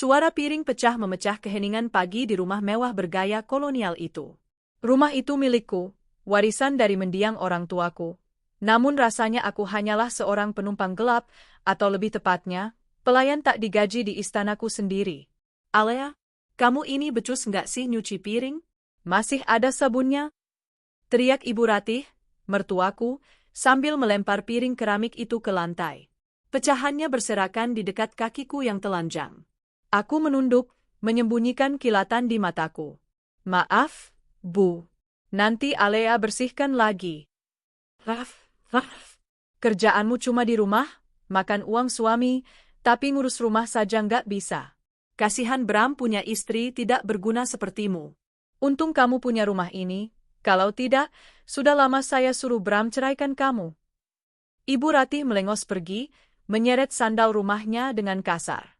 Suara piring pecah memecah keheningan pagi di rumah mewah bergaya kolonial itu. Rumah itu milikku, warisan dari mendiang orang tuaku. Namun rasanya aku hanyalah seorang penumpang gelap, atau lebih tepatnya, pelayan tak digaji di istanaku sendiri. Alea, kamu ini becus nggak sih nyuci piring? Masih ada sabunnya? Teriak Ibu Ratih, mertuaku, sambil melempar piring keramik itu ke lantai. Pecahannya berserakan di dekat kakiku yang telanjang. Aku menunduk, menyembunyikan kilatan di mataku. Maaf, Bu. Nanti Alea bersihkan lagi. Raf. Kerjaanmu cuma di rumah, makan uang suami, tapi ngurus rumah saja nggak bisa. Kasihan Bram punya istri tidak berguna sepertimu. Untung kamu punya rumah ini, kalau tidak, sudah lama saya suruh Bram ceraikan kamu. Ibu Ratih melengos pergi, menyeret sandal rumahnya dengan kasar.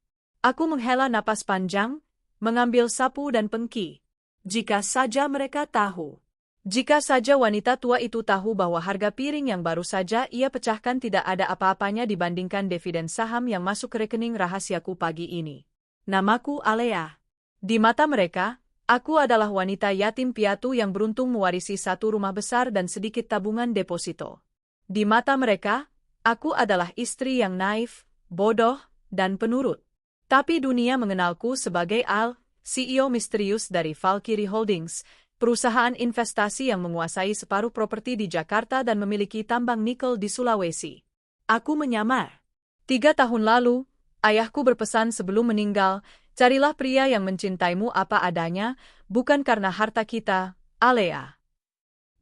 Aku menghela napas panjang, mengambil sapu dan pengki. Jika saja mereka tahu. Jika saja wanita tua itu tahu bahwa harga piring yang baru saja ia pecahkan tidak ada apa-apanya dibandingkan dividen saham yang masuk ke rekening rahasiaku pagi ini. Namaku Alea. Di mata mereka, aku adalah wanita yatim piatu yang beruntung mewarisi satu rumah besar dan sedikit tabungan deposito. Di mata mereka, aku adalah istri yang naif, bodoh, dan penurut. Tapi dunia mengenalku sebagai Al, CEO misterius dari Valkyrie Holdings, perusahaan investasi yang menguasai separuh properti di Jakarta dan memiliki tambang nikel di Sulawesi. Aku menyamar. 3 tahun lalu, ayahku berpesan sebelum meninggal, carilah pria yang mencintaimu apa adanya, bukan karena harta kita, Alea.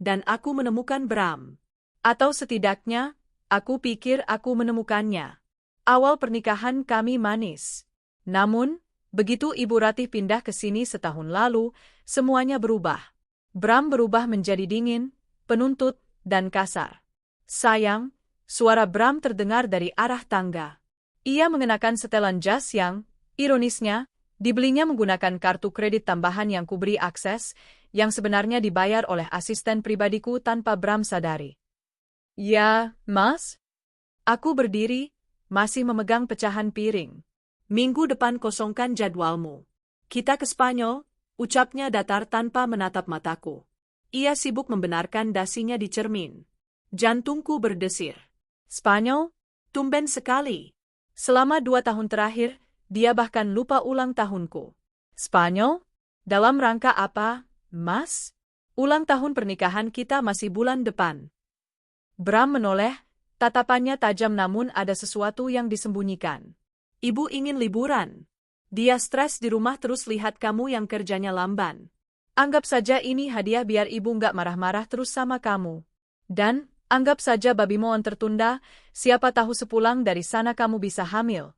Dan aku menemukan Bram. Atau setidaknya, aku pikir aku menemukannya. Awal pernikahan kami manis. Namun, begitu Ibu Ratih pindah ke sini setahun lalu, semuanya berubah. Bram berubah menjadi dingin, penuntut, dan kasar. Sayang, suara Bram terdengar dari arah tangga. Ia mengenakan setelan jas yang, ironisnya, dibelinya menggunakan kartu kredit tambahan yang kuberi akses, yang sebenarnya dibayar oleh asisten pribadiku tanpa Bram sadari. Ya, Mas? Aku berdiri, masih memegang pecahan piring. Minggu depan kosongkan jadwalmu. Kita ke Spanyol, ucapnya datar tanpa menatap mataku. Ia sibuk membenarkan dasinya di cermin. Jantungku berdesir. Spanyol? Tumben sekali. Selama 2 tahun terakhir, dia bahkan lupa ulang tahunku. Spanyol? Dalam rangka apa, Mas? Ulang tahun pernikahan kita masih bulan depan. Bram menoleh, tatapannya tajam namun ada sesuatu yang disembunyikan. Ibu ingin liburan. Dia stres di rumah terus lihat kamu yang kerjanya lamban. Anggap saja ini hadiah biar ibu nggak marah-marah terus sama kamu. Dan, anggap saja babi mohon tertunda, siapa tahu sepulang dari sana kamu bisa hamil.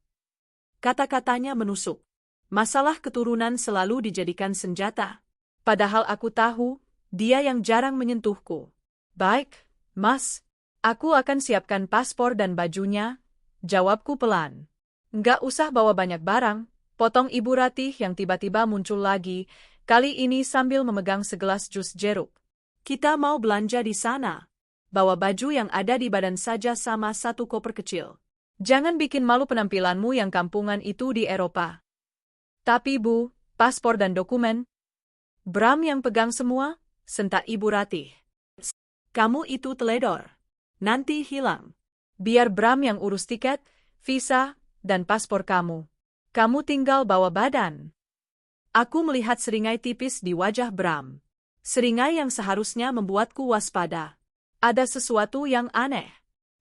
Kata-katanya menusuk. Masalah keturunan selalu dijadikan senjata. Padahal aku tahu, dia yang jarang menyentuhku. Baik, Mas. Aku akan siapkan paspor dan bajunya, jawabku pelan. Nggak usah bawa banyak barang, potong Ibu Ratih yang tiba-tiba muncul lagi, kali ini sambil memegang segelas jus jeruk. Kita mau belanja di sana. Bawa baju yang ada di badan saja sama satu koper kecil. Jangan bikin malu penampilanmu yang kampungan itu di Eropa. Tapi Bu, paspor dan dokumen. Bram yang pegang semua, sentak Ibu Ratih. Kamu itu teledor. Nanti hilang. Biar Bram yang urus tiket, visa, dan paspor kamu. Kamu tinggal bawa badan. Aku melihat seringai tipis di wajah Bram. Seringai yang seharusnya membuatku waspada. Ada sesuatu yang aneh.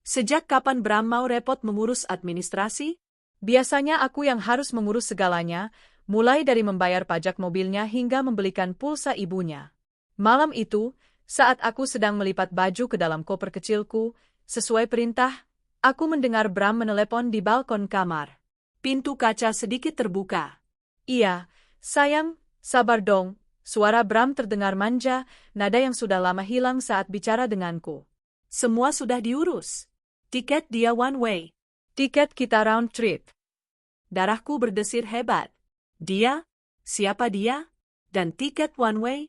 Sejak kapan Bram mau repot mengurus administrasi? Biasanya aku yang harus mengurus segalanya, mulai dari membayar pajak mobilnya hingga membelikan pulsa ibunya. Malam itu, saat aku sedang melipat baju ke dalam koper kecilku, sesuai perintah, aku mendengar Bram menelepon di balkon kamar. Pintu kaca sedikit terbuka. Iya, sayang, sabar dong. Suara Bram terdengar manja, nada yang sudah lama hilang saat bicara denganku. Semua sudah diurus. Tiket dia one way. Tiket kita round trip. Darahku berdesir hebat. Dia? Siapa dia? Dan tiket one way?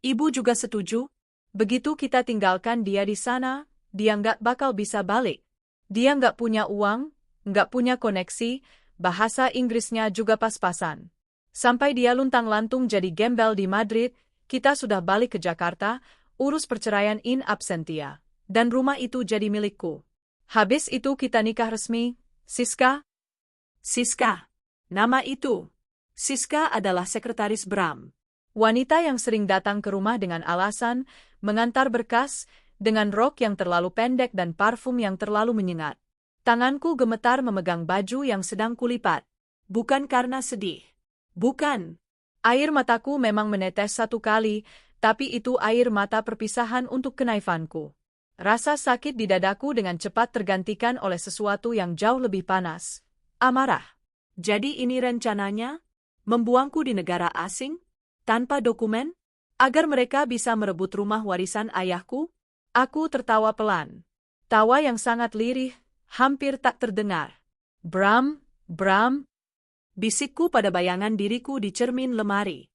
Ibu juga setuju? Begitu kita tinggalkan dia di sana, dia nggak bakal bisa balik. Dia nggak punya uang, nggak punya koneksi, bahasa Inggrisnya juga pas-pasan. Sampai dia luntang-lantung jadi gembel di Madrid, kita sudah balik ke Jakarta, urus perceraian in absentia. Dan rumah itu jadi milikku. Habis itu kita nikah resmi, Siska. Siska. Nama itu. Siska adalah sekretaris Bram. Wanita yang sering datang ke rumah dengan alasan mengantar berkas, dengan rok yang terlalu pendek dan parfum yang terlalu menyengat. Tanganku gemetar memegang baju yang sedang kulipat. Bukan karena sedih. Bukan. Air mataku memang menetes satu kali, tapi itu air mata perpisahan untuk kenaifanku. Rasa sakit di dadaku dengan cepat tergantikan oleh sesuatu yang jauh lebih panas. Amarah. Jadi ini rencananya? Membuangku di negara asing? Tanpa dokumen? Agar mereka bisa merebut rumah warisan ayahku? Aku tertawa pelan. Tawa yang sangat lirih, hampir tak terdengar. Bram, Bram, bisikku pada bayangan diriku di cermin lemari.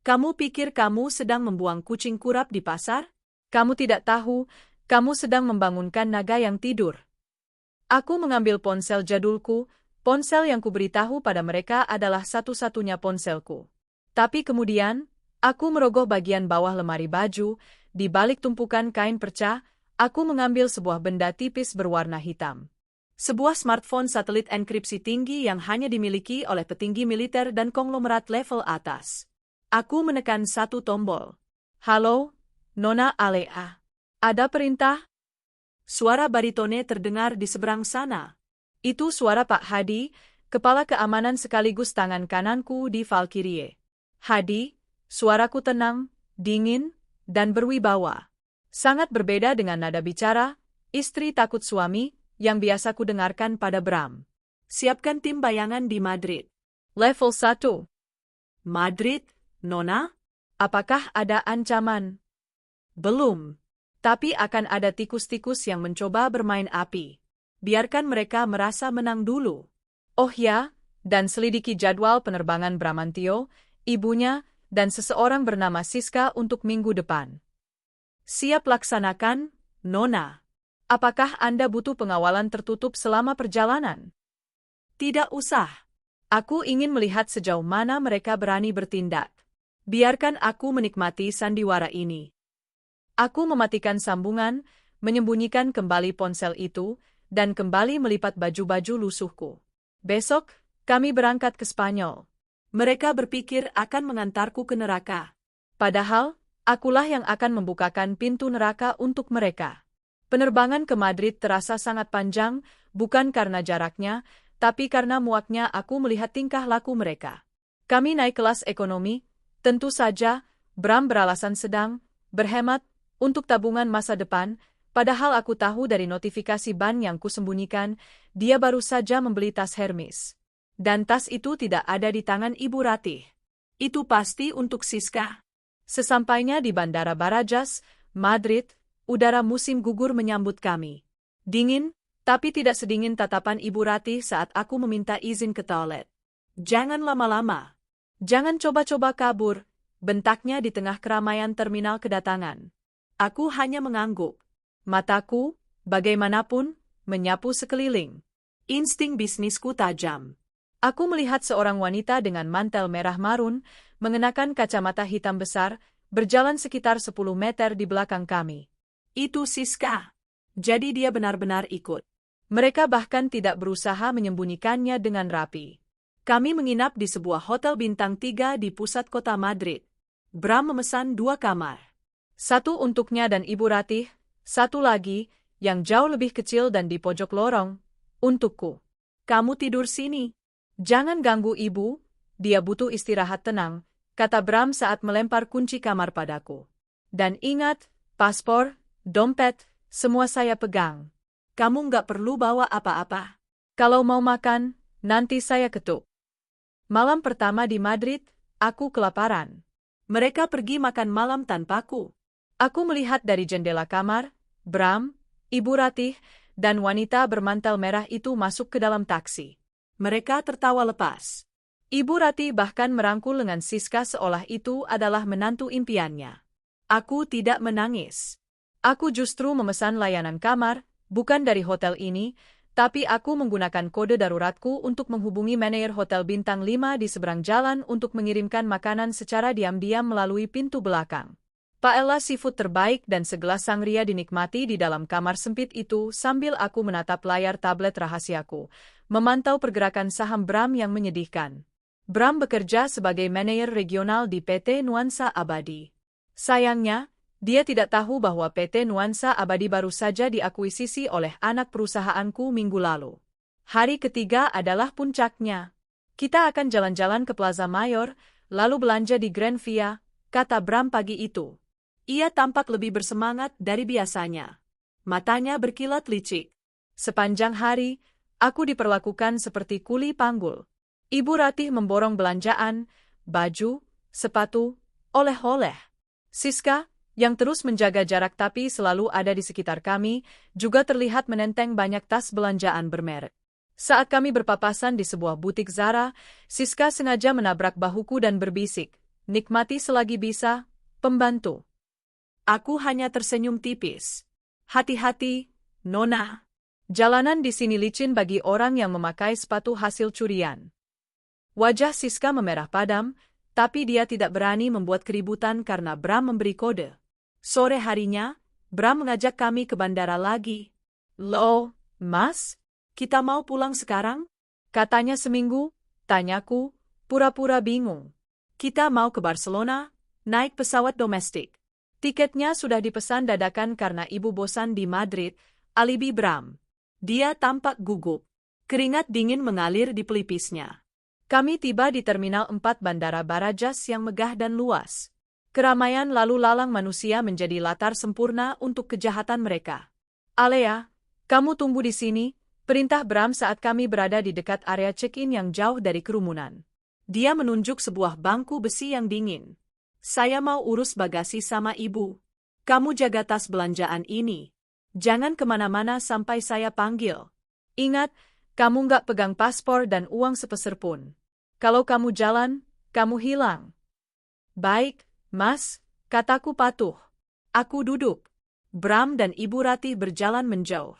Kamu pikir kamu sedang membuang kucing kurap di pasar? Kamu tidak tahu, kamu sedang membangunkan naga yang tidur. Aku mengambil ponsel jadulku, ponsel yang kuberitahu pada mereka adalah satu-satunya ponselku. Tapi kemudian, aku merogoh bagian bawah lemari baju, di balik tumpukan kain perca, aku mengambil sebuah benda tipis berwarna hitam. Sebuah smartphone satelit enkripsi tinggi yang hanya dimiliki oleh petinggi militer dan konglomerat level atas. Aku menekan satu tombol. Halo, Nona Alea. Ada perintah? Suara baritone terdengar di seberang sana. Itu suara Pak Hadi, kepala keamanan sekaligus tangan kananku di Valkyrie. Hadi, suaraku tenang, dingin, dan berwibawa. Sangat berbeda dengan nada bicara, istri takut suami, yang biasa kudengarkan pada Bram. Siapkan tim bayangan di Madrid. Level 1. Madrid, Nona? Apakah ada ancaman? Belum. Tapi akan ada tikus-tikus yang mencoba bermain api. Biarkan mereka merasa menang dulu. Oh ya, dan selidiki jadwal penerbangan Bramantio, ibunya, dan seseorang bernama Siska untuk minggu depan. Siap laksanakan, Nona. Apakah Anda butuh pengawalan tertutup selama perjalanan? Tidak usah. Aku ingin melihat sejauh mana mereka berani bertindak. Biarkan aku menikmati sandiwara ini. Aku mematikan sambungan, menyembunyikan kembali ponsel itu, dan kembali melipat baju-baju lusuhku. Besok, kami berangkat ke Spanyol. Mereka berpikir akan mengantarku ke neraka. Padahal, akulah yang akan membukakan pintu neraka untuk mereka. Penerbangan ke Madrid terasa sangat panjang, bukan karena jaraknya, tapi karena muaknya aku melihat tingkah laku mereka. Kami naik kelas ekonomi, tentu saja, Bram beralasan sedang, berhemat, untuk tabungan masa depan, padahal aku tahu dari notifikasi ban yang kusembunyikan, dia baru saja membeli tas Hermes. Dan tas itu tidak ada di tangan Ibu Ratih. Itu pasti untuk Siska. Sesampainya di Bandara Barajas, Madrid, udara musim gugur menyambut kami. Dingin, tapi tidak sedingin tatapan Ibu Ratih saat aku meminta izin ke toilet. Jangan lama-lama. Jangan coba-coba kabur, bentaknya di tengah keramaian terminal kedatangan. Aku hanya mengangguk. Mataku, bagaimanapun, menyapu sekeliling. Insting bisnisku tajam. Aku melihat seorang wanita dengan mantel merah marun, mengenakan kacamata hitam besar, berjalan sekitar 10 meter di belakang kami. Itu Siska. Jadi dia benar-benar ikut. Mereka bahkan tidak berusaha menyembunyikannya dengan rapi. Kami menginap di sebuah hotel bintang 3 di pusat kota Madrid. Bram memesan 2 kamar. Satu untuknya dan Ibu Ratih, satu lagi, yang jauh lebih kecil dan di pojok lorong, untukku. Kamu tidur sini. Jangan ganggu ibu, dia butuh istirahat tenang, kata Bram saat melempar kunci kamar padaku. Dan ingat, paspor, dompet, semua saya pegang. Kamu nggak perlu bawa apa-apa. Kalau mau makan, nanti saya ketuk. Malam pertama di Madrid, aku kelaparan. Mereka pergi makan malam tanpaku. Aku melihat dari jendela kamar, Bram, Ibu Ratih, dan wanita bermantel merah itu masuk ke dalam taksi. Mereka tertawa lepas. Ibu Ratih bahkan merangkul lengan Siska seolah itu adalah menantu impiannya. Aku tidak menangis. Aku justru memesan layanan kamar, bukan dari hotel ini, Tapi aku menggunakan kode daruratku untuk menghubungi manajer Hotel Bintang 5 di seberang jalan untuk mengirimkan makanan secara diam-diam melalui pintu belakang. Paella seafood terbaik dan segelas sangria dinikmati di dalam kamar sempit itu sambil aku menatap layar tablet rahasiaku, memantau pergerakan saham Bram yang menyedihkan. Bram bekerja sebagai manajer regional di PT Nuansa Abadi. Sayangnya, dia tidak tahu bahwa PT Nuansa Abadi baru saja diakuisisi oleh anak perusahaanku minggu lalu. Hari ketiga adalah puncaknya. Kita akan jalan-jalan ke Plaza Mayor, lalu belanja di Grand Via, kata Bram pagi itu. Ia tampak lebih bersemangat dari biasanya. Matanya berkilat licik. Sepanjang hari, aku diperlakukan seperti kuli panggul. Ibu Ratih memborong belanjaan, baju, sepatu, oleh-oleh. Siska, yang terus menjaga jarak tapi selalu ada di sekitar kami, juga terlihat menenteng banyak tas belanjaan bermerek. Saat kami berpapasan di sebuah butik Zara, Siska sengaja menabrak bahuku dan berbisik, "Nikmati selagi bisa, pembantu." Aku hanya tersenyum tipis. "Hati-hati, Nona. Jalanan di sini licin bagi orang yang memakai sepatu hasil curian." Wajah Siska memerah padam, tapi dia tidak berani membuat keributan karena Bram memberi kode. Sore harinya, Bram mengajak kami ke bandara lagi. "Loh, Mas? Kita mau pulang sekarang?" Katanya seminggu, tanyaku, pura-pura bingung. "Kita mau ke Barcelona, naik pesawat domestik. Tiketnya sudah dipesan dadakan karena ibu bosan di Madrid," alibi Bram. Dia tampak gugup. Keringat dingin mengalir di pelipisnya. Kami tiba di Terminal 4 Bandara Barajas yang megah dan luas. Keramaian lalu lalang manusia menjadi latar sempurna untuk kejahatan mereka. "Alea, kamu tunggu di sini," perintah Bram saat kami berada di dekat area check-in yang jauh dari kerumunan. Dia menunjuk sebuah bangku besi yang dingin. "Saya mau urus bagasi sama ibu. Kamu jaga tas belanjaan ini. Jangan kemana-mana sampai saya panggil. Ingat, kamu nggak pegang paspor dan uang sepeser pun. Kalau kamu jalan, kamu hilang." "Baik, Mas," kataku patuh. Aku duduk. Bram dan Ibu Ratih berjalan menjauh.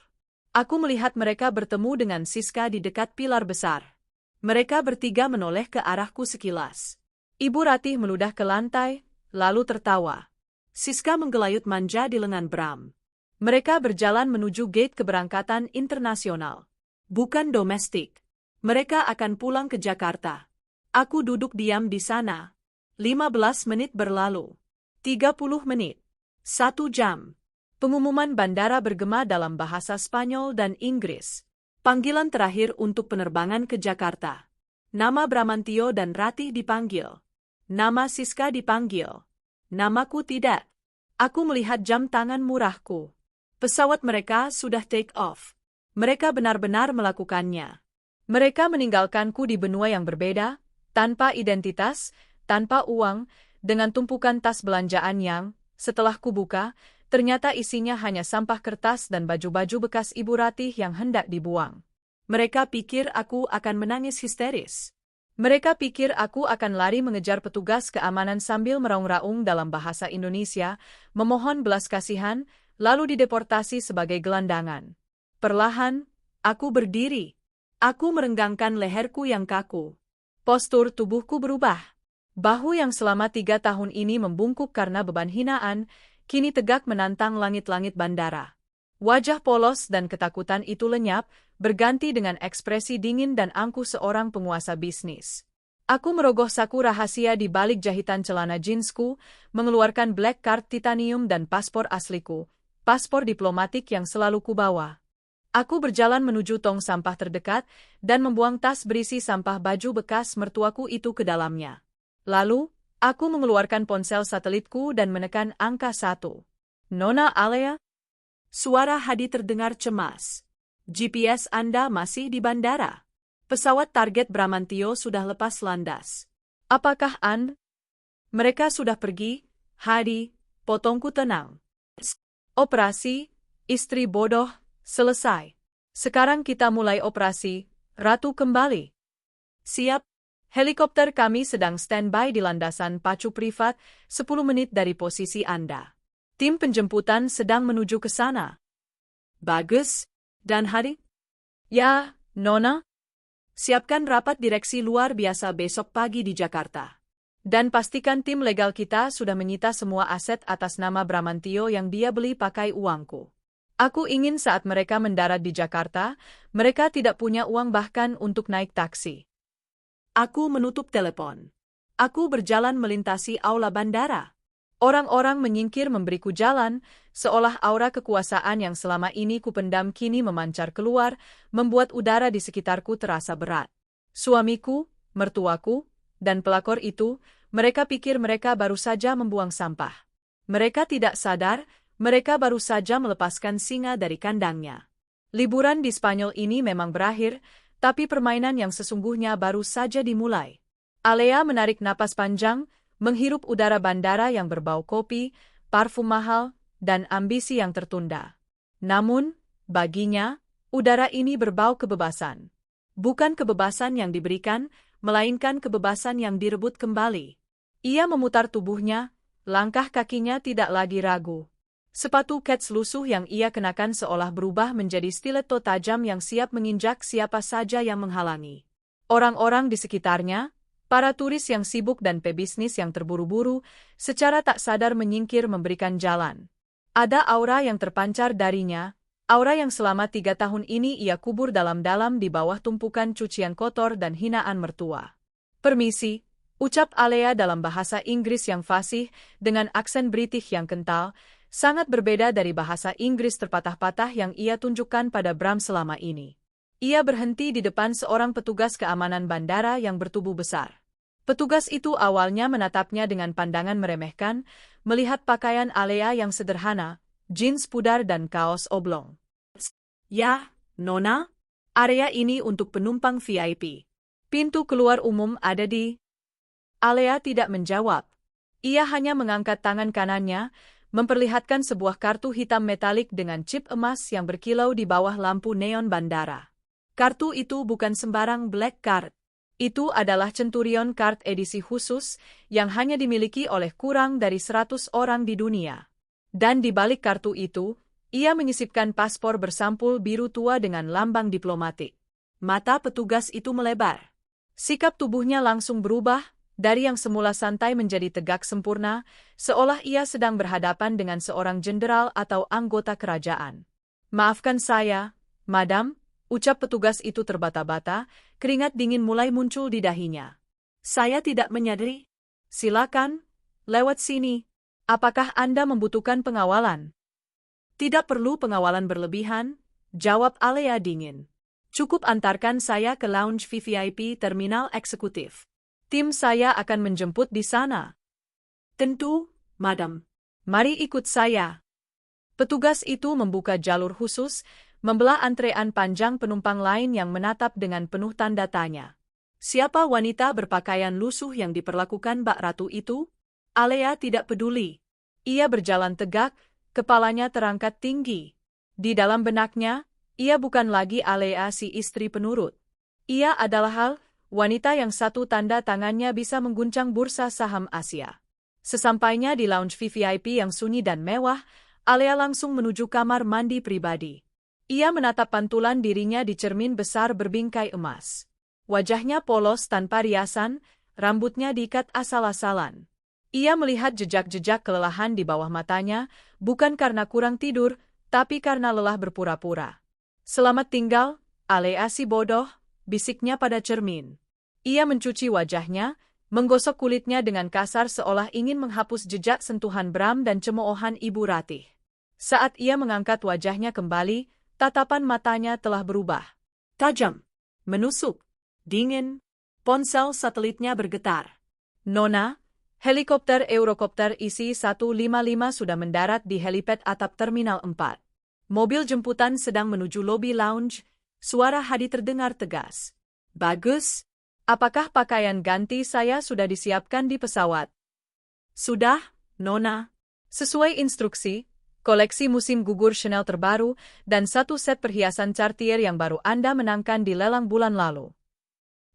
Aku melihat mereka bertemu dengan Siska di dekat pilar besar. Mereka bertiga menoleh ke arahku sekilas. Ibu Ratih meludah ke lantai, lalu tertawa. Siska menggelayut manja di lengan Bram. Mereka berjalan menuju gate keberangkatan internasional. Bukan domestik. Mereka akan pulang ke Jakarta. Aku duduk diam di sana. 15 menit berlalu. 30 menit. 1 jam. Pengumuman bandara bergema dalam bahasa Spanyol dan Inggris. Panggilan terakhir untuk penerbangan ke Jakarta. Nama Bramantio dan Ratih dipanggil. Nama Siska dipanggil. Namaku tidak. Aku melihat jam tangan murahku. Pesawat mereka sudah take off. Mereka benar-benar melakukannya. Mereka meninggalkanku di benua yang berbeda, tanpa identitas, tanpa uang, dengan tumpukan tas belanjaan yang, setelah kubuka, ternyata isinya hanya sampah kertas dan baju-baju bekas Ibu Ratih yang hendak dibuang. Mereka pikir aku akan menangis histeris. Mereka pikir aku akan lari mengejar petugas keamanan sambil meraung-raung dalam bahasa Indonesia, memohon belas kasihan, lalu dideportasi sebagai gelandangan. Perlahan, aku berdiri. Aku merenggangkan leherku yang kaku. Postur tubuhku berubah. Bahu yang selama 3 tahun ini membungkuk karena beban hinaan, kini tegak menantang langit-langit bandara. Wajah polos dan ketakutan itu lenyap, berganti dengan ekspresi dingin dan angkuh seorang penguasa bisnis. Aku merogoh saku rahasia di balik jahitan celana jeansku, mengeluarkan black card titanium dan paspor asliku, paspor diplomatik yang selalu kubawa. Aku berjalan menuju tong sampah terdekat dan membuang tas berisi sampah baju bekas mertuaku itu ke dalamnya. Lalu, aku mengeluarkan ponsel satelitku dan menekan angka 1. "Nona Alea?" Suara Hadi terdengar cemas. "GPS Anda masih di bandara. Pesawat target Bramantio sudah lepas landas." "Apakah Anda?" "Mereka sudah pergi, Hadi," potongku tenang. "Operasi, istri bodoh, selesai. Sekarang kita mulai operasi, Ratu kembali." "Siap." Helikopter kami sedang standby di landasan pacu privat, 10 menit dari posisi Anda. Tim penjemputan sedang menuju ke sana. "Bagus. Dan Hadi?" Ya, Nona. Siapkan rapat direksi luar biasa besok pagi di Jakarta. Dan pastikan tim legal kita sudah menyita semua aset atas nama Bramantio yang dia beli pakai uangku. Aku ingin saat mereka mendarat di Jakarta, mereka tidak punya uang bahkan untuk naik taksi. Aku menutup telepon. Aku berjalan melintasi aula bandara. Orang-orang menyingkir memberiku jalan, seolah aura kekuasaan yang selama ini kupendam kini memancar keluar, membuat udara di sekitarku terasa berat. Suamiku, mertuaku, dan pelakor itu, mereka pikir mereka baru saja membuang sampah. Mereka tidak sadar, mereka baru saja melepaskan singa dari kandangnya. Liburan di Spanyol ini memang berakhir, tapi permainan yang sesungguhnya baru saja dimulai. Alea menarik napas panjang, menghirup udara bandara yang berbau kopi, parfum mahal, dan ambisi yang tertunda. Namun, baginya, udara ini berbau kebebasan. Bukan kebebasan yang diberikan, melainkan kebebasan yang direbut kembali. Ia memutar tubuhnya, langkah kakinya tidak lagi ragu. Sepatu kets lusuh yang ia kenakan seolah berubah menjadi stiletto tajam yang siap menginjak siapa saja yang menghalangi. Orang-orang di sekitarnya, para turis yang sibuk dan pebisnis yang terburu-buru, secara tak sadar menyingkir memberikan jalan. Ada aura yang terpancar darinya, aura yang selama 3 tahun ini ia kubur dalam-dalam di bawah tumpukan cucian kotor dan hinaan mertua. Permisi, ucap Alea dalam bahasa Inggris yang fasih, dengan aksen British yang kental, sangat berbeda dari bahasa Inggris terpatah-patah yang ia tunjukkan pada Bram selama ini. Ia berhenti di depan seorang petugas keamanan bandara yang bertubuh besar. Petugas itu awalnya menatapnya dengan pandangan meremehkan, melihat pakaian Alea yang sederhana, jeans pudar dan kaos oblong. Ya, Nona, area ini untuk penumpang VIP. Pintu keluar umum ada di... Alea tidak menjawab. Ia hanya mengangkat tangan kanannya, memperlihatkan sebuah kartu hitam metalik dengan chip emas yang berkilau di bawah lampu neon bandara. Kartu itu bukan sembarang black card. Itu adalah Centurion Card edisi khusus yang hanya dimiliki oleh kurang dari 100 orang di dunia. Dan di balik kartu itu, ia menyisipkan paspor bersampul biru tua dengan lambang diplomatik. Mata petugas itu melebar. Sikap tubuhnya langsung berubah, dari yang semula santai menjadi tegak sempurna, seolah ia sedang berhadapan dengan seorang jenderal atau anggota kerajaan. Maafkan saya, Madam, ucap petugas itu terbata-bata, keringat dingin mulai muncul di dahinya. Saya tidak menyadari. Silakan, lewat sini. Apakah Anda membutuhkan pengawalan? Tidak perlu pengawalan berlebihan, jawab Alea dingin. Cukup antarkan saya ke lounge VVIP terminal eksekutif. Tim saya akan menjemput di sana. Tentu, Madam. Mari ikut saya. Petugas itu membuka jalur khusus, membelah antrean panjang penumpang lain yang menatap dengan penuh tanda tanya. Siapa wanita berpakaian lusuh yang diperlakukan Mbak Ratu itu? Alea tidak peduli. Ia berjalan tegak, kepalanya terangkat tinggi. Di dalam benaknya, ia bukan lagi Alea si istri penurut. Ia adalah Hal, wanita yang satu tanda tangannya bisa mengguncang bursa saham Asia. Sesampainya di lounge VVIP yang sunyi dan mewah, Alea langsung menuju kamar mandi pribadi. Ia menatap pantulan dirinya di cermin besar berbingkai emas. Wajahnya polos tanpa riasan, rambutnya diikat asal-asalan. Ia melihat jejak-jejak kelelahan di bawah matanya, bukan karena kurang tidur, tapi karena lelah berpura-pura. Selamat tinggal, Alea si bodoh, bisiknya pada cermin. Ia mencuci wajahnya, menggosok kulitnya dengan kasar seolah ingin menghapus jejak sentuhan Bram dan cemoohan Ibu Ratih. Saat ia mengangkat wajahnya kembali, tatapan matanya telah berubah. Tajam, menusuk, dingin, ponsel satelitnya bergetar. Nona, helikopter Eurocopter isi 155 sudah mendarat di helipad atap Terminal 4. Mobil jemputan sedang menuju lobi lounge, suara Hadi terdengar tegas. Bagus, apakah pakaian ganti saya sudah disiapkan di pesawat? Sudah, Nona. Sesuai instruksi, koleksi musim gugur Chanel terbaru, dan 1 set perhiasan Cartier yang baru Anda menangkan di lelang bulan lalu.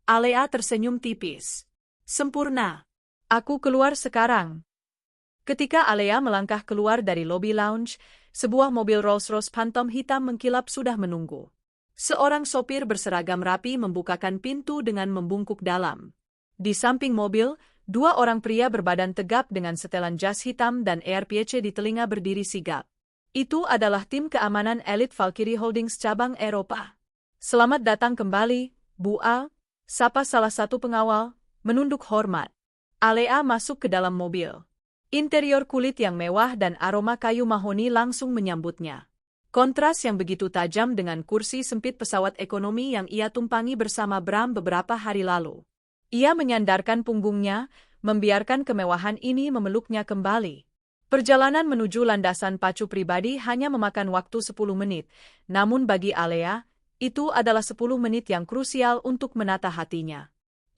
Alea tersenyum tipis. Sempurna. Aku keluar sekarang. Ketika Alea melangkah keluar dari lobi lounge, sebuah mobil Rolls-Royce Phantom hitam mengkilap sudah menunggu. Seorang sopir berseragam rapi membukakan pintu dengan membungkuk dalam. Di samping mobil, dua orang pria berbadan tegap dengan setelan jas hitam dan AirPC di telinga berdiri sigap. Itu adalah tim keamanan elit Valkyrie Holdings cabang Eropa. Selamat datang kembali, Bu Al, sapa salah satu pengawal, menunduk hormat. Alea masuk ke dalam mobil. Interior kulit yang mewah dan aroma kayu mahoni langsung menyambutnya. Kontras yang begitu tajam dengan kursi sempit pesawat ekonomi yang ia tumpangi bersama Bram beberapa hari lalu. Ia menyandarkan punggungnya, membiarkan kemewahan ini memeluknya kembali. Perjalanan menuju landasan pacu pribadi hanya memakan waktu 10 menit, namun bagi Alea, itu adalah 10 menit yang krusial untuk menata hatinya.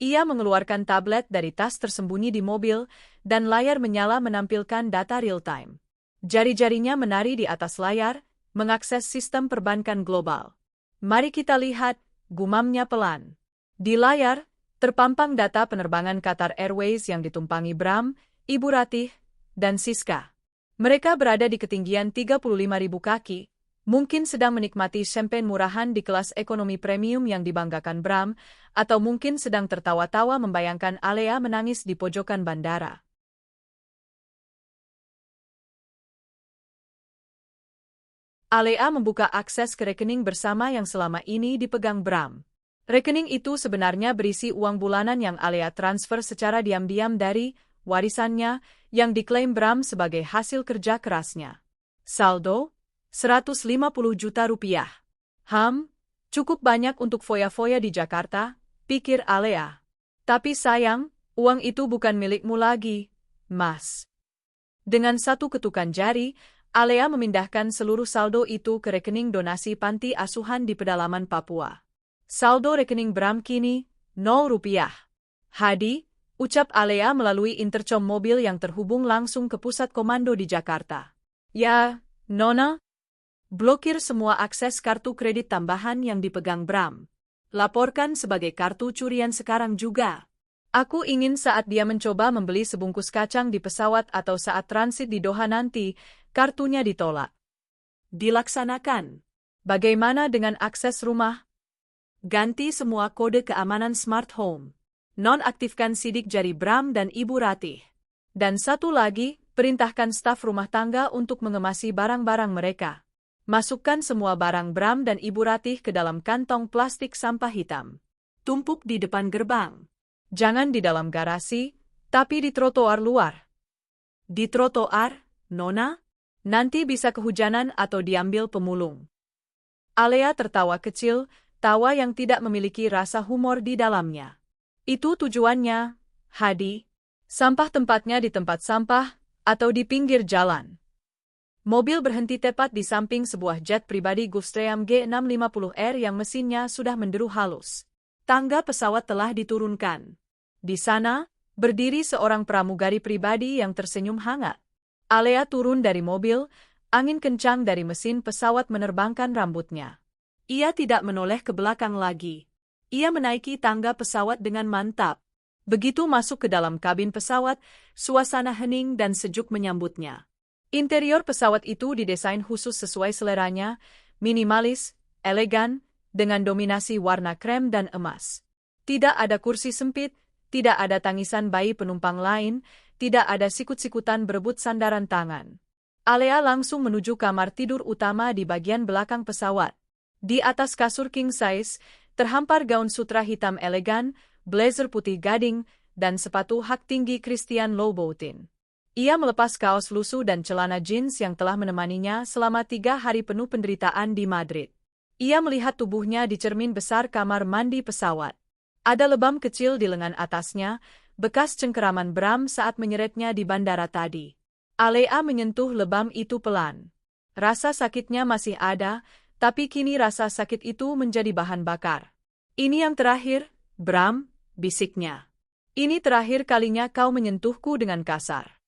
Ia mengeluarkan tablet dari tas tersembunyi di mobil, dan layar menyala menampilkan data real-time. Jari-jarinya menari di atas layar, mengakses sistem perbankan global. Mari kita lihat, gumamnya pelan. Di layar, terpampang data penerbangan Qatar Airways yang ditumpangi Bram, Ibu Ratih, dan Siska. Mereka berada di ketinggian 35.000 kaki, mungkin sedang menikmati champagne murahan di kelas ekonomi premium yang dibanggakan Bram, atau mungkin sedang tertawa-tawa membayangkan Alea menangis di pojokan bandara. Alea membuka akses ke rekening bersama yang selama ini dipegang Bram. Rekening itu sebenarnya berisi uang bulanan yang Alea transfer secara diam-diam dari warisannya yang diklaim Bram sebagai hasil kerja kerasnya. Saldo, 150 juta rupiah. Cukup banyak untuk foya-foya di Jakarta, pikir Alea. Tapi sayang, uang itu bukan milikmu lagi, Mas. Dengan satu ketukan jari, Alea memindahkan seluruh saldo itu ke rekening donasi panti asuhan di pedalaman Papua. Saldo rekening Bram kini, 0 rupiah. Hadi, ucap Alea melalui intercom mobil yang terhubung langsung ke pusat komando di Jakarta. Ya, Nona. Blokir semua akses kartu kredit tambahan yang dipegang Bram. Laporkan sebagai kartu curian sekarang juga. Aku ingin saat dia mencoba membeli sebungkus kacang di pesawat atau saat transit di Doha nanti, kartunya ditolak. Dilaksanakan. Bagaimana dengan akses rumah? Ganti semua kode keamanan smart home. Nonaktifkan sidik jari Bram dan Ibu Ratih. Dan satu lagi, perintahkan staf rumah tangga untuk mengemasi barang-barang mereka. Masukkan semua barang Bram dan Ibu Ratih ke dalam kantong plastik sampah hitam. Tumpuk di depan gerbang. Jangan di dalam garasi, tapi di trotoar luar. Di trotoar, Nona? Nanti bisa kehujanan atau diambil pemulung. Alea tertawa kecil, tawa yang tidak memiliki rasa humor di dalamnya. Itu tujuannya, Hadi. Sampah tempatnya di tempat sampah, atau di pinggir jalan. Mobil berhenti tepat di samping sebuah jet pribadi Gulfstream G650R yang mesinnya sudah menderu halus. Tangga pesawat telah diturunkan. Di sana, berdiri seorang pramugari pribadi yang tersenyum hangat. Alea turun dari mobil, angin kencang dari mesin pesawat menerbangkan rambutnya. Ia tidak menoleh ke belakang lagi. Ia menaiki tangga pesawat dengan mantap. Begitu masuk ke dalam kabin pesawat, suasana hening dan sejuk menyambutnya. Interior pesawat itu didesain khusus sesuai seleranya, minimalis, elegan, dengan dominasi warna krem dan emas. Tidak ada kursi sempit, tidak ada tangisan bayi penumpang lain, tidak ada sikut-sikutan berebut sandaran tangan. Alea langsung menuju kamar tidur utama di bagian belakang pesawat. Di atas kasur king size, terhampar gaun sutra hitam elegan, blazer putih gading, dan sepatu hak tinggi Christian Louboutin. Ia melepas kaos lusuh dan celana jeans yang telah menemaninya selama 3 hari penuh penderitaan di Madrid. Ia melihat tubuhnya di cermin besar kamar mandi pesawat. Ada lebam kecil di lengan atasnya, bekas cengkeraman Bram saat menyeretnya di bandara tadi. Alea menyentuh lebam itu pelan. Rasa sakitnya masih ada, tapi kini rasa sakit itu menjadi bahan bakar. Ini yang terakhir, Bram, bisiknya. Ini terakhir kalinya kau menyentuhku dengan kasar.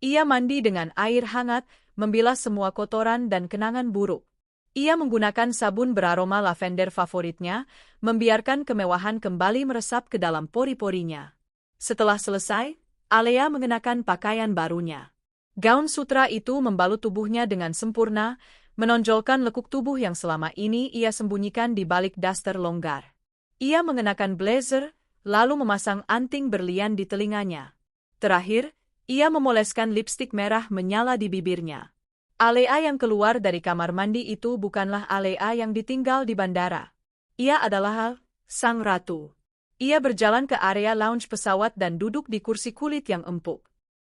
Ia mandi dengan air hangat, membilas semua kotoran dan kenangan buruk. Ia menggunakan sabun beraroma lavender favoritnya, membiarkan kemewahan kembali meresap ke dalam pori-porinya. Setelah selesai, Alea mengenakan pakaian barunya. Gaun sutra itu membalut tubuhnya dengan sempurna, menonjolkan lekuk tubuh yang selama ini ia sembunyikan di balik daster longgar. Ia mengenakan blazer, lalu memasang anting berlian di telinganya. Terakhir, ia memoleskan lipstik merah menyala di bibirnya. Alea yang keluar dari kamar mandi itu bukanlah Alea yang ditinggal di bandara. Ia adalah sang ratu. Ia berjalan ke area lounge pesawat dan duduk di kursi kulit yang empuk.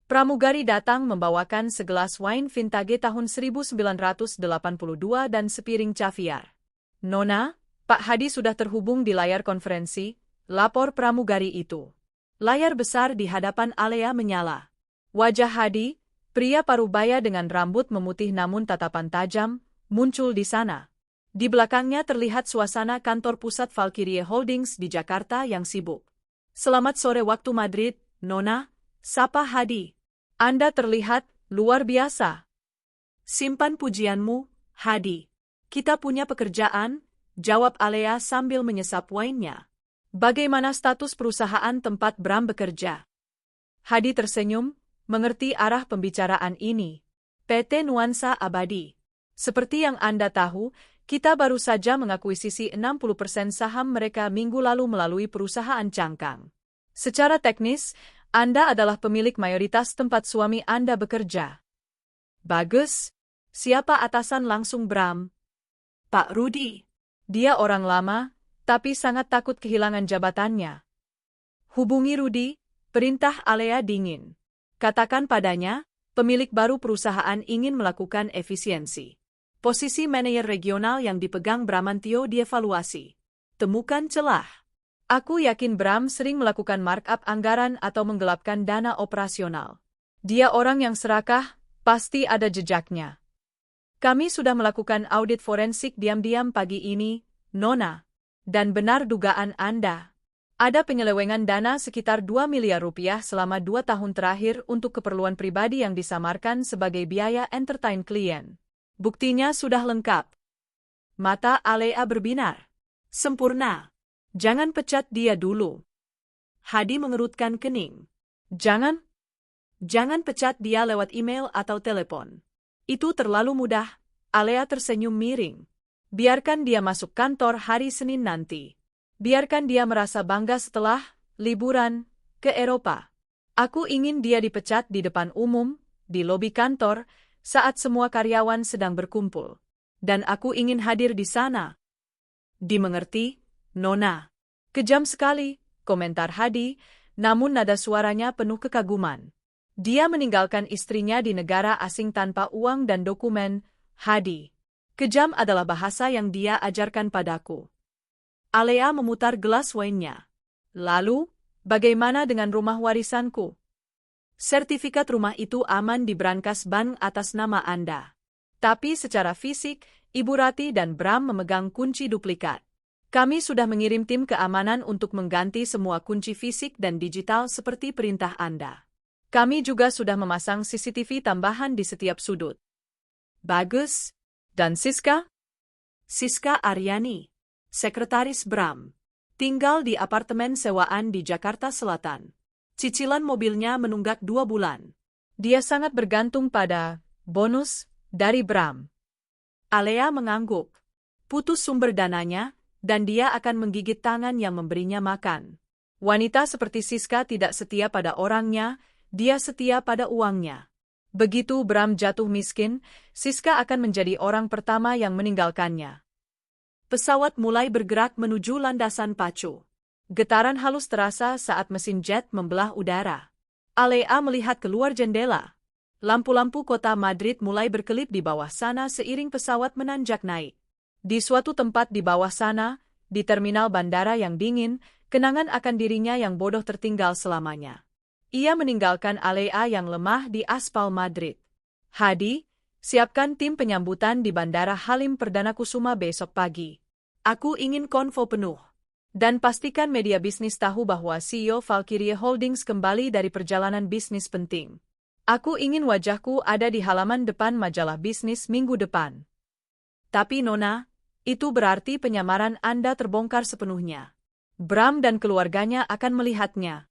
Pramugari datang membawakan segelas wine vintage tahun 1982 dan sepiring caviar. "Nona, Pak Hadi sudah terhubung di layar konferensi," lapor pramugari itu. Layar besar di hadapan Alea menyala. Wajah Hadi, pria parubaya dengan rambut memutih namun tatapan tajam, muncul di sana. Di belakangnya terlihat suasana kantor pusat Valkyrie Holdings di Jakarta yang sibuk. "Selamat sore waktu Madrid, Nona," sapa Hadi. "Anda terlihat luar biasa." "Simpan pujianmu, Hadi. Kita punya pekerjaan," jawab Alea sambil menyesap wine-nya. "Bagaimana status perusahaan tempat Bram bekerja?" Hadi tersenyum, mengerti arah pembicaraan ini. "PT Nuansa Abadi. Seperti yang Anda tahu, kita baru saja mengakuisisi 60% saham mereka minggu lalu melalui perusahaan cangkang. Secara teknis, Anda adalah pemilik mayoritas tempat suami Anda bekerja." "Bagus. Siapa atasan langsung Bram?" "Pak Rudi. Dia orang lama, tapi sangat takut kehilangan jabatannya." "Hubungi Rudi," perintah Alea dingin. "Katakan padanya, pemilik baru perusahaan ingin melakukan efisiensi. Posisi manajer regional yang dipegang Bramantio dievaluasi. Temukan celah." "Aku yakin Bram sering melakukan markup anggaran atau menggelapkan dana operasional. Dia orang yang serakah, pasti ada jejaknya." "Kami sudah melakukan audit forensik diam-diam pagi ini, Nona. Dan benar dugaan Anda. Ada penyelewengan dana sekitar 2 miliar rupiah selama 2 tahun terakhir untuk keperluan pribadi yang disamarkan sebagai biaya entertain klien. Buktinya sudah lengkap." Mata Alea berbinar. "Sempurna. Jangan pecat dia dulu." Hadi mengerutkan kening. Jangan pecat dia lewat email atau telepon. Itu terlalu mudah." Alea tersenyum miring. "Biarkan dia masuk kantor hari Senin nanti. Biarkan dia merasa bangga setelah liburan ke Eropa. Aku ingin dia dipecat di depan umum, di lobi kantor, saat semua karyawan sedang berkumpul. Dan aku ingin hadir di sana." "Dimengerti, Nona." "Kejam sekali," komentar Hadi, namun nada suaranya penuh kekaguman. "Dia meninggalkan istrinya di negara asing tanpa uang dan dokumen, Hadi. Kejam adalah bahasa yang dia ajarkan padaku." Alea memutar gelas wine-nya. "Lalu, bagaimana dengan rumah warisanku?" "Sertifikat rumah itu aman di brankas bank atas nama Anda. Tapi secara fisik, Ibu Rati dan Bram memegang kunci duplikat. Kami sudah mengirim tim keamanan untuk mengganti semua kunci fisik dan digital seperti perintah Anda. Kami juga sudah memasang CCTV tambahan di setiap sudut." "Bagus. Dan Siska?" "Siska Aryani, sekretaris Bram. Tinggal di apartemen sewaan di Jakarta Selatan. Cicilan mobilnya menunggak 2 bulan. Dia sangat bergantung pada bonus dari Bram." Alea mengangguk. "Putus sumber dananya, dan dia akan menggigit tangan yang memberinya makan. Wanita seperti Siska tidak setia pada orangnya, dia setia pada uangnya. Begitu Bram jatuh miskin, Siska akan menjadi orang pertama yang meninggalkannya." Pesawat mulai bergerak menuju landasan pacu. Getaran halus terasa saat mesin jet membelah udara. Alea melihat keluar jendela. Lampu-lampu kota Madrid mulai berkelip di bawah sana seiring pesawat menanjak naik. Di suatu tempat di bawah sana, di terminal bandara yang dingin, kenangan akan dirinya yang bodoh tertinggal selamanya. Ia meninggalkan Alea yang lemah di aspal Madrid. "Hadi, siapkan tim penyambutan di Bandara Halim Perdana Kusuma besok pagi. Aku ingin konvo penuh. Dan pastikan media bisnis tahu bahwa CEO Valkyrie Holdings kembali dari perjalanan bisnis penting. Aku ingin wajahku ada di halaman depan majalah bisnis minggu depan." "Tapi Nona, itu berarti penyamaran Anda terbongkar sepenuhnya. Bram dan keluarganya akan melihatnya."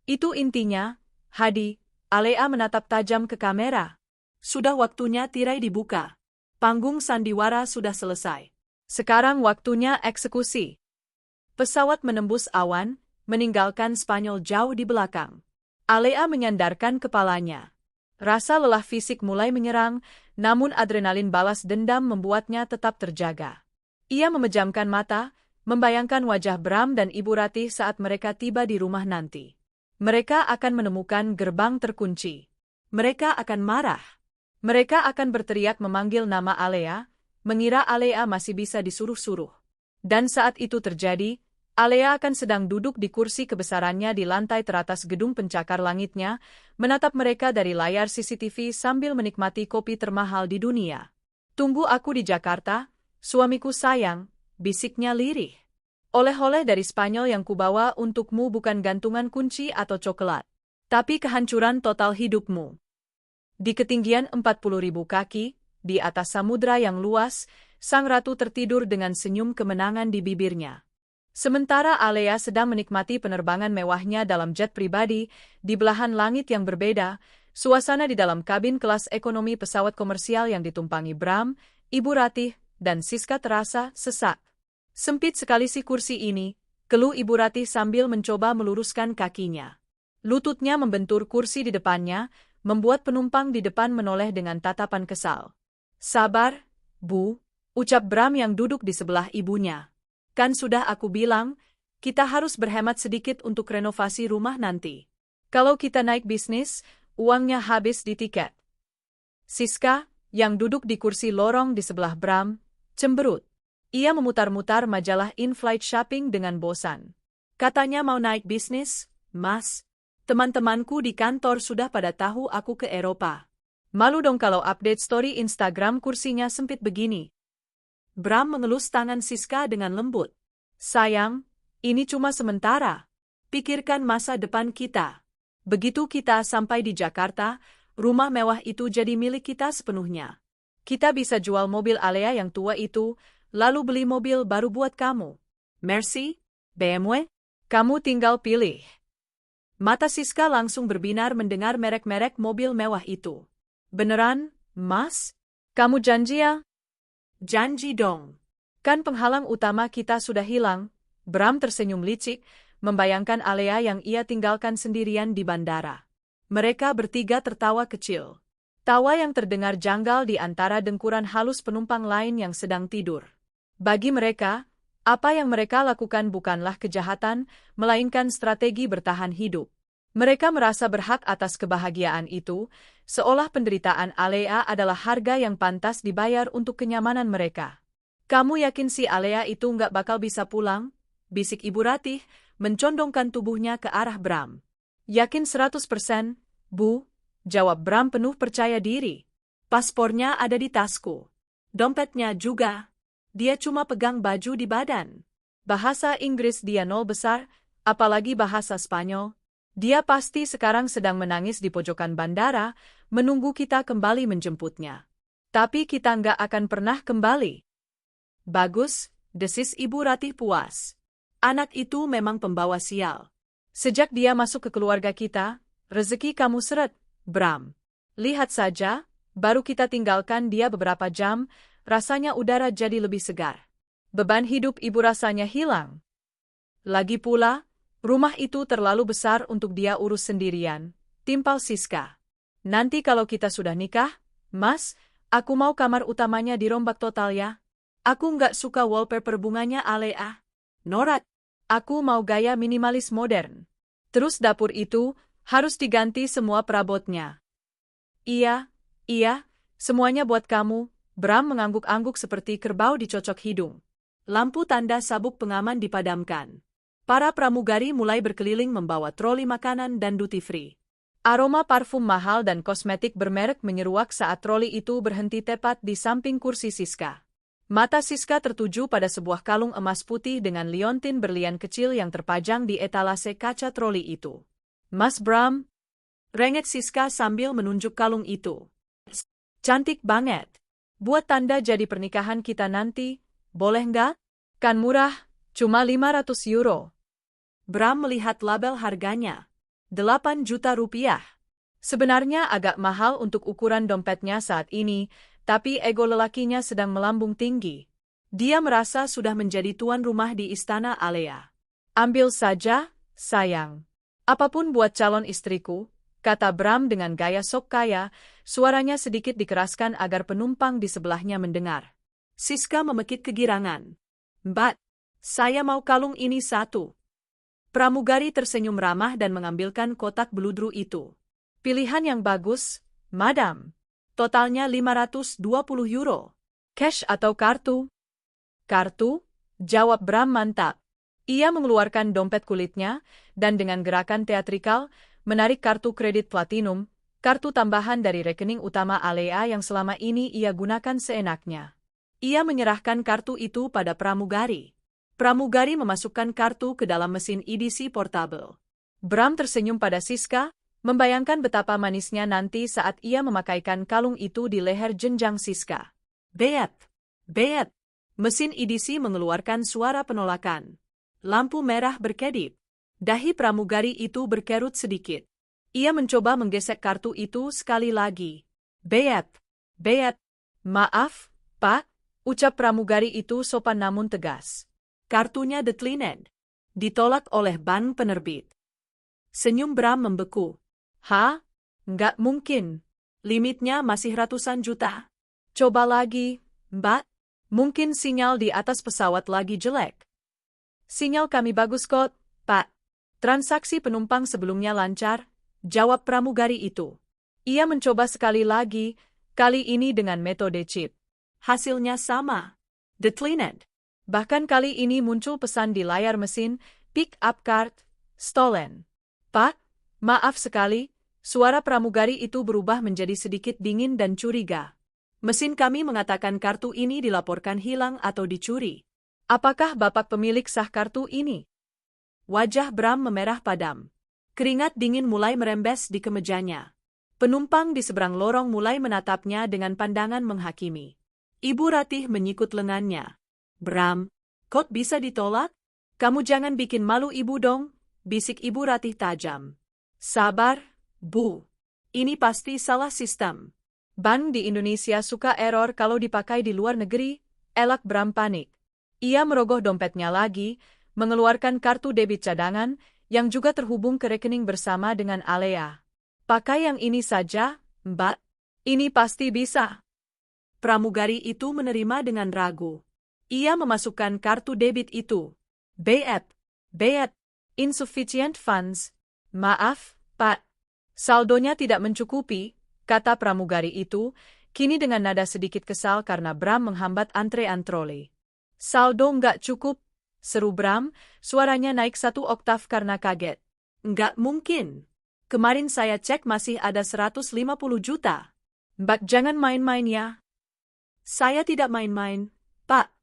"Itu intinya, Hadi." Alea menatap tajam ke kamera. "Sudah waktunya tirai dibuka. Panggung sandiwara sudah selesai. Sekarang waktunya eksekusi. Pesawat menembus awan, meninggalkan Spanyol jauh di belakang. Alea menyandarkan kepalanya. Rasa lelah fisik mulai menyerang, namun adrenalin balas dendam membuatnya tetap terjaga. Ia memejamkan mata, membayangkan wajah Bram dan Ibu Ratih saat mereka tiba di rumah nanti. Mereka akan menemukan gerbang terkunci. Mereka akan marah. Mereka akan berteriak memanggil nama Alea, mengira Alea masih bisa disuruh-suruh. Dan saat itu terjadi, Alea akan sedang duduk di kursi kebesarannya di lantai teratas gedung pencakar langitnya, menatap mereka dari layar CCTV sambil menikmati kopi termahal di dunia. "Tunggu aku di Jakarta, suamiku sayang," bisiknya lirih. "Oleh-oleh dari Spanyol yang kubawa untukmu bukan gantungan kunci atau coklat, tapi kehancuran total hidupmu." Di ketinggian 40.000 kaki, di atas samudra yang luas, sang ratu tertidur dengan senyum kemenangan di bibirnya. Sementara Alea sedang menikmati penerbangan mewahnya dalam jet pribadi, di belahan langit yang berbeda, suasana di dalam kabin kelas ekonomi pesawat komersial yang ditumpangi Bram, Ibu Ratih, dan Siska terasa sesak. "Sempit sekali si kursi ini," keluh Ibu Ratih sambil mencoba meluruskan kakinya. Lututnya membentur kursi di depannya, membuat penumpang di depan menoleh dengan tatapan kesal. "Sabar, Bu," ucap Bram yang duduk di sebelah ibunya. "Kan sudah aku bilang, kita harus berhemat sedikit untuk renovasi rumah nanti. Kalau kita naik bisnis, uangnya habis di tiket." Siska, yang duduk di kursi lorong di sebelah Bram, cemberut. Ia memutar-mutar majalah in-flight shopping dengan bosan. "Katanya mau naik bisnis, Mas. Teman-temanku di kantor sudah pada tahu aku ke Eropa. Malu dong kalau update story Instagram kursinya sempit begini." Bram mengelus tangan Siska dengan lembut. "Sayang, ini cuma sementara. Pikirkan masa depan kita. Begitu kita sampai di Jakarta, rumah mewah itu jadi milik kita sepenuhnya. Kita bisa jual mobil Alea yang tua itu, lalu beli mobil baru buat kamu. Mercy, BMW, kamu tinggal pilih." Mata Siska langsung berbinar mendengar merek-merek mobil mewah itu. "Beneran, Mas? Kamu janji ya?" "Janji dong. Kan penghalang utama kita sudah hilang." Bram tersenyum licik, membayangkan Alea yang ia tinggalkan sendirian di bandara. Mereka bertiga tertawa kecil. Tawa yang terdengar janggal di antara dengkuran halus penumpang lain yang sedang tidur. Bagi mereka, apa yang mereka lakukan bukanlah kejahatan, melainkan strategi bertahan hidup. Mereka merasa berhak atas kebahagiaan itu, seolah penderitaan Alea adalah harga yang pantas dibayar untuk kenyamanan mereka. "Kamu yakin si Alea itu nggak bakal bisa pulang?" bisik Ibu Ratih, mencondongkan tubuhnya ke arah Bram. "Yakin 100%, Bu," jawab Bram penuh percaya diri. "Paspornya ada di tasku. Dompetnya juga. Dia cuma pegang baju di badan. Bahasa Inggris dia nol besar, apalagi bahasa Spanyol. Dia pasti sekarang sedang menangis di pojokan bandara, menunggu kita kembali menjemputnya. Tapi kita nggak akan pernah kembali." "Bagus," desis Ibu Ratih puas. "Anak itu memang pembawa sial. Sejak dia masuk ke keluarga kita, rezeki kamu seret, Bram. Lihat saja, baru kita tinggalkan dia beberapa jam, rasanya udara jadi lebih segar. Beban hidup ibu rasanya hilang. Lagi pula, rumah itu terlalu besar untuk dia urus sendirian," timpal Siska. "Nanti kalau kita sudah nikah, Mas, aku mau kamar utamanya dirombak total ya. Aku nggak suka wallpaper bunganya Alea. Norat, aku mau gaya minimalis modern. Terus dapur itu harus diganti semua perabotnya." Iya, semuanya buat kamu." Bram mengangguk-angguk seperti kerbau dicocok hidung. Lampu tanda sabuk pengaman dipadamkan. Para pramugari mulai berkeliling membawa troli makanan dan duty free. Aroma parfum mahal dan kosmetik bermerek menyeruak saat troli itu berhenti tepat di samping kursi Siska. Mata Siska tertuju pada sebuah kalung emas putih dengan liontin berlian kecil yang terpajang di etalase kaca troli itu. "Mas Bram," rengek Siska sambil menunjuk kalung itu. "Cantik banget. Buat tanda jadi pernikahan kita nanti, boleh nggak? Kan murah, cuma 500 euro. Bram melihat label harganya. 8 juta rupiah. Sebenarnya agak mahal untuk ukuran dompetnya saat ini, tapi ego lelakinya sedang melambung tinggi. Dia merasa sudah menjadi tuan rumah di istana Alea. Ambil saja, sayang. Apapun buat calon istriku, kata Bram dengan gaya sok kaya, suaranya sedikit dikeraskan agar penumpang di sebelahnya mendengar. Siska memekik kegirangan. Mbak, saya mau kalung ini satu. Pramugari tersenyum ramah dan mengambilkan kotak beludru itu. Pilihan yang bagus, madam. Totalnya 520 euro. Cash atau kartu? Kartu? Jawab Bram mantap. Ia mengeluarkan dompet kulitnya, dan dengan gerakan teatrikal, menarik kartu kredit platinum, kartu tambahan dari rekening utama Alea yang selama ini ia gunakan seenaknya. Ia menyerahkan kartu itu pada pramugari. Pramugari memasukkan kartu ke dalam mesin EDC portable. Bram tersenyum pada Siska, membayangkan betapa manisnya nanti saat ia memakaikan kalung itu di leher jenjang Siska. Beat! Beat! Mesin EDC mengeluarkan suara penolakan. Lampu merah berkedip. Dahi pramugari itu berkerut sedikit. Ia mencoba menggesek kartu itu sekali lagi. Beat! Beat! Maaf, Pak, ucap pramugari itu sopan namun tegas. Kartunya declined. Ditolak oleh bank penerbit. Senyum Bram membeku. Hah? Nggak mungkin. Limitnya masih ratusan juta. Coba lagi, Mbak. Mungkin sinyal di atas pesawat lagi jelek. Sinyal kami bagus kok, Pak. Transaksi penumpang sebelumnya lancar, jawab pramugari itu. Ia mencoba sekali lagi, kali ini dengan metode chip. Hasilnya sama. Declined. Bahkan kali ini muncul pesan di layar mesin, pick up card, stolen. Pak, maaf sekali, suara pramugari itu berubah menjadi sedikit dingin dan curiga. Mesin kami mengatakan kartu ini dilaporkan hilang atau dicuri. Apakah Bapak pemilik sah kartu ini? Wajah Bram memerah padam. Keringat dingin mulai merembes di kemejanya. Penumpang di seberang lorong mulai menatapnya dengan pandangan menghakimi. Ibu Ratih menyikut lengannya. Bram, kok bisa ditolak? Kamu jangan bikin malu ibu dong, bisik Ibu Ratih tajam. Sabar, Bu. Ini pasti salah sistem. Bank di Indonesia suka error kalau dipakai di luar negeri, elak Bram panik. Ia merogoh dompetnya lagi, mengeluarkan kartu debit cadangan, yang juga terhubung ke rekening bersama dengan Alea. Pakai yang ini saja, Mbak. Ini pasti bisa. Pramugari itu menerima dengan ragu. Ia memasukkan kartu debit itu. Beat, insufficient funds. Maaf, Pak. Saldonya tidak mencukupi, kata pramugari itu, kini dengan nada sedikit kesal karena Bram menghambat antrean troli. Saldo nggak cukup, seru Bram, suaranya naik 1 oktav karena kaget. Nggak mungkin. Kemarin saya cek masih ada 150 juta. Mbak jangan main-main ya. Saya tidak main-main, Pak.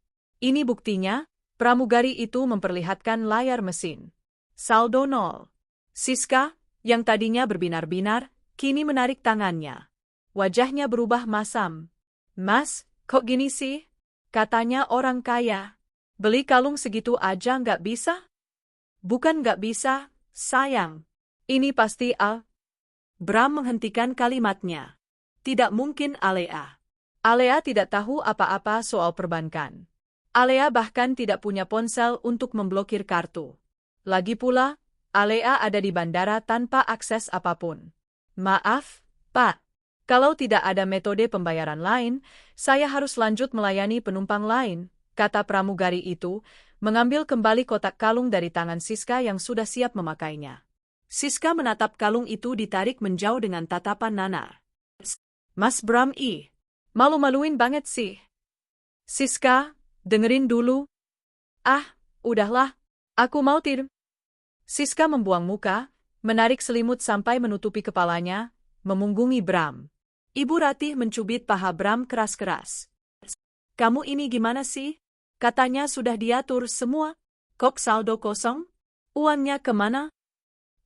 Ini buktinya, pramugari itu memperlihatkan layar mesin. Saldo 0. Siska, yang tadinya berbinar-binar, kini menarik tangannya. Wajahnya berubah masam. Mas, kok gini sih? Katanya orang kaya. Beli kalung segitu aja nggak bisa? Bukan nggak bisa, sayang. Ini pasti Bram menghentikan kalimatnya. Tidak mungkin Alea. Alea tidak tahu apa-apa soal perbankan. Alea bahkan tidak punya ponsel untuk memblokir kartu. Lagi pula, Alea ada di bandara tanpa akses apapun. Maaf, Pak. Kalau tidak ada metode pembayaran lain, saya harus lanjut melayani penumpang lain, kata pramugari itu, mengambil kembali kotak kalung dari tangan Siska yang sudah siap memakainya. Siska menatap kalung itu ditarik menjauh dengan tatapan nanar. Mas Bram malu-maluin banget sih. Siska, dengerin dulu. Ah, udahlah, aku mau tidur. Siska membuang muka, menarik selimut sampai menutupi kepalanya, memunggungi Bram. Ibu Ratih mencubit paha Bram keras-keras. Kamu ini gimana sih? Katanya sudah diatur semua. Kok saldo kosong? Uangnya kemana?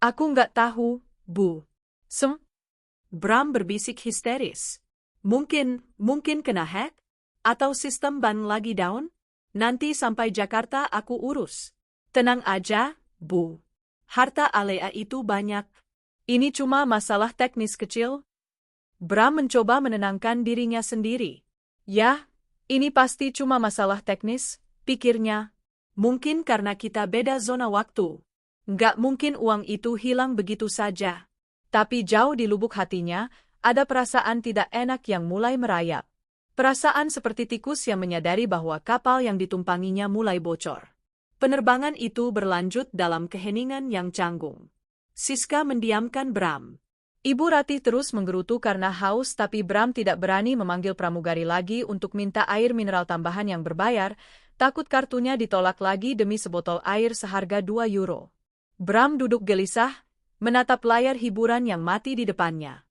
Aku nggak tahu, Bu. Bram berbisik histeris. Mungkin kena hack? Atau sistem ban lagi down? Nanti sampai Jakarta aku urus. Tenang aja, Bu. Harta Alea itu banyak. Ini cuma masalah teknis kecil. Bram mencoba menenangkan dirinya sendiri. Yah, ini pasti cuma masalah teknis, pikirnya. Mungkin karena kita beda zona waktu. Nggak mungkin uang itu hilang begitu saja. Tapi jauh di lubuk hatinya, ada perasaan tidak enak yang mulai merayap. Perasaan seperti tikus yang menyadari bahwa kapal yang ditumpanginya mulai bocor. Penerbangan itu berlanjut dalam keheningan yang canggung. Siska mendiamkan Bram. Ibu Ratih terus menggerutu karena haus, tapi Bram tidak berani memanggil pramugari lagi untuk minta air mineral tambahan yang berbayar, takut kartunya ditolak lagi demi sebotol air seharga 2 euro. Bram duduk gelisah, menatap layar hiburan yang mati di depannya.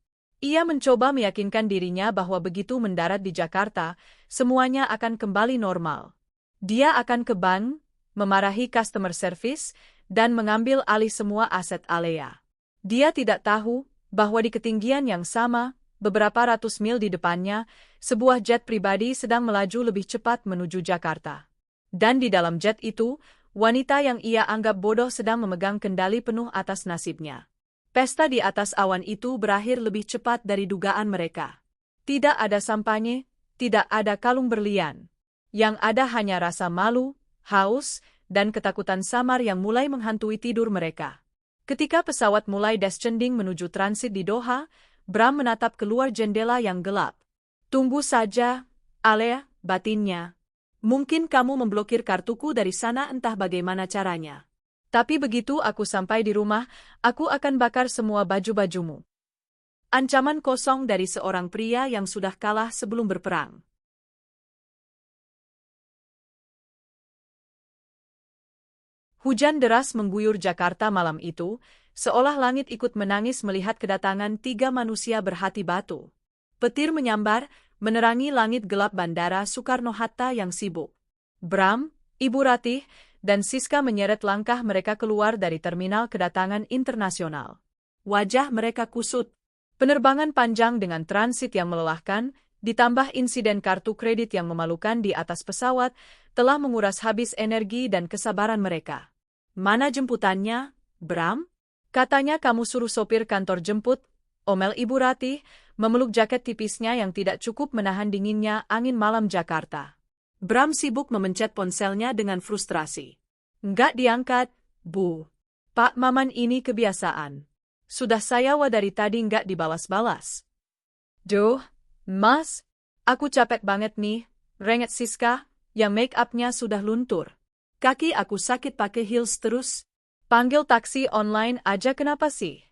Ia mencoba meyakinkan dirinya bahwa begitu mendarat di Jakarta, semuanya akan kembali normal. Dia akan ke bank, memarahi customer service, dan mengambil alih semua aset Alea. Dia tidak tahu bahwa di ketinggian yang sama, beberapa ratus mil di depannya, sebuah jet pribadi sedang melaju lebih cepat menuju Jakarta. Dan di dalam jet itu, wanita yang ia anggap bodoh sedang memegang kendali penuh atas nasibnya. Pesta di atas awan itu berakhir lebih cepat dari dugaan mereka. Tidak ada sampanye, tidak ada kalung berlian. Yang ada hanya rasa malu, haus, dan ketakutan samar yang mulai menghantui tidur mereka. Ketika pesawat mulai descending menuju transit di Doha, Bram menatap keluar jendela yang gelap. Tunggu saja, Alea, batinnya. Mungkin kamu memblokir kartuku dari sana, entah bagaimana caranya. Tapi begitu aku sampai di rumah, aku akan bakar semua baju-bajumu. Ancaman kosong dari seorang pria yang sudah kalah sebelum berperang. Hujan deras mengguyur Jakarta malam itu, seolah langit ikut menangis melihat kedatangan 3 manusia berhati batu. Petir menyambar, menerangi langit gelap Bandara Soekarno-Hatta yang sibuk. Bram, Ibu Ratih, dan Siska menyeret langkah mereka keluar dari terminal kedatangan internasional. Wajah mereka kusut. Penerbangan panjang dengan transit yang melelahkan, ditambah insiden kartu kredit yang memalukan di atas pesawat, telah menguras habis energi dan kesabaran mereka. Mana jemputannya, Bram? Katanya kamu suruh sopir kantor jemput, omel Ibu Ratih, memeluk jaket tipisnya yang tidak cukup menahan dinginnya angin malam Jakarta. Bram sibuk memencet ponselnya dengan frustrasi. Nggak diangkat, Bu. Pak Maman ini kebiasaan. Sudah saya dari tadi nggak dibalas-balas. Duh, Mas, aku capek banget nih, renget Siska, yang make up-nya sudah luntur. Kaki aku sakit pakai heels terus. Panggil taksi online aja kenapa sih?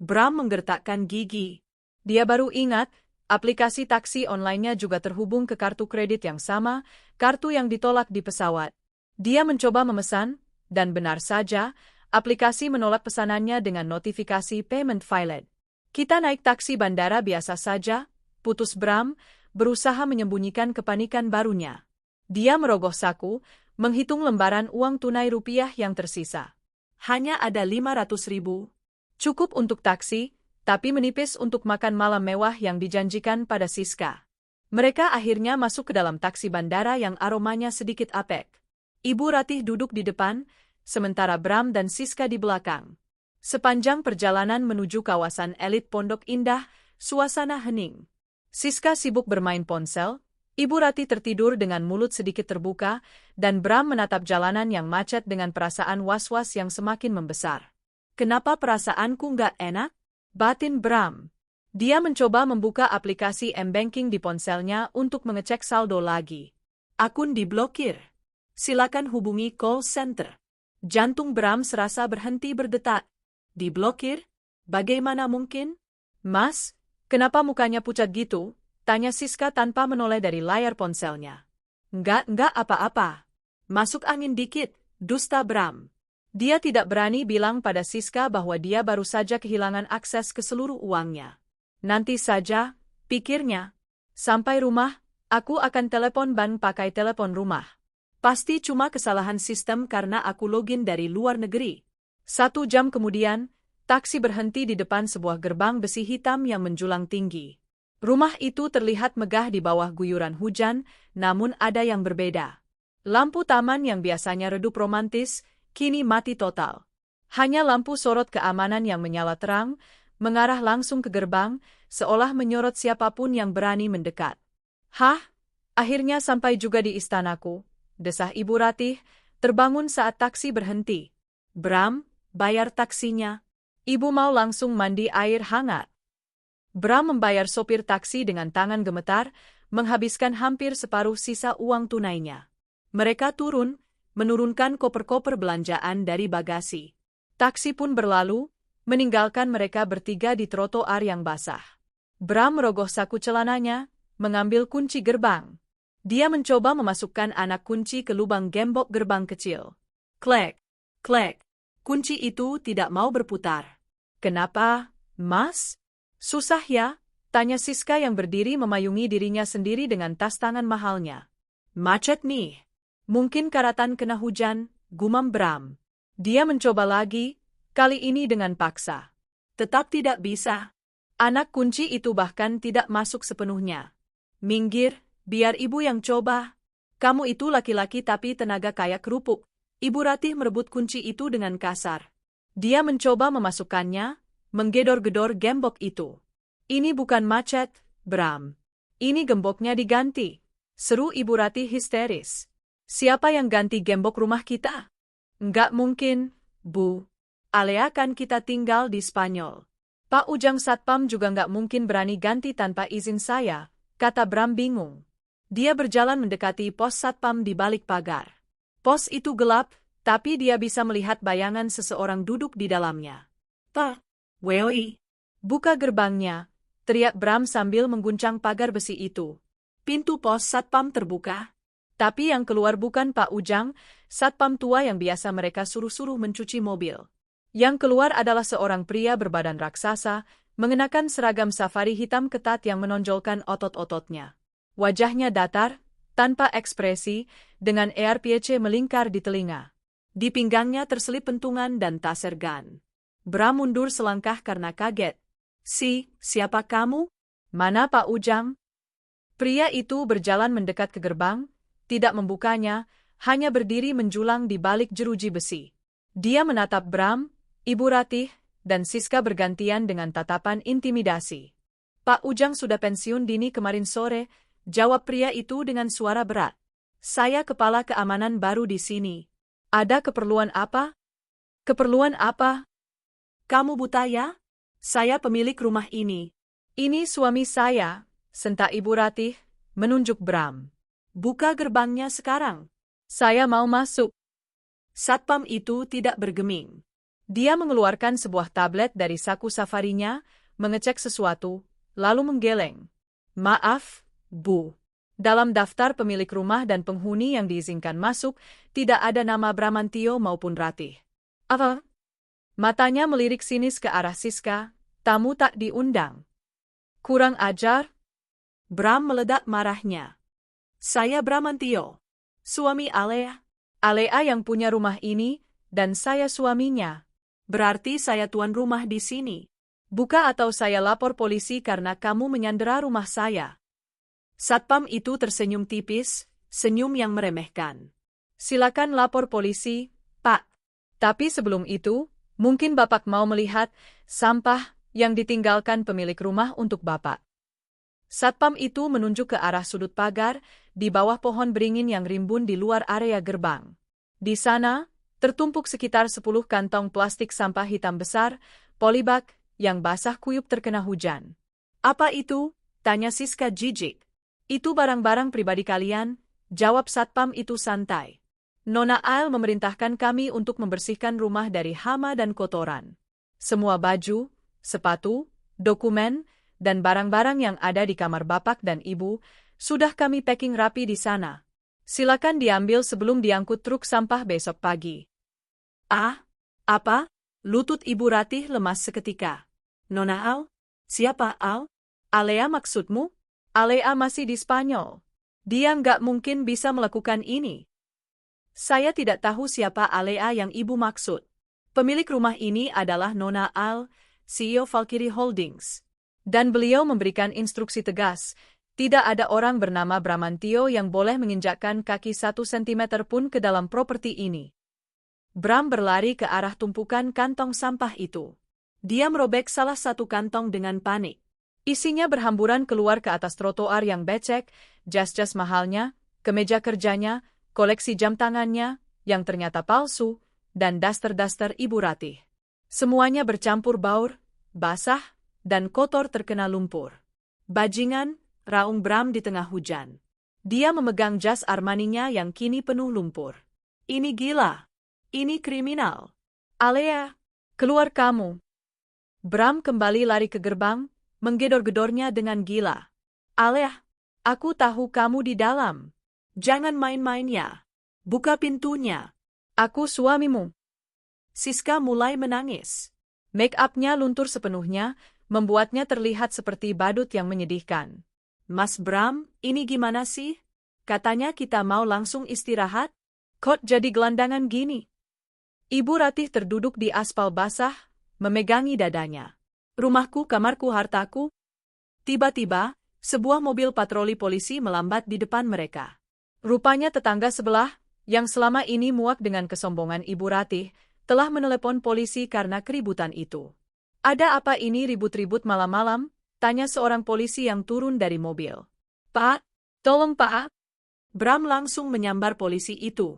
Bram menggertakkan gigi. Dia baru ingat, aplikasi taksi online-nya juga terhubung ke kartu kredit yang sama, kartu yang ditolak di pesawat. Dia mencoba memesan, dan benar saja, aplikasi menolak pesanannya dengan notifikasi payment failed. Kita naik taksi bandara biasa saja, putus Bram, berusaha menyembunyikan kepanikan barunya. Dia merogoh saku, menghitung lembaran uang tunai rupiah yang tersisa. Hanya ada 500.000. Cukup untuk taksi, tapi menipis untuk makan malam mewah yang dijanjikan pada Siska. Mereka akhirnya masuk ke dalam taksi bandara yang aromanya sedikit apek. Ibu Ratih duduk di depan, sementara Bram dan Siska di belakang. Sepanjang perjalanan menuju kawasan elit Pondok Indah, suasana hening. Siska sibuk bermain ponsel, Ibu Ratih tertidur dengan mulut sedikit terbuka, dan Bram menatap jalanan yang macet dengan perasaan was-was yang semakin membesar. Kenapa perasaanku nggak enak? Batin Bram. Dia mencoba membuka aplikasi M-Banking di ponselnya untuk mengecek saldo lagi. Akun diblokir. Silakan hubungi call center. Jantung Bram serasa berhenti berdetak. Diblokir? Bagaimana mungkin? Mas, kenapa mukanya pucat gitu? Tanya Siska tanpa menoleh dari layar ponselnya. Enggak apa-apa. Masuk angin dikit, dusta Bram. Dia tidak berani bilang pada Siska bahwa dia baru saja kehilangan akses ke seluruh uangnya. Nanti saja, pikirnya. Sampai rumah, aku akan telepon bank pakai telepon rumah. Pasti cuma kesalahan sistem karena aku login dari luar negeri. 1 jam kemudian, taksi berhenti di depan sebuah gerbang besi hitam yang menjulang tinggi. Rumah itu terlihat megah di bawah guyuran hujan, namun ada yang berbeda. Lampu taman yang biasanya redup romantis, kini mati total. Hanya lampu sorot keamanan yang menyala terang, mengarah langsung ke gerbang, seolah menyorot siapapun yang berani mendekat. Hah, Akhirnya sampai juga di istanaku, desah Ibu Ratih, terbangun saat taksi berhenti. Bram, bayar taksinya. Ibu mau langsung mandi air hangat. Bram membayar sopir taksi dengan tangan gemetar, menghabiskan hampir separuh sisa uang tunainya. Mereka turun, menurunkan koper-koper belanjaan dari bagasi. Taksi pun berlalu, meninggalkan mereka bertiga di trotoar yang basah. Bram merogoh saku celananya, mengambil kunci gerbang. Dia mencoba memasukkan anak kunci ke lubang gembok gerbang kecil. Klek, klek. Kunci itu tidak mau berputar. Kenapa, Mas? Susah ya? Tanya Siska yang berdiri memayungi dirinya sendiri dengan tas tangan mahalnya. Macet nih. Mungkin karatan kena hujan, gumam Bram. Dia mencoba lagi, kali ini dengan paksa. Tetap tidak bisa. Anak kunci itu bahkan tidak masuk sepenuhnya. Minggir, biar ibu yang coba. Kamu itu laki-laki tapi tenaga kayak kerupuk. Ibu Ratih merebut kunci itu dengan kasar. Dia mencoba memasukkannya, menggedor-gedor gembok itu. Ini bukan macet, Bram. Ini gemboknya diganti. Seru Ibu Ratih histeris. Siapa yang ganti gembok rumah kita? Enggak mungkin, Bu. Alea kan kita tinggal di Spanyol. Pak Ujang Satpam juga enggak mungkin berani ganti tanpa izin saya, kata Bram bingung. Dia berjalan mendekati pos Satpam di balik pagar. Pos itu gelap, tapi dia bisa melihat bayangan seseorang duduk di dalamnya. Pak, Woi. Buka gerbangnya, teriak Bram sambil mengguncang pagar besi itu. Pintu pos Satpam terbuka. Tapi yang keluar bukan Pak Ujang, Satpam tua yang biasa mereka suruh-suruh mencuci mobil. Yang keluar adalah seorang pria berbadan raksasa, mengenakan seragam safari hitam ketat yang menonjolkan otot-ototnya. Wajahnya datar, tanpa ekspresi, dengan ERPC melingkar di telinga. Di pinggangnya terselip pentungan dan taser gun. Bram mundur selangkah karena kaget. Siapa kamu? Mana Pak Ujang? Pria itu berjalan mendekat ke gerbang, tidak membukanya, hanya berdiri menjulang di balik jeruji besi. Dia menatap Bram, Ibu Ratih, dan Siska bergantian dengan tatapan intimidasi. Pak Ujang sudah pensiun dini kemarin sore, jawab pria itu dengan suara berat. Saya kepala keamanan baru di sini. Ada keperluan apa? Keperluan apa? Kamu buta ya? Saya pemilik rumah ini. Ini suami saya, sentak Ibu Ratih, menunjuk Bram. Buka gerbangnya sekarang. Saya mau masuk. Satpam itu tidak bergeming. Dia mengeluarkan sebuah tablet dari saku safarinya, mengecek sesuatu, lalu menggeleng. Maaf, Bu. Dalam daftar pemilik rumah dan penghuni yang diizinkan masuk, tidak ada nama Bramantio maupun Ratih. Apa? Matanya melirik sinis ke arah Siska, tamu tak diundang. Kurang ajar? Bram meledak marahnya. Saya Bramantio, suami Alea. Alea yang punya rumah ini, dan saya suaminya. Berarti saya tuan rumah di sini. Buka atau saya lapor polisi karena kamu menyandera rumah saya. Satpam itu tersenyum tipis, senyum yang meremehkan. Silakan lapor polisi, Pak. Tapi sebelum itu, mungkin Bapak mau melihat sampah yang ditinggalkan pemilik rumah untuk Bapak. Satpam itu menunjuk ke arah sudut pagar, di bawah pohon beringin yang rimbun di luar area gerbang. Di sana, tertumpuk sekitar 10 kantong plastik sampah hitam besar, polybag, yang basah kuyup terkena hujan. Apa itu? Tanya Siska jijik. Itu barang-barang pribadi kalian, jawab Satpam itu santai. Nona Al memerintahkan kami untuk membersihkan rumah dari hama dan kotoran. Semua baju, sepatu, dokumen, dan barang-barang yang ada di kamar Bapak dan Ibu, sudah kami packing rapi di sana. Silakan diambil sebelum diangkut truk sampah besok pagi. Ah, apa? Lutut Ibu Ratih lemas seketika. Nona Al? Siapa Al? Alea maksudmu? Alea masih di Spanyol. Dia nggak mungkin bisa melakukan ini. Saya tidak tahu siapa Alea yang Ibu maksud. Pemilik rumah ini adalah Nona Al, CEO Valkyrie Holdings. Dan beliau memberikan instruksi tegas, tidak ada orang bernama Bramantio yang boleh menginjakkan kaki 1 sentimeter pun ke dalam properti ini. Bram berlari ke arah tumpukan kantong sampah itu. Dia merobek salah satu kantong dengan panik. Isinya berhamburan keluar ke atas trotoar yang becek, jas-jas mahalnya, kemeja kerjanya, koleksi jam tangannya, yang ternyata palsu, dan daster-daster Ibu Ratih. Semuanya bercampur baur, basah, dan kotor terkena lumpur. Bajingan, raung Bram di tengah hujan. Dia memegang jas Armaninya yang kini penuh lumpur. Ini gila. Ini kriminal. Alea, keluar kamu. Bram kembali lari ke gerbang, menggedor-gedornya dengan gila. Alea, aku tahu kamu di dalam. Jangan main-main ya. Buka pintunya. Aku suamimu. Siska mulai menangis. Make-up-nya luntur sepenuhnya, membuatnya terlihat seperti badut yang menyedihkan. Mas Bram, ini gimana sih? Katanya kita mau langsung istirahat? Kok jadi gelandangan gini? Ibu Ratih terduduk di aspal basah, memegangi dadanya. Rumahku, kamarku, hartaku. Tiba-tiba, sebuah mobil patroli polisi melambat di depan mereka. Rupanya tetangga sebelah, yang selama ini muak dengan kesombongan Ibu Ratih, telah menelepon polisi karena keributan itu. Ada apa ini ribut-ribut malam-malam? Tanya seorang polisi yang turun dari mobil. Pak, tolong Pak. Bram langsung menyambar polisi itu.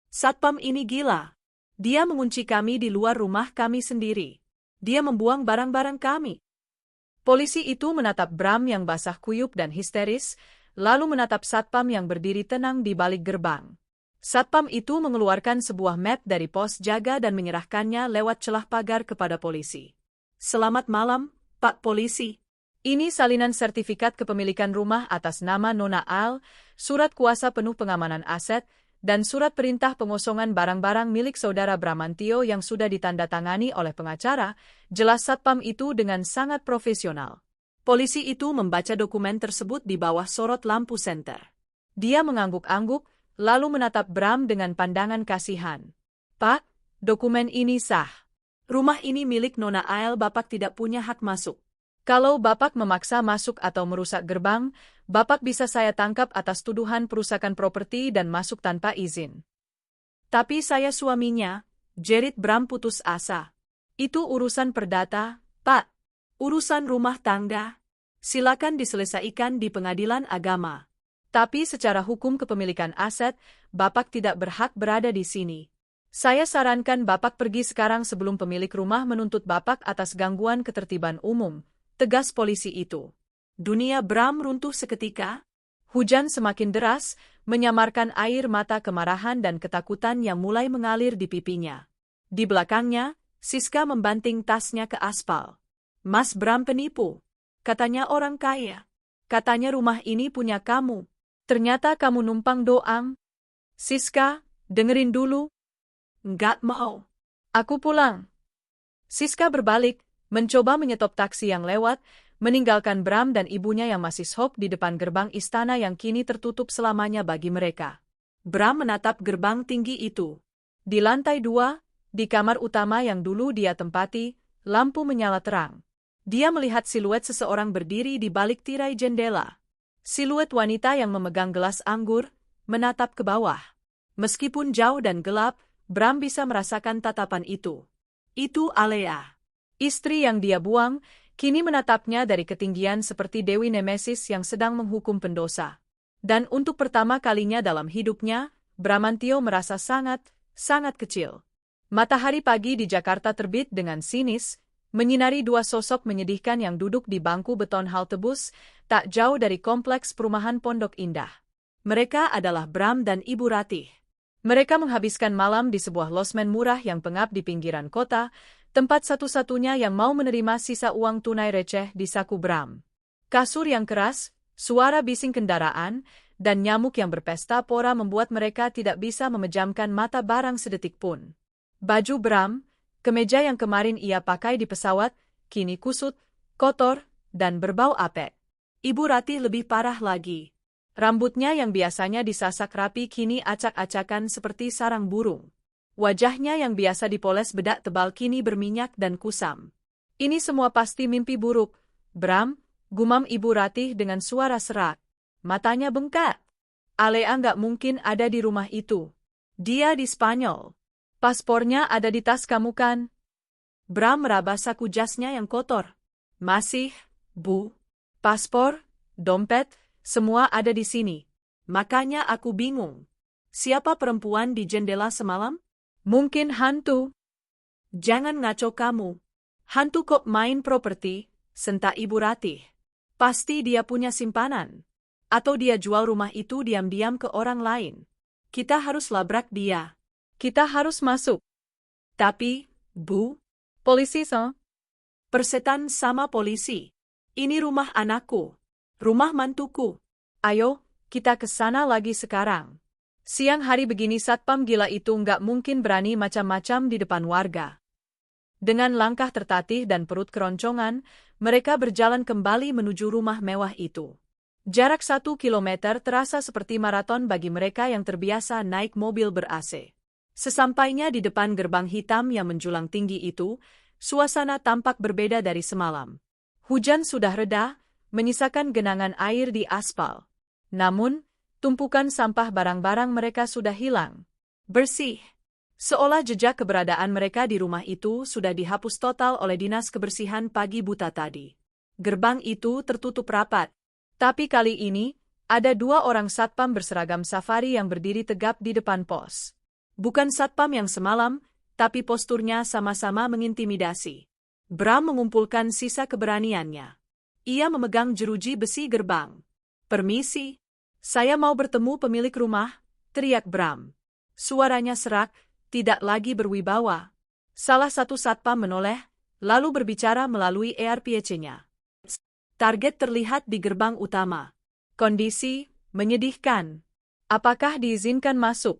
Satpam ini gila. Dia mengunci kami di luar rumah kami sendiri. Dia membuang barang-barang kami. Polisi itu menatap Bram yang basah kuyup dan histeris, lalu menatap Satpam yang berdiri tenang di balik gerbang. Satpam itu mengeluarkan sebuah map dari pos jaga dan menyerahkannya lewat celah pagar kepada polisi. Selamat malam, Pak Polisi. Ini salinan sertifikat kepemilikan rumah atas nama Nona Al, surat kuasa penuh pengamanan aset, dan surat perintah pengosongan barang-barang milik saudara Bramantio yang sudah ditandatangani oleh pengacara, jelas Satpam itu dengan sangat profesional. Polisi itu membaca dokumen tersebut di bawah sorot lampu senter. Dia mengangguk-angguk, lalu menatap Bram dengan pandangan kasihan. Pak, dokumen ini sah. Rumah ini milik Nona Al, Bapak tidak punya hak masuk. Kalau Bapak memaksa masuk atau merusak gerbang, Bapak bisa saya tangkap atas tuduhan perusakan properti dan masuk tanpa izin. Tapi saya suaminya, jerit Bram putus asa. Itu urusan perdata, Pak. Urusan rumah tangga. Silakan diselesaikan di pengadilan agama. Tapi secara hukum kepemilikan aset, Bapak tidak berhak berada di sini. Saya sarankan Bapak pergi sekarang sebelum pemilik rumah menuntut Bapak atas gangguan ketertiban umum, tegas polisi itu. Dunia Bram runtuh seketika. Hujan semakin deras, menyamarkan air mata kemarahan dan ketakutan yang mulai mengalir di pipinya. Di belakangnya, Siska membanting tasnya ke aspal. Mas Bram penipu. Katanya orang kaya. Katanya rumah ini punya kamu. Ternyata kamu numpang doang. Siska, dengerin dulu. Nggak mau. Aku pulang. Siska berbalik, mencoba menyetop taksi yang lewat, meninggalkan Bram dan ibunya yang masih shock di depan gerbang istana yang kini tertutup selamanya bagi mereka. Bram menatap gerbang tinggi itu. Di lantai 2, di kamar utama yang dulu dia tempati, lampu menyala terang. Dia melihat siluet seseorang berdiri di balik tirai jendela. Siluet wanita yang memegang gelas anggur, menatap ke bawah. Meskipun jauh dan gelap, Bram bisa merasakan tatapan itu. Itu Alea. Istri yang dia buang, kini menatapnya dari ketinggian seperti Dewi Nemesis yang sedang menghukum pendosa. Dan untuk pertama kalinya dalam hidupnya, Bramantio merasa sangat kecil. Matahari pagi di Jakarta terbit dengan sinis, menyinari dua sosok menyedihkan yang duduk di bangku beton halte bus, tak jauh dari kompleks perumahan Pondok Indah. Mereka adalah Bram dan Ibu Ratih. Mereka menghabiskan malam di sebuah losmen murah yang pengap di pinggiran kota, tempat satu-satunya yang mau menerima sisa uang tunai receh di saku Bram. Kasur yang keras, suara bising kendaraan, dan nyamuk yang berpesta pora membuat mereka tidak bisa memejamkan mata barang sedetik pun. Baju Bram, kemeja yang kemarin ia pakai di pesawat, kini kusut, kotor, dan berbau apek. Ibu Ratih lebih parah lagi. Rambutnya yang biasanya disasak rapi kini acak-acakan seperti sarang burung. Wajahnya yang biasa dipoles bedak tebal kini berminyak dan kusam. Ini semua pasti mimpi buruk, Bram, gumam Ibu Ratih dengan suara serak. Matanya bengkak. Alea nggak mungkin ada di rumah itu. Dia di Spanyol. Paspornya ada di tas kamu kan? Bram meraba saku jasnya yang kotor. Masih Bu. Paspor, dompet, semua ada di sini. Makanya aku bingung. Siapa perempuan di jendela semalam? Mungkin hantu. Jangan ngaco kamu. Hantu kok main properti, senta Ibu Ratih. Pasti dia punya simpanan. Atau dia jual rumah itu diam-diam ke orang lain. Kita harus labrak dia. Kita harus masuk. Tapi, Bu, polisi persetan sama polisi. Ini rumah anakku. Rumah mantuku. Ayo, kita ke sana lagi sekarang. Siang hari begini satpam gila itu nggak mungkin berani macam-macam di depan warga. Dengan langkah tertatih dan perut keroncongan, mereka berjalan kembali menuju rumah mewah itu. Jarak 1 kilometer terasa seperti maraton bagi mereka yang terbiasa naik mobil ber-AC. Sesampainya di depan gerbang hitam yang menjulang tinggi itu, suasana tampak berbeda dari semalam. Hujan sudah reda, menyisakan genangan air di aspal. Namun, tumpukan sampah barang-barang mereka sudah hilang. Bersih. Seolah jejak keberadaan mereka di rumah itu sudah dihapus total oleh Dinas Kebersihan pagi buta tadi. Gerbang itu tertutup rapat. Tapi kali ini, ada 2 orang satpam berseragam safari yang berdiri tegap di depan pos. Bukan satpam yang semalam, tapi posturnya sama-sama mengintimidasi. Bram mengumpulkan sisa keberaniannya. Ia memegang jeruji besi gerbang. Permisi, saya mau bertemu pemilik rumah, teriak Bram. Suaranya serak, tidak lagi berwibawa. Salah satu satpam menoleh, lalu berbicara melalui ERPC-nya. Target terlihat di gerbang utama. Kondisi menyedihkan. Apakah diizinkan masuk?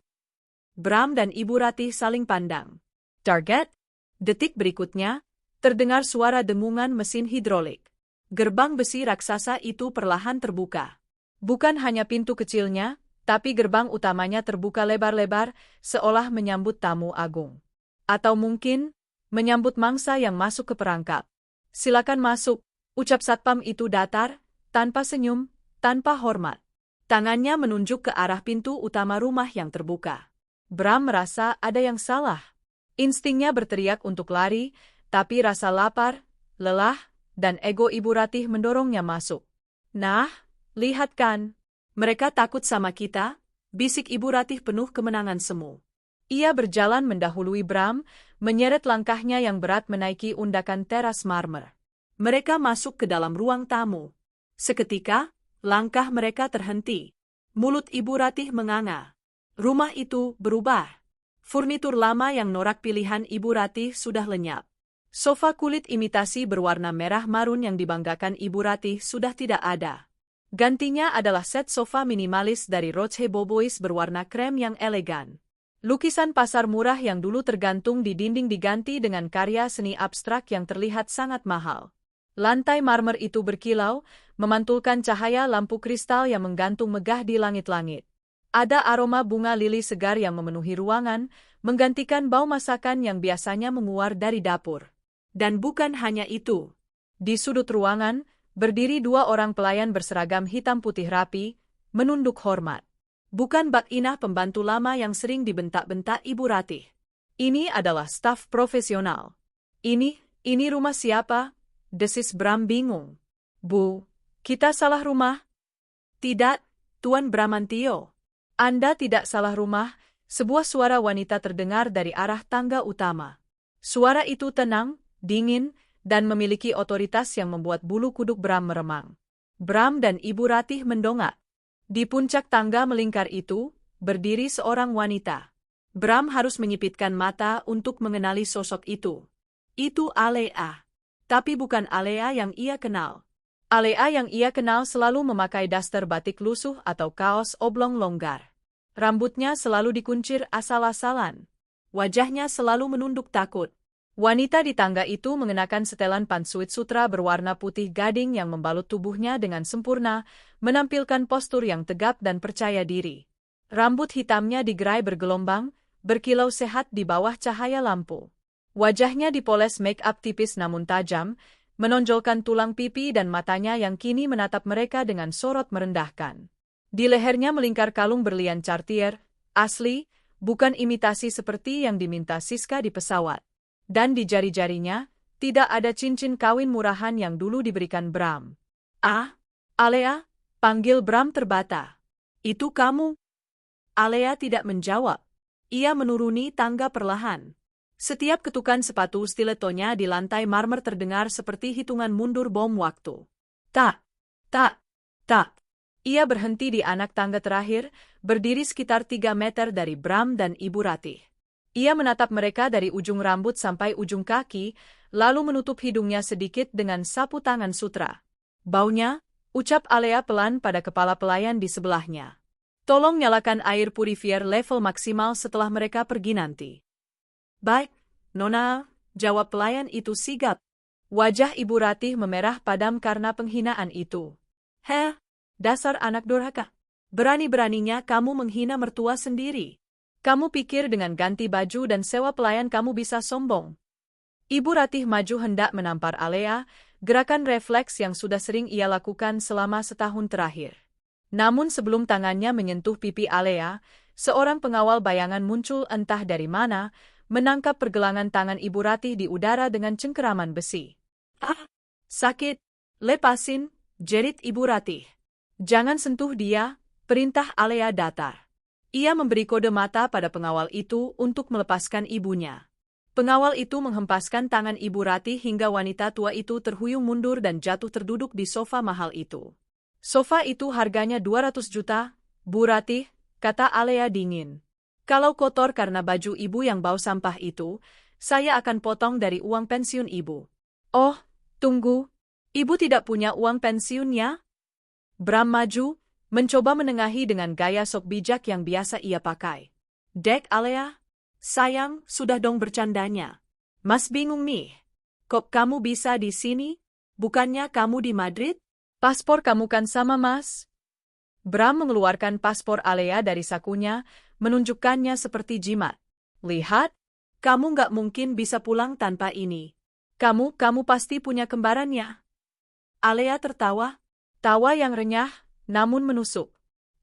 Bram dan Ibu Ratih saling pandang. Target? Detik berikutnya, terdengar suara dengungan mesin hidrolik. Gerbang besi raksasa itu perlahan terbuka. Bukan hanya pintu kecilnya, tapi gerbang utamanya terbuka lebar-lebar, seolah menyambut tamu agung. Atau mungkin, menyambut mangsa yang masuk ke perangkap. Silakan masuk, ucap satpam itu datar, tanpa senyum, tanpa hormat. Tangannya menunjuk ke arah pintu utama rumah yang terbuka. Bram merasa ada yang salah. Instingnya berteriak untuk lari, tapi rasa lapar, lelah, dan ego Ibu Ratih mendorongnya masuk. Nah, lihat kan, mereka takut sama kita, bisik Ibu Ratih penuh kemenangan semu. Ia berjalan mendahului Bram, menyeret langkahnya yang berat menaiki undakan teras marmer. Mereka masuk ke dalam ruang tamu. Seketika, langkah mereka terhenti. Mulut Ibu Ratih menganga. Rumah itu berubah. Furnitur lama yang norak pilihan Ibu Ratih sudah lenyap. Sofa kulit imitasi berwarna merah marun yang dibanggakan Ibu Ratih sudah tidak ada. Gantinya adalah set sofa minimalis dari Roche Bobois berwarna krem yang elegan. Lukisan pasar murah yang dulu tergantung di dinding diganti dengan karya seni abstrak yang terlihat sangat mahal. Lantai marmer itu berkilau, memantulkan cahaya lampu kristal yang menggantung megah di langit-langit. Ada aroma bunga lili segar yang memenuhi ruangan, menggantikan bau masakan yang biasanya menguar dari dapur. Dan bukan hanya itu. Di sudut ruangan, berdiri 2 orang pelayan berseragam hitam putih rapi, menunduk hormat. Bukan Bak Inah pembantu lama yang sering dibentak-bentak Ibu Ratih. Ini adalah staf profesional. Ini rumah siapa? Desis Bram bingung. Bu, kita salah rumah? Tidak, Tuan Bramantio. Anda tidak salah rumah, sebuah suara wanita terdengar dari arah tangga utama. Suara itu tenang, dingin, dan memiliki otoritas yang membuat bulu kuduk Bram meremang. Bram dan Ibu Ratih mendongak. Di puncak tangga melingkar itu, berdiri seorang wanita. Bram harus menyipitkan mata untuk mengenali sosok itu. Itu Alea. Tapi bukan Alea yang ia kenal. Alea yang ia kenal selalu memakai daster batik lusuh atau kaos oblong longgar. Rambutnya selalu dikuncir asal-asalan. Wajahnya selalu menunduk takut. Wanita di tangga itu mengenakan setelan pantsuit sutra berwarna putih gading yang membalut tubuhnya dengan sempurna, menampilkan postur yang tegap dan percaya diri. Rambut hitamnya digerai bergelombang, berkilau sehat di bawah cahaya lampu. Wajahnya dipoles make-up tipis namun tajam, menonjolkan tulang pipi dan matanya yang kini menatap mereka dengan sorot merendahkan. Di lehernya melingkar kalung berlian Cartier, asli, bukan imitasi seperti yang diminta Siska di pesawat. Dan di jari-jarinya, Tidak ada cincin kawin murahan yang dulu diberikan Bram. Ah, Alea, panggil Bram terbata. Itu kamu? Alea tidak menjawab. Ia menuruni tangga perlahan. Setiap ketukan sepatu stilettonya di lantai marmer terdengar seperti hitungan mundur bom waktu. Tak, tak, tak. Ia berhenti di anak tangga terakhir, berdiri sekitar 3 meter dari Bram dan Ibu Ratih. Ia menatap mereka dari ujung rambut sampai ujung kaki, lalu menutup hidungnya sedikit dengan sapu tangan sutra. Baunya, ucap Alea pelan pada kepala pelayan di sebelahnya. Tolong nyalakan air purifier level maksimal setelah mereka pergi nanti. Baik, Nona, jawab pelayan itu sigap. Wajah Ibu Ratih memerah padam karena penghinaan itu. Heh, dasar anak durhaka. Berani-beraninya kamu menghina mertua sendiri. Kamu pikir dengan ganti baju dan sewa pelayan kamu bisa sombong? Ibu Ratih maju hendak menampar Alea, gerakan refleks yang sudah sering ia lakukan selama setahun terakhir. Namun sebelum tangannya menyentuh pipi Alea, seorang pengawal bayangan muncul entah dari mana, menangkap pergelangan tangan Ibu Ratih di udara dengan cengkeraman besi. Ah, sakit, lepasin, jerit Ibu Ratih. Jangan sentuh dia, perintah Alea datar. Ia memberi kode mata pada pengawal itu untuk melepaskan ibunya. Pengawal itu menghempaskan tangan Ibu Ratih hingga wanita tua itu terhuyung mundur dan jatuh terduduk di sofa mahal itu. Sofa itu harganya 200 juta, Bu Ratih, kata Alea dingin. Kalau kotor karena baju ibu yang bau sampah itu, saya akan potong dari uang pensiun ibu. Oh, tunggu. Ibu tidak punya uang pensiunnya? Bram maju, mencoba menengahi dengan gaya sok bijak yang biasa ia pakai. Dek Alea, sayang, sudah dong bercandanya. Mas bingung nih. Kok kamu bisa di sini? Bukannya kamu di Madrid? Paspor kamu kan sama Mas? Bram mengeluarkan paspor Alea dari sakunya, menunjukkannya seperti jimat. Lihat, kamu nggak mungkin bisa pulang tanpa ini. Kamu pasti punya kembarannya. Alea tertawa. Tawa yang renyah, namun menusuk.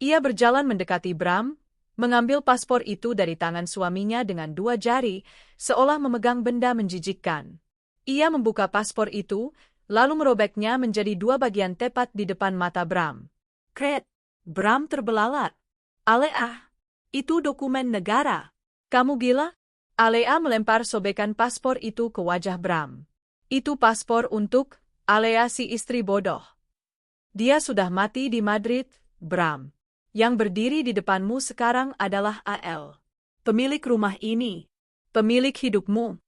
Ia berjalan mendekati Bram, mengambil paspor itu dari tangan suaminya dengan 2 jari, seolah memegang benda menjijikkan. Ia membuka paspor itu, lalu merobeknya menjadi 2 bagian tepat di depan mata Bram. Kret! Bram terbelalak. Alea, itu dokumen negara. Kamu gila? Alea melempar sobekan paspor itu ke wajah Bram. Itu paspor untuk Alea si istri bodoh. Dia sudah mati di Madrid, Bram. Yang berdiri di depanmu sekarang adalah AL. Pemilik rumah ini. Pemilik hidupmu.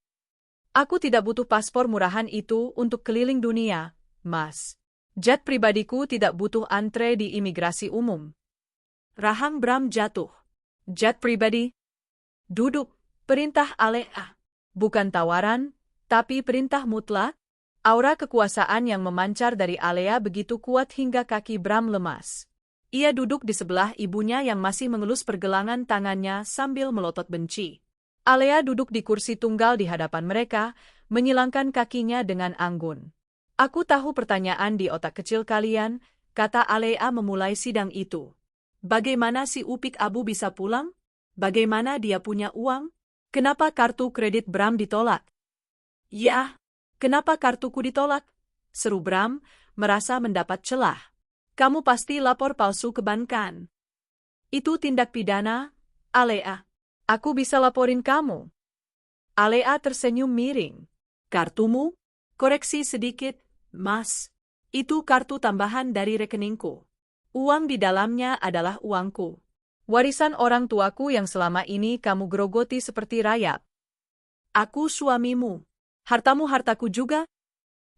Aku tidak butuh paspor murahan itu untuk keliling dunia, Mas. Jet pribadiku tidak butuh antre di imigrasi umum. Rahang Bram jatuh. Jet pribadi? Duduk, perintah Alea. Bukan tawaran, tapi perintah mutlak. Aura kekuasaan yang memancar dari Alea begitu kuat hingga kaki Bram lemas. Ia duduk di sebelah ibunya yang masih mengelus pergelangan tangannya sambil melotot benci. Alea duduk di kursi tunggal di hadapan mereka, menyilangkan kakinya dengan anggun. Aku tahu pertanyaan di otak kecil kalian, kata Alea memulai sidang itu. Bagaimana si Upik Abu bisa pulang? Bagaimana dia punya uang? Kenapa kartu kredit Bram ditolak? Ya. Kenapa kartuku ditolak? Seru Bram, merasa mendapat celah. Kamu pasti lapor palsu ke bank kan? Itu tindak pidana, Alea. Aku bisa laporin kamu. Alea tersenyum miring. Kartumu? Koreksi sedikit, Mas. Itu kartu tambahan dari rekeningku. Uang di dalamnya adalah uangku. Warisan orang tuaku yang selama ini kamu gerogoti seperti rayap. Aku suamimu. Hartamu hartaku juga?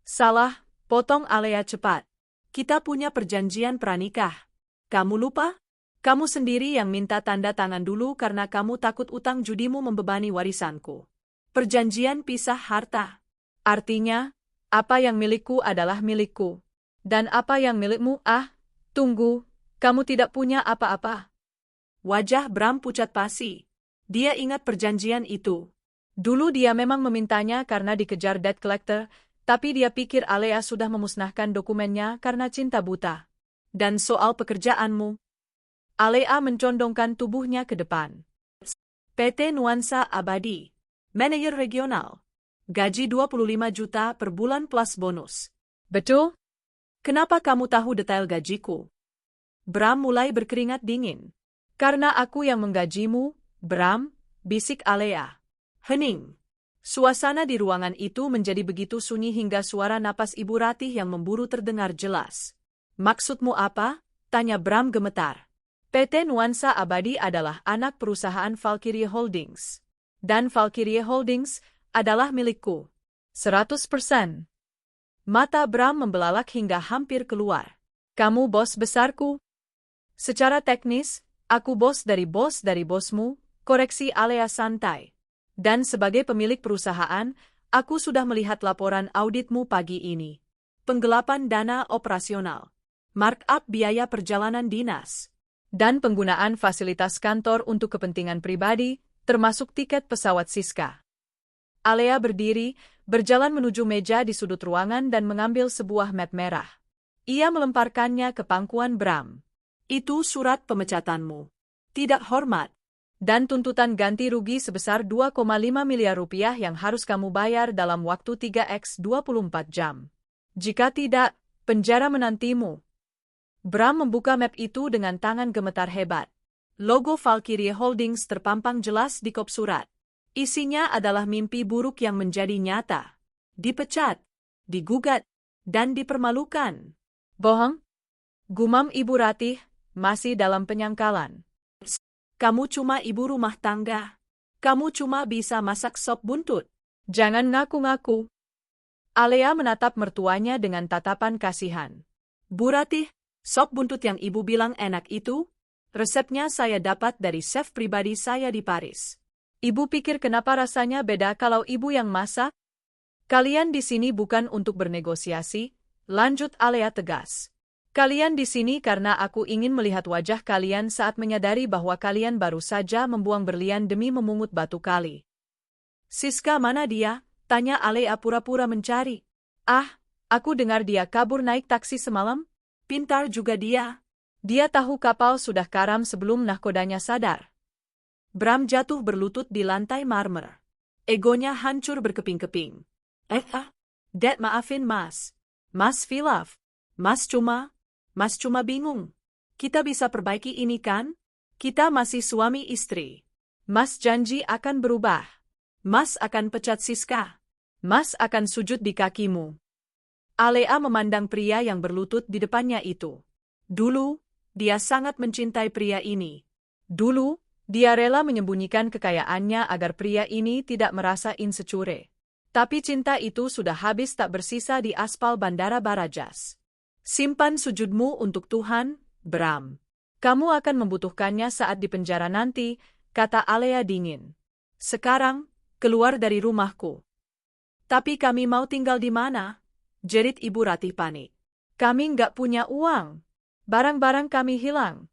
Salah, potong Alea cepat. Kita punya perjanjian pranikah. Kamu lupa? Kamu sendiri yang minta tanda tangan dulu karena kamu takut utang judimu membebani warisanku. Perjanjian pisah harta. Artinya, apa yang milikku adalah milikku. Dan apa yang milikmu, tunggu, kamu tidak punya apa-apa. Wajah Bram pucat pasi. Dia ingat perjanjian itu. Dulu dia memang memintanya karena dikejar debt collector, tapi dia pikir Alea sudah memusnahkan dokumennya karena cinta buta. Dan soal pekerjaanmu? Alea mencondongkan tubuhnya ke depan. PT Nuansa Abadi. Manajer regional. Gaji 25 juta per bulan plus bonus. Betul? Kenapa kamu tahu detail gajiku? Bram mulai berkeringat dingin. Karena aku yang menggajimu, Bram, bisik Alea. Hening. Suasana di ruangan itu menjadi begitu sunyi hingga suara napas Ibu Ratih yang memburu terdengar jelas. Maksudmu apa? Tanya Bram gemetar. PT Nuansa Abadi adalah anak perusahaan Valkyrie Holdings. Dan Valkyrie Holdings adalah milikku. 100%. Mata Bram membelalak hingga hampir keluar. Kamu bos besarku? Secara teknis, aku bos dari bosmu, koreksi Alea santai. Dan sebagai pemilik perusahaan, aku sudah melihat laporan auditmu pagi ini. Penggelapan dana operasional, markup biaya perjalanan dinas, dan penggunaan fasilitas kantor untuk kepentingan pribadi, termasuk tiket pesawat Siska. Alea berdiri, berjalan menuju meja di sudut ruangan dan mengambil sebuah map merah. Ia melemparkannya ke pangkuan Bram. Itu surat pemecatanmu. Tidak hormat. Dan tuntutan ganti rugi sebesar 2,5 miliar rupiah yang harus kamu bayar dalam waktu 3x 24 jam. Jika tidak, penjara menantimu. Bram membuka map itu dengan tangan gemetar hebat. Logo Valkyrie Holdings terpampang jelas di kop surat. Isinya adalah mimpi buruk yang menjadi nyata. Dipecat, digugat, dan dipermalukan. Bohong? Gumam Ibu Ratih, masih dalam penyangkalan. Kamu cuma ibu rumah tangga. Kamu cuma bisa masak sop buntut. Jangan ngaku-ngaku. Alea menatap mertuanya dengan tatapan kasihan. Bu Ratih, sop buntut yang ibu bilang enak itu, resepnya saya dapat dari chef pribadi saya di Paris. Ibu pikir kenapa rasanya beda kalau ibu yang masak? Kalian di sini bukan untuk bernegosiasi, lanjut Alea tegas. Kalian di sini karena aku ingin melihat wajah kalian saat menyadari bahwa kalian baru saja membuang berlian demi memungut batu kali. Siska mana dia? Tanya Alea pura-pura mencari. Ah, aku dengar dia kabur naik taksi semalam. Pintar juga dia. Dia tahu kapal sudah karam sebelum nahkodanya sadar. Bram jatuh berlutut di lantai marmer. Egonya hancur berkeping-keping. Dad maafin Mas. Mas Filaf. Mas cuma bingung. Kita bisa perbaiki ini kan? Kita masih suami istri. Mas janji akan berubah. Mas akan pecat Siska. Mas akan sujud di kakimu. Alea memandang pria yang berlutut di depannya itu. Dulu, dia sangat mencintai pria ini. Dulu, dia rela menyembunyikan kekayaannya agar pria ini tidak merasa insecure. Tapi cinta itu sudah habis tak bersisa di aspal Bandara Barajas. Simpan sujudmu untuk Tuhan, Bram. Kamu akan membutuhkannya saat di penjara nanti, kata Alea dingin. Sekarang, keluar dari rumahku. Tapi kami mau tinggal di mana? Jerit Ibu Ratih panik. Kami nggak punya uang. Barang-barang kami hilang.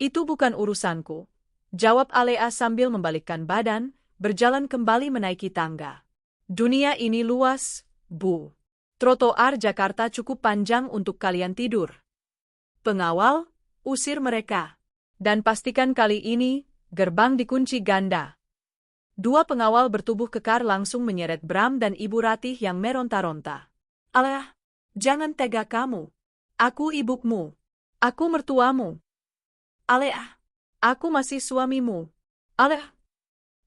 Itu bukan urusanku, jawab Alea sambil membalikkan badan, berjalan kembali menaiki tangga. Dunia ini luas, Bu. Trotoar Jakarta cukup panjang untuk kalian tidur. Pengawal, usir mereka. Dan pastikan kali ini, gerbang dikunci ganda. Dua pengawal bertubuh kekar langsung menyeret Bram dan Ibu Ratih yang meronta-ronta. Alea, jangan tega kamu. Aku ibumu. Aku mertuamu. Alea, aku masih suamimu. Alea.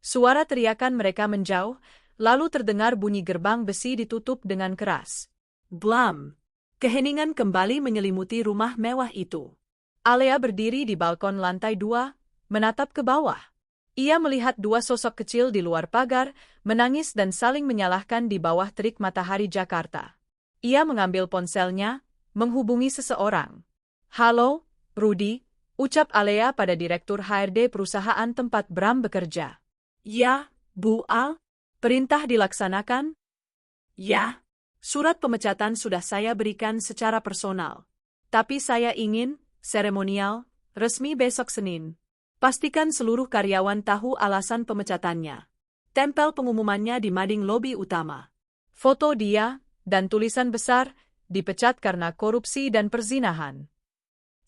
Suara teriakan mereka menjauh, lalu terdengar bunyi gerbang besi ditutup dengan keras. Blam. Keheningan kembali menyelimuti rumah mewah itu. Alea berdiri di balkon lantai 2, menatap ke bawah. Ia melihat dua sosok kecil di luar pagar, menangis dan saling menyalahkan di bawah terik matahari Jakarta. Ia mengambil ponselnya, menghubungi seseorang. Halo, Rudy, ucap Alea pada direktur HRD perusahaan tempat Bram bekerja. Ya, Bu Al. Perintah dilaksanakan? Ya. Surat pemecatan sudah saya berikan secara personal. Tapi saya ingin, seremonial, resmi besok Senin. Pastikan seluruh karyawan tahu alasan pemecatannya. Tempel pengumumannya di mading lobi utama. Foto dia, dan tulisan besar, dipecat karena korupsi dan perzinahan.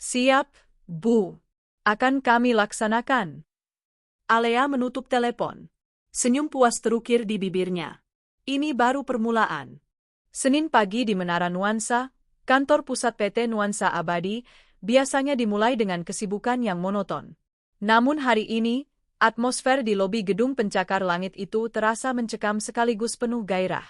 Siap, Bu. Akan kami laksanakan. Alea menutup telepon. Senyum puas terukir di bibirnya. Ini baru permulaan. Senin pagi di Menara Nuansa, kantor pusat PT Nuansa Abadi, biasanya dimulai dengan kesibukan yang monoton. Namun hari ini, atmosfer di lobi gedung pencakar langit itu terasa mencekam sekaligus penuh gairah.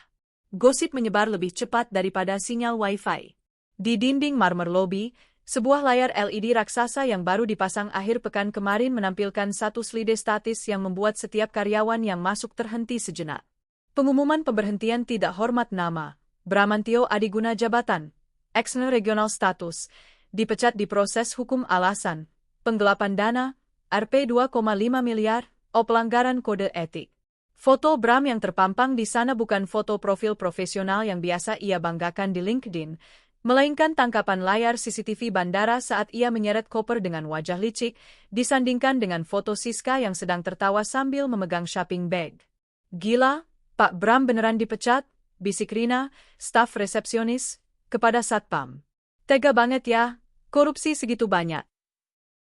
Gosip menyebar lebih cepat daripada sinyal Wi-Fi. Di dinding marmer lobi, sebuah layar LED raksasa yang baru dipasang akhir pekan kemarin menampilkan satu slide statis yang membuat setiap karyawan yang masuk terhenti sejenak. Pengumuman pemberhentian tidak hormat nama, Bramantio Adiguna Jabatan, Ex-Ner Regional Status, dipecat di proses hukum alasan, penggelapan dana, Rp 2,5 miliar, pelanggaran kode etik. Foto Bram yang terpampang di sana bukan foto profil profesional yang biasa ia banggakan di LinkedIn, melainkan tangkapan layar CCTV bandara saat ia menyeret koper dengan wajah licik, disandingkan dengan foto Siska yang sedang tertawa sambil memegang shopping bag. Gila, Pak Bram beneran dipecat? Bisik Rina, staf resepsionis, kepada Satpam. Tega banget ya, korupsi segitu banyak.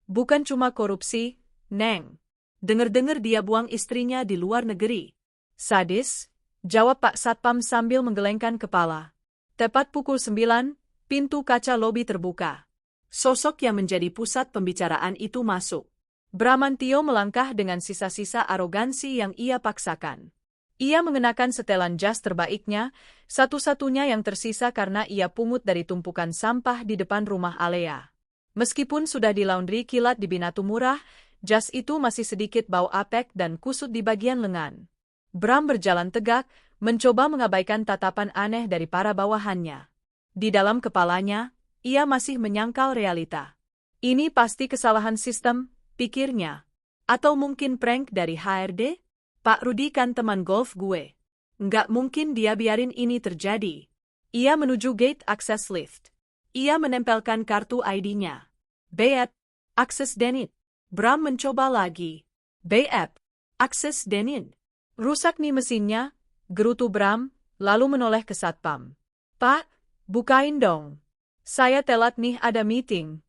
Bukan cuma korupsi, Neng. Dengar-dengar dia buang istrinya di luar negeri. Sadis, jawab Pak Satpam sambil menggelengkan kepala. Tepat pukul 9, pintu kaca lobi terbuka. Sosok yang menjadi pusat pembicaraan itu masuk. Bramantio melangkah dengan sisa-sisa arogansi yang ia paksakan. Ia mengenakan setelan jas terbaiknya, satu-satunya yang tersisa karena ia pungut dari tumpukan sampah di depan rumah Alea. Meskipun sudah di-laundry kilat di Binatu Murah, jas itu masih sedikit bau apek dan kusut di bagian lengan. Bram berjalan tegak, mencoba mengabaikan tatapan aneh dari para bawahannya. Di dalam kepalanya, ia masih menyangkal realita. Ini pasti kesalahan sistem, pikirnya. Atau mungkin prank dari HRD? Pak Rudi kan teman golf gue. Nggak mungkin dia biarin ini terjadi. Ia menuju gate akses lift. Ia menempelkan kartu ID-nya. Beep, akses denit. Bram mencoba lagi. Beep, akses denit. Rusak nih mesinnya, gerutu Bram, lalu menoleh ke Satpam. Pak, bukain dong. Saya telat nih ada meeting.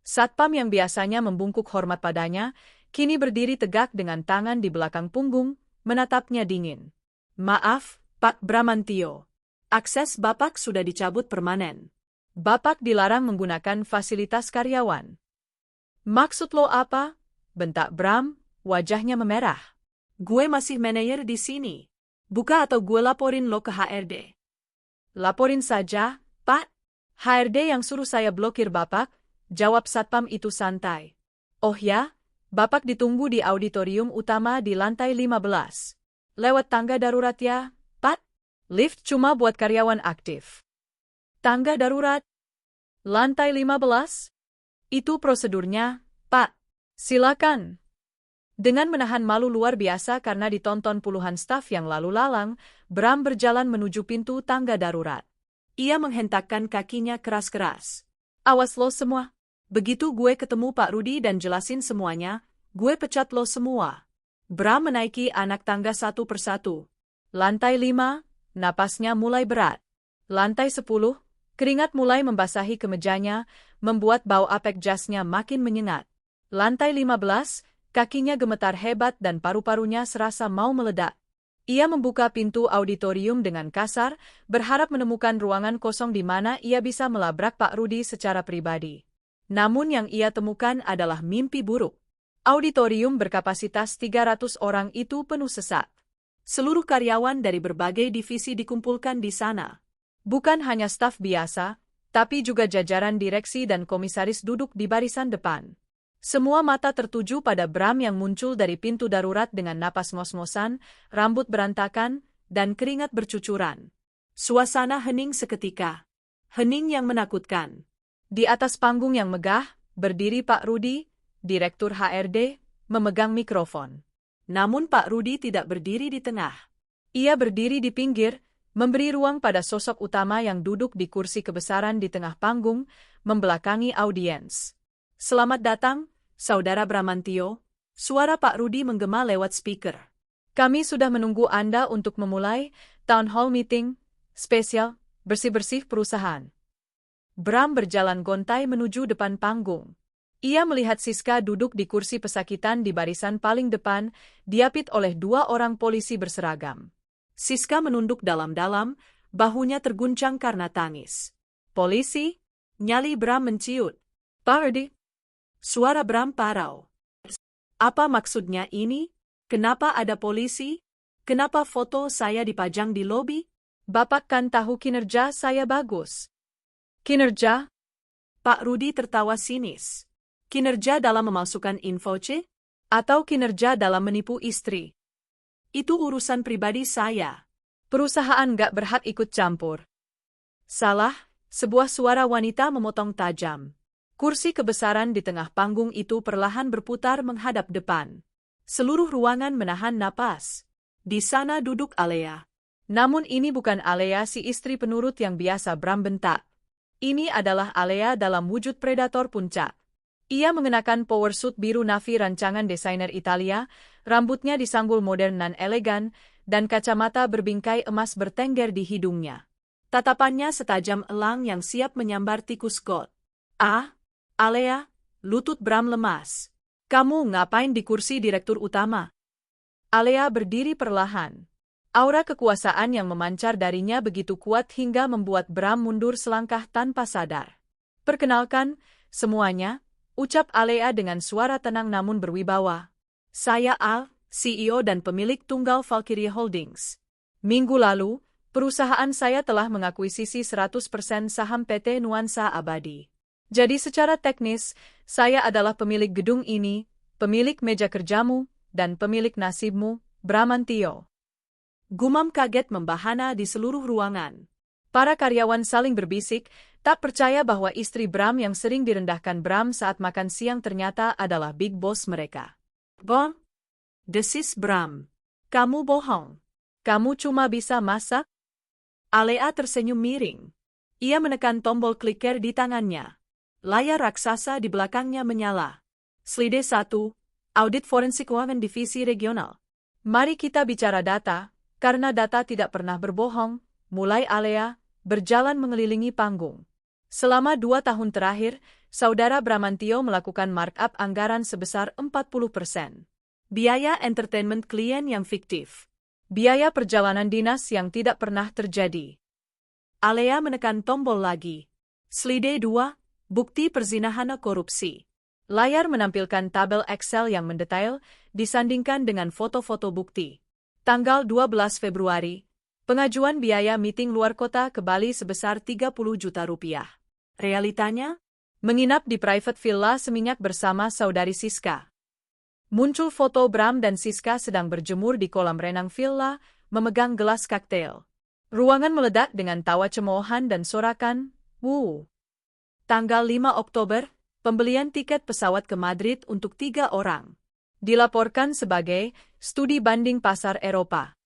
Satpam yang biasanya membungkuk hormat padanya, kini berdiri tegak dengan tangan di belakang punggung, menatapnya dingin. Maaf, Pak Bramantio. Akses Bapak sudah dicabut permanen. Bapak dilarang menggunakan fasilitas karyawan. Maksud lo apa? Bentak Bram, wajahnya memerah. Gue masih manajer di sini. Buka atau gue laporin lo ke HRD. Laporin saja, Pak. HRD yang suruh saya blokir Bapak, jawab Satpam itu santai. Oh ya? Bapak ditunggu di auditorium utama di lantai 15. Lewat tangga darurat ya, Pak? Lift cuma buat karyawan aktif. Tangga darurat? Lantai 15? Itu prosedurnya, Pak. Silakan. Dengan menahan malu luar biasa karena ditonton puluhan staf yang lalu lalang, Bram berjalan menuju pintu tangga darurat. Ia menghentakkan kakinya keras-keras. Awas lo semua. Begitu gue ketemu Pak Rudi dan jelasin semuanya, gue pecat lo semua. Bram menaiki anak tangga satu persatu. Lantai 5, napasnya mulai berat. Lantai 10, keringat mulai membasahi kemejanya, membuat bau apek jasnya makin menyengat. Lantai 15, kakinya gemetar hebat dan paru-parunya serasa mau meledak. Ia membuka pintu auditorium dengan kasar, berharap menemukan ruangan kosong di mana ia bisa melabrak Pak Rudi secara pribadi. Namun yang ia temukan adalah mimpi buruk. Auditorium berkapasitas 300 orang itu penuh sesak. Seluruh karyawan dari berbagai divisi dikumpulkan di sana. Bukan hanya staf biasa, tapi juga jajaran direksi dan komisaris duduk di barisan depan. Semua mata tertuju pada Bram yang muncul dari pintu darurat dengan napas ngos-ngosan, rambut berantakan, dan keringat bercucuran. Suasana hening seketika. Hening yang menakutkan. Di atas panggung yang megah, berdiri Pak Rudi, Direktur HRD, memegang mikrofon. Namun Pak Rudi tidak berdiri di tengah. Ia berdiri di pinggir, memberi ruang pada sosok utama yang duduk di kursi kebesaran di tengah panggung, membelakangi audiens. Selamat datang, Saudara Bramantio, suara Pak Rudi menggema lewat speaker. Kami sudah menunggu Anda untuk memulai Town Hall Meeting spesial bersih-bersih perusahaan. Bram berjalan gontai menuju depan panggung. Ia melihat Siska duduk di kursi pesakitan di barisan paling depan, diapit oleh 2 orang polisi berseragam. Siska menunduk dalam-dalam, bahunya terguncang karena tangis. Polisi? Nyali Bram menciut. Pardi? Suara Bram parau. Apa maksudnya ini? Kenapa ada polisi? Kenapa foto saya dipajang di lobi? Bapak kan tahu kinerja saya bagus. Kinerja? Pak Rudi tertawa sinis. Kinerja dalam memalsukan info C? Atau kinerja dalam menipu istri? Itu urusan pribadi saya. Perusahaan gak berhak ikut campur. Salah, sebuah suara wanita memotong tajam. Kursi kebesaran di tengah panggung itu perlahan berputar menghadap depan. Seluruh ruangan menahan napas. Di sana duduk Alea. Namun ini bukan Alea si istri penurut yang biasa Bram bentak. Ini adalah Alea dalam wujud predator puncak. Ia mengenakan power suit biru navy rancangan desainer Italia, rambutnya disanggul modern dan elegan, dan kacamata berbingkai emas bertengger di hidungnya. Tatapannya setajam elang yang siap menyambar tikus got. Ah, Alea, lutut Bram lemas. Kamu ngapain di kursi direktur utama? Alea berdiri perlahan. Aura kekuasaan yang memancar darinya begitu kuat hingga membuat Bram mundur selangkah tanpa sadar. Perkenalkan, semuanya, ucap Alea dengan suara tenang namun berwibawa. Saya Al, CEO dan pemilik tunggal Valkyrie Holdings. Minggu lalu, perusahaan saya telah mengakuisisi 100% saham PT Nuansa Abadi. Jadi secara teknis, saya adalah pemilik gedung ini, pemilik meja kerjamu, dan pemilik nasibmu, Bramantio. Gumam kaget membahana di seluruh ruangan. Para karyawan saling berbisik, tak percaya bahwa istri Bram yang sering direndahkan Bram saat makan siang ternyata adalah big boss mereka. Bong? Desis Bram. Kamu bohong. Kamu cuma bisa masak? Alea tersenyum miring. Ia menekan tombol clicker di tangannya. Layar raksasa di belakangnya menyala. Slide 1, Audit Forensik Keuangan Divisi Regional. Mari kita bicara data. Karena data tidak pernah berbohong, mulai Alea, berjalan mengelilingi panggung. Selama 2 tahun terakhir, Saudara Bramantio melakukan markup anggaran sebesar 40%. Biaya entertainment klien yang fiktif. Biaya perjalanan dinas yang tidak pernah terjadi. Alea menekan tombol lagi. Slide 2, Bukti Perzinahan Korupsi. Layar menampilkan tabel Excel yang mendetail, disandingkan dengan foto-foto bukti. Tanggal 12 Februari, pengajuan biaya meeting luar kota ke Bali sebesar 30 juta rupiah. Realitanya? Menginap di private villa seminyak bersama saudari Siska. Muncul foto Bram dan Siska sedang berjemur di kolam renang villa, memegang gelas koktail. Ruangan meledak dengan tawa cemoohan dan sorakan, "Wuh." Tanggal 5 Oktober, pembelian tiket pesawat ke Madrid untuk 3 orang. Dilaporkan sebagai studi banding pasar Eropa.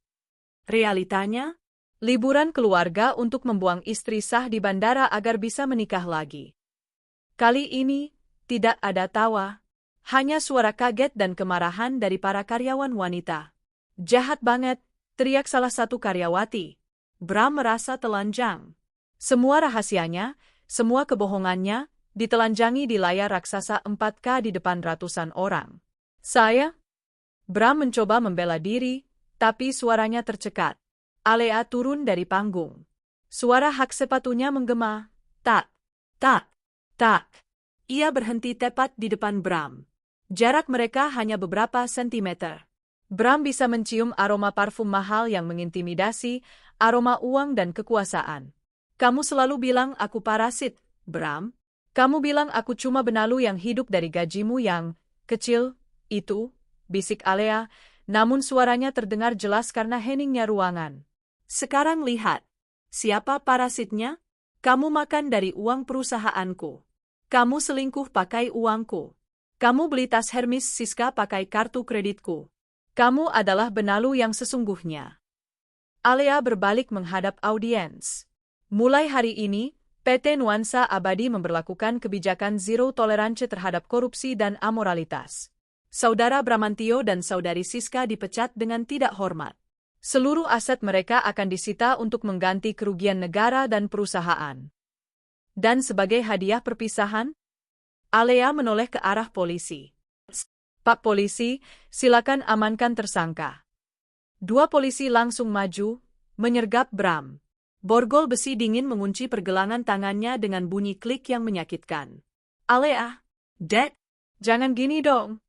Realitanya? Liburan keluarga untuk membuang istri sah di bandara agar bisa menikah lagi. Kali ini, tidak ada tawa, hanya suara kaget dan kemarahan dari para karyawan wanita. Jahat banget, teriak salah satu karyawati. Bram merasa telanjang. Semua rahasianya, semua kebohongannya, ditelanjangi di layar raksasa 4K di depan ratusan orang. Saya? Bram mencoba membela diri, tapi suaranya tercekat. Alea turun dari panggung. Suara hak sepatunya menggema, tak, tak, tak. Ia berhenti tepat di depan Bram. Jarak mereka hanya beberapa sentimeter. Bram bisa mencium aroma parfum mahal yang mengintimidasi, aroma uang dan kekuasaan. Kamu selalu bilang aku parasit, Bram. Kamu bilang aku cuma benalu yang hidup dari gajimu yang kecil. Itu, bisik Alea, namun suaranya terdengar jelas karena heningnya ruangan. Sekarang lihat. Siapa parasitnya? Kamu makan dari uang perusahaanku. Kamu selingkuh pakai uangku. Kamu beli tas Hermes Siska pakai kartu kreditku. Kamu adalah benalu yang sesungguhnya. Alea berbalik menghadap audiens. Mulai hari ini, PT Nuansa Abadi memberlakukan kebijakan zero tolerance terhadap korupsi dan amoralitas. Saudara Bramantio dan saudari Siska dipecat dengan tidak hormat. Seluruh aset mereka akan disita untuk mengganti kerugian negara dan perusahaan. Dan sebagai hadiah perpisahan, Alea menoleh ke arah polisi. Pak polisi, silakan amankan tersangka. Dua polisi langsung maju, menyergap Bram. Borgol besi dingin mengunci pergelangan tangannya dengan bunyi klik yang menyakitkan. Alea, Dad, jangan gini dong.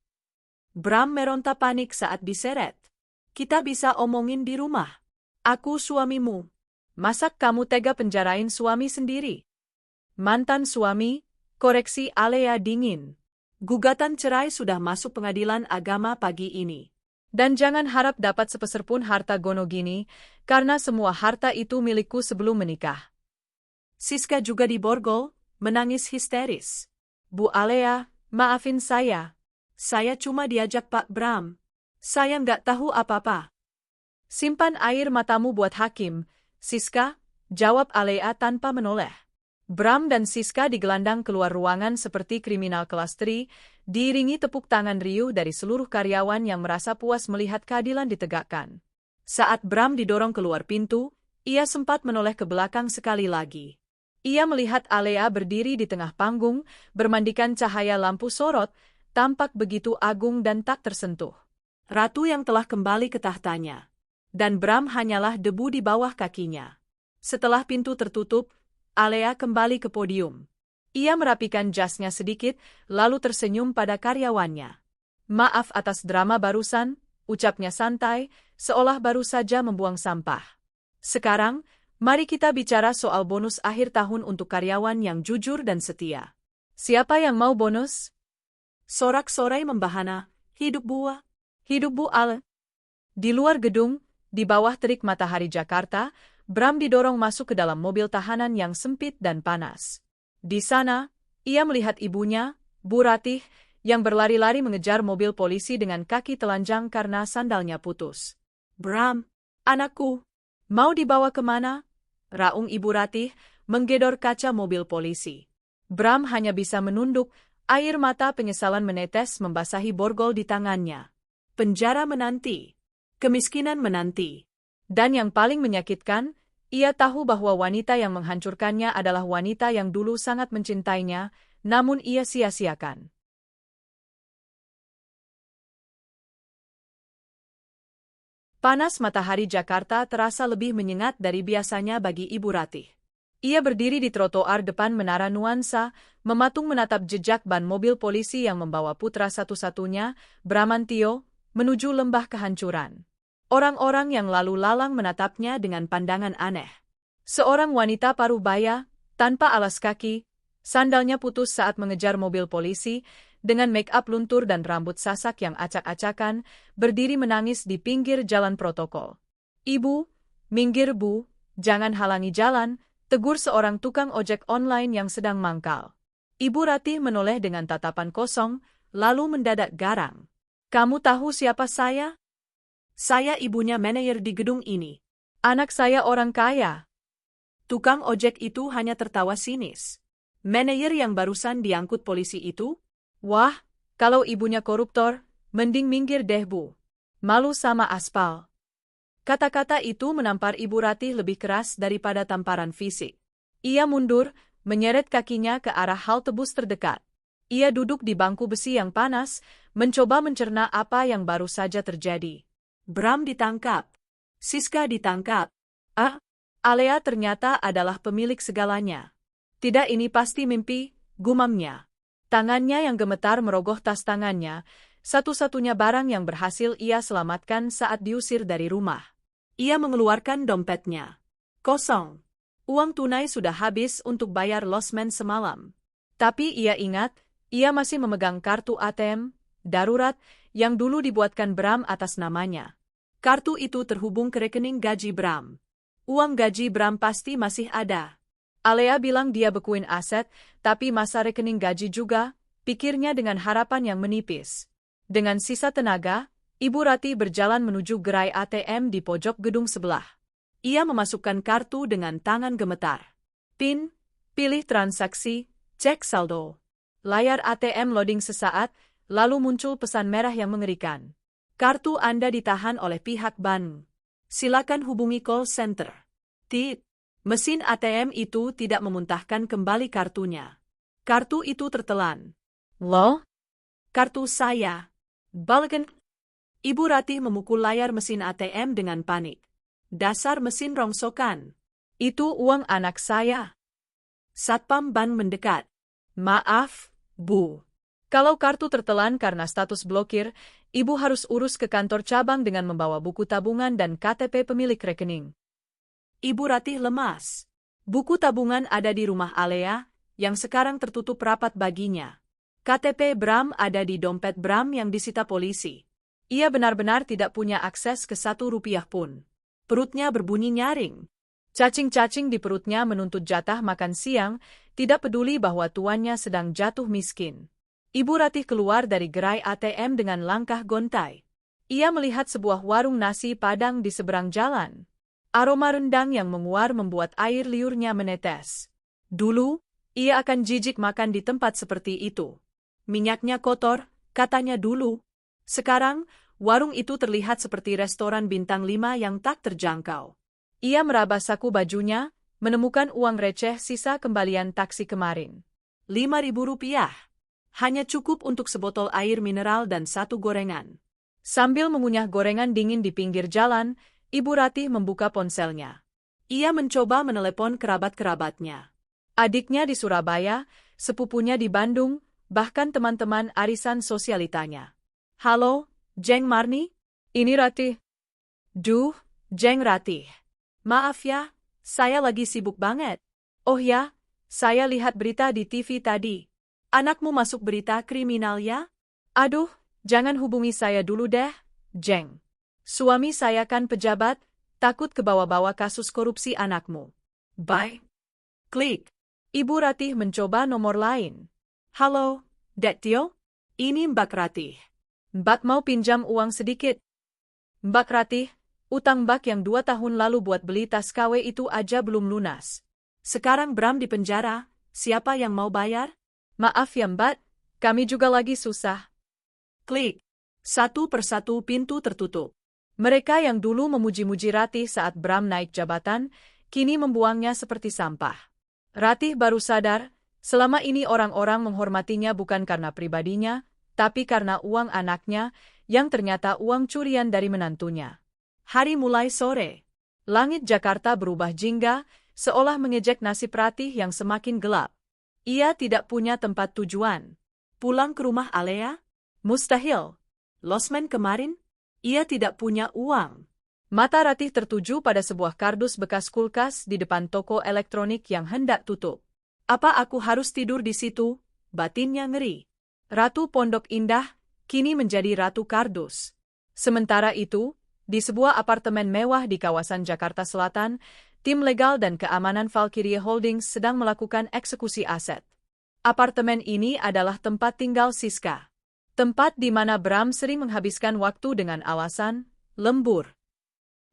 Bram meronta panik saat diseret. Kita bisa omongin di rumah. Aku suamimu. Masa kamu tega penjarain suami sendiri? Mantan suami, koreksi Alea dingin. Gugatan cerai sudah masuk pengadilan agama pagi ini. Dan jangan harap dapat sepeser pun harta Gono gini, karena semua harta itu milikku sebelum menikah. Siska juga diborgol, menangis histeris. Bu Alea, maafin saya. Saya cuma diajak Pak Bram. Saya nggak tahu apa-apa. Simpan air matamu buat hakim, Siska, jawab Alea tanpa menoleh. Bram dan Siska digelandang keluar ruangan seperti kriminal kelas 3, diiringi tepuk tangan riuh dari seluruh karyawan yang merasa puas melihat keadilan ditegakkan. Saat Bram didorong keluar pintu, ia sempat menoleh ke belakang sekali lagi. Ia melihat Alea berdiri di tengah panggung, bermandikan cahaya lampu sorot, tampak begitu agung dan tak tersentuh. Ratu yang telah kembali ke tahtanya. Dan Bram hanyalah debu di bawah kakinya. Setelah pintu tertutup, Alea kembali ke podium. Ia merapikan jasnya sedikit, lalu tersenyum pada karyawannya. Maaf atas drama barusan, ucapnya santai, seolah baru saja membuang sampah. Sekarang, mari kita bicara soal bonus akhir tahun untuk karyawan yang jujur dan setia. Siapa yang mau bonus? Sorak-sorai membahana, hidup buah, hidup Bu Ale. Di luar gedung, di bawah terik matahari Jakarta, Bram didorong masuk ke dalam mobil tahanan yang sempit dan panas. Di sana, ia melihat ibunya, Bu Ratih, yang berlari-lari mengejar mobil polisi dengan kaki telanjang karena sandalnya putus. Bram, anakku, mau dibawa kemana? Raung Ibu Ratih, menggedor kaca mobil polisi. Bram hanya bisa menunduk, air mata penyesalan menetes membasahi borgol di tangannya. Penjara menanti. Kemiskinan menanti. Dan yang paling menyakitkan, ia tahu bahwa wanita yang menghancurkannya adalah wanita yang dulu sangat mencintainya, namun ia sia-siakan. Panas matahari Jakarta terasa lebih menyengat dari biasanya bagi Ibu Ratih. Ia berdiri di trotoar depan Menara Nuansa, mematung menatap jejak ban mobil polisi yang membawa putra satu-satunya, Bramantio, menuju lembah kehancuran. Orang-orang yang lalu lalang menatapnya dengan pandangan aneh. Seorang wanita paruh baya, tanpa alas kaki, sandalnya putus saat mengejar mobil polisi, dengan make-up luntur dan rambut sasak yang acak-acakan, berdiri menangis di pinggir jalan protokol. Ibu, minggir Bu, jangan halangi jalan, tegur seorang tukang ojek online yang sedang mangkal. Ibu Ratih menoleh dengan tatapan kosong, lalu mendadak garang. Kamu tahu siapa saya? Saya ibunya manajer di gedung ini. Anak saya orang kaya. Tukang ojek itu hanya tertawa sinis. Manajer yang barusan diangkut polisi itu? Wah, kalau ibunya koruptor, mending minggir deh Bu. Malu sama aspal. Kata-kata itu menampar Ibu Ratih lebih keras daripada tamparan fisik. Ia mundur, menyeret kakinya ke arah halte bus terdekat. Ia duduk di bangku besi yang panas, mencoba mencerna apa yang baru saja terjadi. Bram ditangkap. Siska ditangkap. Alea ternyata adalah pemilik segalanya. Tidak, ini pasti mimpi, gumamnya. Tangannya yang gemetar merogoh tas tangannya, satu-satunya barang yang berhasil ia selamatkan saat diusir dari rumah. Ia mengeluarkan dompetnya. Kosong. Uang tunai sudah habis untuk bayar losmen semalam. Tapi ia ingat, ia masih memegang kartu ATM, darurat, yang dulu dibuatkan Bram atas namanya. Kartu itu terhubung ke rekening gaji Bram. Uang gaji Bram pasti masih ada. Alea bilang dia bekuin aset, tapi masa rekening gaji juga, pikirnya dengan harapan yang menipis. Dengan sisa tenaga, Ibu Ratih berjalan menuju gerai ATM di pojok gedung sebelah. Ia memasukkan kartu dengan tangan gemetar. PIN, pilih transaksi, cek saldo. Layar ATM loading sesaat, lalu muncul pesan merah yang mengerikan. Kartu Anda ditahan oleh pihak bank. Silakan hubungi call center. Tit. Mesin ATM itu tidak memuntahkan kembali kartunya. Kartu itu tertelan. Loh? Kartu saya. Balikan. Ibu Ratih memukul layar mesin ATM dengan panik. Dasar mesin rongsokan. Itu uang anak saya. Satpam bank mendekat. Maaf, Bu. Kalau kartu tertelan karena status blokir, Ibu harus urus ke kantor cabang dengan membawa buku tabungan dan KTP pemilik rekening. Ibu Ratih lemas. Buku tabungan ada di rumah Alea, yang sekarang tertutup rapat baginya. KTP Bram ada di dompet Bram yang disita polisi. Ia benar-benar tidak punya akses ke Rp1 pun. Perutnya berbunyi nyaring. Cacing-cacing di perutnya menuntut jatah makan siang, tidak peduli bahwa tuannya sedang jatuh miskin. Ibu Ratih keluar dari gerai ATM dengan langkah gontai. Ia melihat sebuah warung nasi Padang di seberang jalan. Aroma rendang yang menguar membuat air liurnya menetes. Dulu, ia akan jijik makan di tempat seperti itu. Minyaknya kotor, katanya dulu. Sekarang, warung itu terlihat seperti restoran bintang 5 yang tak terjangkau. Ia meraba saku bajunya, menemukan uang receh sisa kembalian taksi kemarin. Rp5.000. Hanya cukup untuk sebotol air mineral dan 1 gorengan. Sambil mengunyah gorengan dingin di pinggir jalan, Ibu Ratih membuka ponselnya. Ia mencoba menelepon kerabat-kerabatnya. Adiknya di Surabaya, sepupunya di Bandung, bahkan teman-teman arisan sosialitanya. Halo, Jeng Marni? Ini Ratih. Duh, Jeng Ratih. Maaf ya, saya lagi sibuk banget. Oh ya, saya lihat berita di TV tadi. Anakmu masuk berita kriminal ya? Aduh, jangan hubungi saya dulu deh, Jeng. Suami saya kan pejabat, takut kebawa-bawa kasus korupsi anakmu. Bye. Klik. Ibu Ratih mencoba nomor lain. Halo, Dek Tio? Ini Mbak Ratih. Mbak mau pinjam uang sedikit. Mbak Ratih, utang Mbak yang 2 tahun lalu buat beli tas KW itu aja belum lunas. Sekarang Bram di penjara, siapa yang mau bayar? Maaf ya Mbak, kami juga lagi susah. Klik. Satu persatu pintu tertutup. Mereka yang dulu memuji-muji Ratih saat Bram naik jabatan, kini membuangnya seperti sampah. Ratih baru sadar, selama ini orang-orang menghormatinya bukan karena pribadinya, tapi karena uang anaknya, yang ternyata uang curian dari menantunya. Hari mulai sore. Langit Jakarta berubah jingga, seolah mengejek nasib Ratih yang semakin gelap. Ia tidak punya tempat tujuan. Pulang ke rumah Alea? Mustahil. Losmen kemarin? Ia tidak punya uang. Mata Ratih tertuju pada sebuah kardus bekas kulkas di depan toko elektronik yang hendak tutup. Apa aku harus tidur di situ? Batinnya ngeri. Ratu Pondok Indah kini menjadi Ratu Kardus. Sementara itu, di sebuah apartemen mewah di kawasan Jakarta Selatan, tim legal dan keamanan Valkyrie Holdings sedang melakukan eksekusi aset. Apartemen ini adalah tempat tinggal Siska. Tempat di mana Bram sering menghabiskan waktu dengan alasan lembur.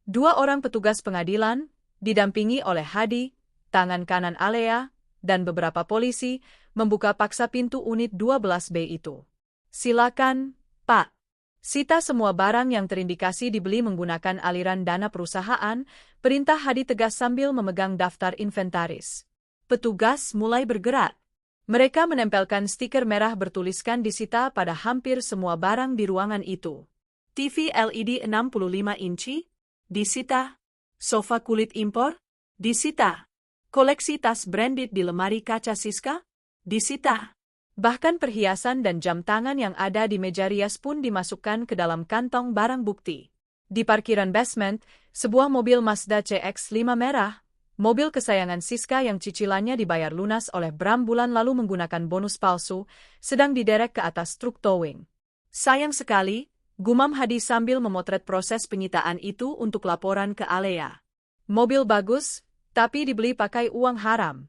2 orang petugas pengadilan, didampingi oleh Hadi, tangan kanan Alea, dan beberapa polisi, membuka paksa pintu unit 12B itu. Silakan, Pak. Sita semua barang yang terindikasi dibeli menggunakan aliran dana perusahaan, perintah Hadi tegas sambil memegang daftar inventaris. Petugas mulai bergerak. Mereka menempelkan stiker merah bertuliskan disita pada hampir semua barang di ruangan itu. TV LED 65 inci? Disita. Sofa kulit impor? Disita. Koleksi tas branded di lemari kaca Siska? Disita. Bahkan perhiasan dan jam tangan yang ada di meja rias pun dimasukkan ke dalam kantong barang bukti. Di parkiran basement, sebuah mobil Mazda CX-5 merah, mobil kesayangan Siska yang cicilannya dibayar lunas oleh Bram bulan lalu menggunakan bonus palsu, sedang diderek ke atas truk towing. Sayang sekali, gumam Hadi sambil memotret proses penyitaan itu untuk laporan ke Alea. Mobil bagus, tapi dibeli pakai uang haram.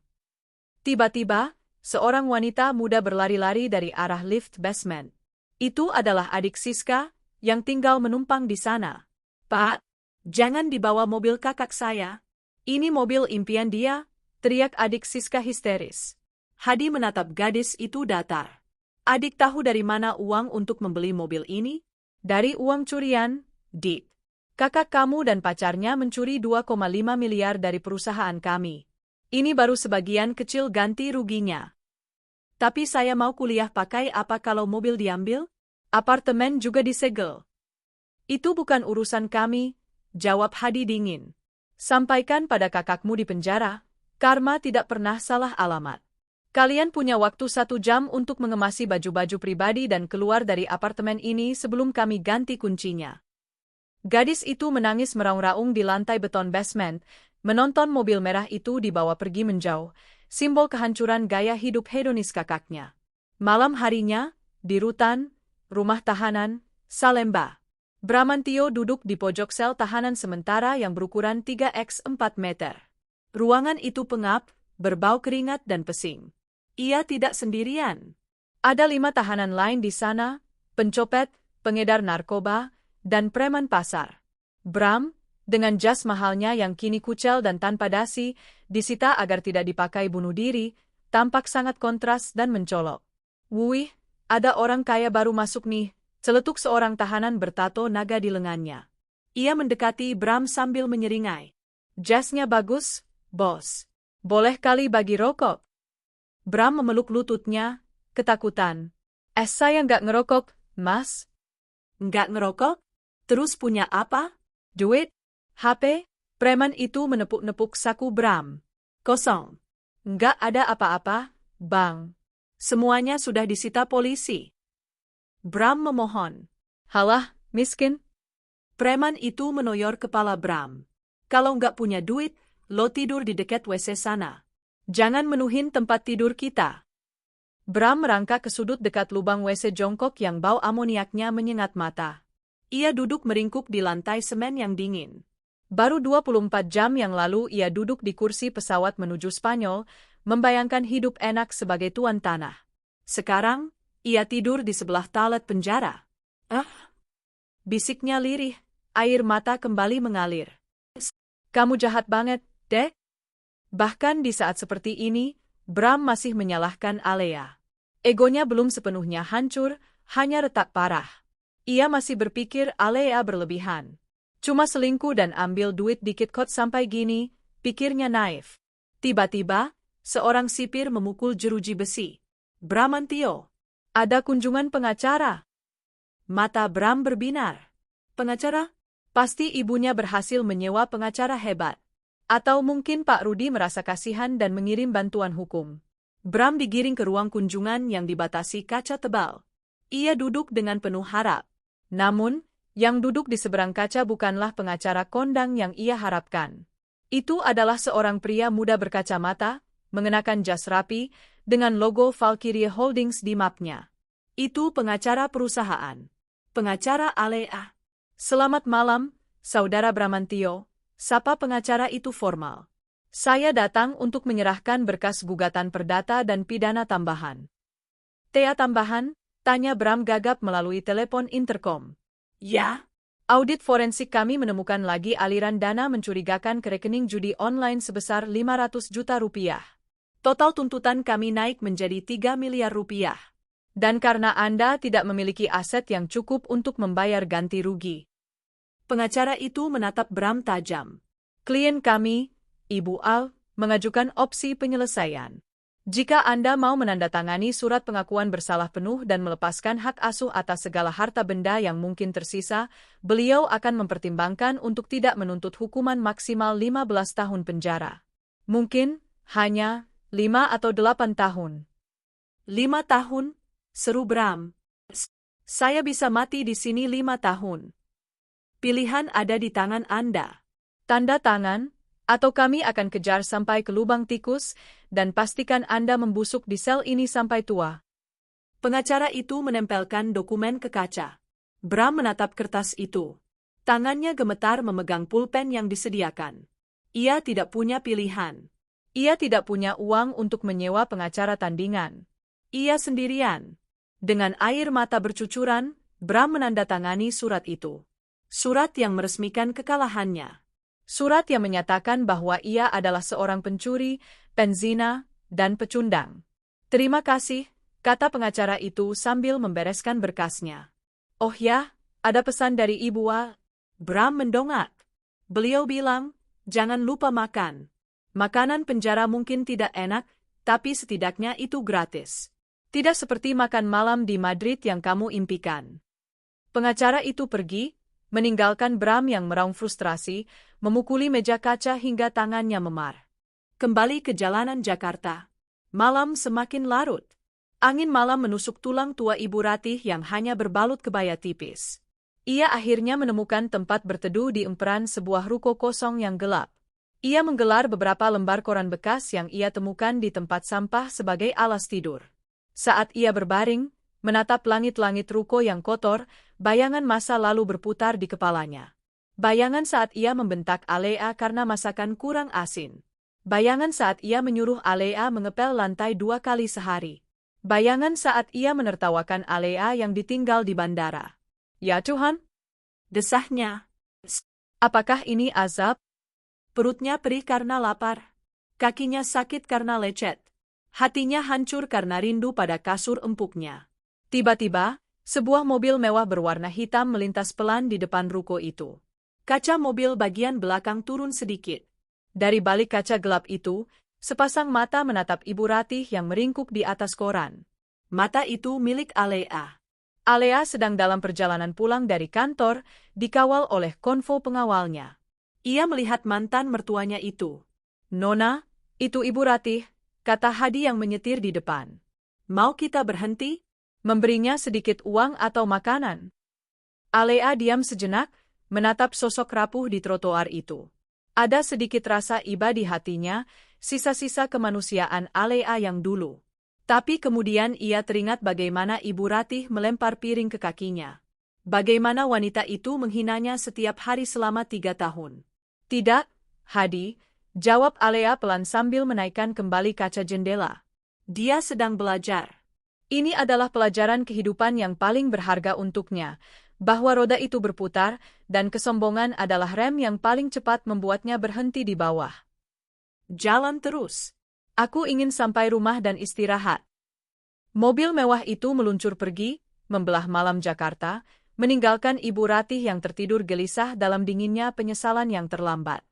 Tiba-tiba, seorang wanita muda berlari-lari dari arah lift basement. Itu adalah adik Siska, yang tinggal menumpang di sana. Pak, jangan dibawa mobil kakak saya. Ini mobil impian dia, teriak adik Siska histeris. Hadi menatap gadis itu datar. Adik tahu dari mana uang untuk membeli mobil ini? Dari uang curian, Dik. Kakak kamu dan pacarnya mencuri 2,5 miliar dari perusahaan kami. Ini baru sebagian kecil ganti ruginya. Tapi saya mau kuliah pakai apa kalau mobil diambil? Apartemen juga disegel. Itu bukan urusan kami, jawab Hadi dingin. Sampaikan pada kakakmu di penjara, Karma tidak pernah salah alamat. Kalian punya waktu 1 jam untuk mengemasi baju-baju pribadi dan keluar dari apartemen ini sebelum kami ganti kuncinya. Gadis itu menangis meraung-raung di lantai beton basement, menonton mobil merah itu dibawa pergi menjauh, simbol kehancuran gaya hidup hedonis kakaknya. Malam harinya, di rutan, rumah tahanan, Salemba. Bramantio duduk di pojok sel tahanan sementara yang berukuran 3x4 meter. Ruangan itu pengap, berbau keringat dan pesing. Ia tidak sendirian. Ada 5 tahanan lain di sana, pencopet, pengedar narkoba, dan preman pasar. Bram, dengan jas mahalnya yang kini kucel dan tanpa dasi, disita agar tidak dipakai bunuh diri, tampak sangat kontras dan mencolok. Wuih, ada orang kaya baru masuk nih, celetuk seorang tahanan bertato naga di lengannya. Ia mendekati Bram sambil menyeringai. Jasnya bagus, bos. Boleh kali bagi rokok? Bram memeluk lututnya, ketakutan. Saya nggak ngerokok, mas. Nggak ngerokok? Terus punya apa? Duit? HP? Preman itu menepuk-nepuk saku Bram. Kosong. Nggak ada apa-apa, bang. Semuanya sudah disita polisi. Bram memohon. Halah, miskin. Preman itu menoyor kepala Bram. Kalau nggak punya duit, lo tidur di dekat WC sana. Jangan menuhin tempat tidur kita. Bram merangkak ke sudut dekat lubang WC jongkok yang bau amoniaknya menyengat mata. Ia duduk meringkuk di lantai semen yang dingin. Baru 24 jam yang lalu ia duduk di kursi pesawat menuju Spanyol, membayangkan hidup enak sebagai tuan tanah. Sekarang, ia tidur di sebelah talet penjara. Bisiknya lirih, air mata kembali mengalir. Kamu jahat banget, Dek. Bahkan di saat seperti ini, Bram masih menyalahkan Alea. Egonya belum sepenuhnya hancur, hanya retak parah. Ia masih berpikir Alea berlebihan. Cuma selingkuh dan ambil duit dikit kot sampai gini, pikirnya naif. Tiba-tiba, seorang sipir memukul jeruji besi. Bramantio, ada kunjungan pengacara. Mata Bram berbinar. Pengacara? Pasti ibunya berhasil menyewa pengacara hebat. Atau mungkin Pak Rudi merasa kasihan dan mengirim bantuan hukum. Bram digiring ke ruang kunjungan yang dibatasi kaca tebal. Ia duduk dengan penuh harap. Namun, yang duduk di seberang kaca bukanlah pengacara kondang yang ia harapkan. Itu adalah seorang pria muda berkacamata, mengenakan jas rapi, dengan logo Valkyrie Holdings di mapnya. Itu pengacara perusahaan. Pengacara Alea. Selamat malam, Saudara Bramantio, sapa pengacara itu formal. Saya datang untuk menyerahkan berkas gugatan perdata dan pidana tambahan. Tea tambahan? Tanya Bram gagap melalui telepon interkom. Ya. Audit forensik kami menemukan lagi aliran dana mencurigakan ke rekening judi online sebesar 500 juta rupiah. Total tuntutan kami naik menjadi 3 miliar rupiah. Dan karena Anda tidak memiliki aset yang cukup untuk membayar ganti rugi. Pengacara itu menatap Bram tajam. Klien kami, Ibu Al, mengajukan opsi penyelesaian. Jika Anda mau menandatangani surat pengakuan bersalah penuh dan melepaskan hak asuh atas segala harta benda yang mungkin tersisa, beliau akan mempertimbangkan untuk tidak menuntut hukuman maksimal 15 tahun penjara. Mungkin, hanya 5 atau 8 tahun. 5 tahun? Seru Bram. Saya bisa mati di sini 5 tahun. Pilihan ada di tangan Anda. Tanda tangan, atau kami akan kejar sampai ke lubang tikus, dan pastikan Anda membusuk di sel ini sampai tua. Pengacara itu menempelkan dokumen ke kaca. Bram menatap kertas itu. Tangannya gemetar memegang pulpen yang disediakan. Ia tidak punya pilihan. Ia tidak punya uang untuk menyewa pengacara tandingan. Ia sendirian. Dengan air mata bercucuran, Bram menandatangani surat itu. Surat yang meresmikan kekalahannya. Surat yang menyatakan bahwa ia adalah seorang pencuri, penzina, dan pecundang. Terima kasih, kata pengacara itu sambil membereskan berkasnya. Oh ya, ada pesan dari Ibu Wa. Bram mendongak. Beliau bilang, jangan lupa makan. Makanan penjara mungkin tidak enak, tapi setidaknya itu gratis. Tidak seperti makan malam di Madrid yang kamu impikan. Pengacara itu pergi, meninggalkan Bram yang meraung frustasi, memukuli meja kaca hingga tangannya memar. Kembali ke jalanan Jakarta. Malam semakin larut. Angin malam menusuk tulang tua Ibu Ratih yang hanya berbalut kebaya tipis. Ia akhirnya menemukan tempat berteduh di emperan sebuah ruko kosong yang gelap. Ia menggelar beberapa lembar koran bekas yang ia temukan di tempat sampah sebagai alas tidur. Saat ia berbaring, menatap langit-langit ruko yang kotor, bayangan masa lalu berputar di kepalanya. Bayangan saat ia membentak Alea karena masakan kurang asin. Bayangan saat ia menyuruh Alea mengepel lantai 2 kali sehari. Bayangan saat ia menertawakan Alea yang ditinggal di bandara. Ya Tuhan, desahnya. Apakah ini azab? Perutnya perih karena lapar. Kakinya sakit karena lecet. Hatinya hancur karena rindu pada kasur empuknya. Tiba-tiba, sebuah mobil mewah berwarna hitam melintas pelan di depan ruko itu. Kaca mobil bagian belakang turun sedikit. Dari balik kaca gelap itu, sepasang mata menatap Ibu Ratih yang meringkuk di atas koran. Mata itu milik Alea. Alea sedang dalam perjalanan pulang dari kantor, dikawal oleh konvo pengawalnya. Ia melihat mantan mertuanya itu. Nona, itu Ibu Ratih, kata Hadi yang menyetir di depan. Mau kita berhenti? Memberinya sedikit uang atau makanan? Alea diam sejenak, menatap sosok rapuh di trotoar itu. Ada sedikit rasa iba di hatinya, sisa-sisa kemanusiaan Alea yang dulu. Tapi kemudian ia teringat bagaimana Ibu Ratih melempar piring ke kakinya. Bagaimana wanita itu menghinanya setiap hari selama 3 tahun. Tidak, Hadi, jawab Alea pelan sambil menaikkan kembali kaca jendela. Dia sedang belajar. Ini adalah pelajaran kehidupan yang paling berharga untuknya, bahwa roda itu berputar, dan kesombongan adalah rem yang paling cepat membuatnya berhenti di bawah. Jalan terus. Aku ingin sampai rumah dan istirahat. Mobil mewah itu meluncur pergi, membelah malam Jakarta, meninggalkan Ibu Ratih yang tertidur gelisah dalam dinginnya penyesalan yang terlambat.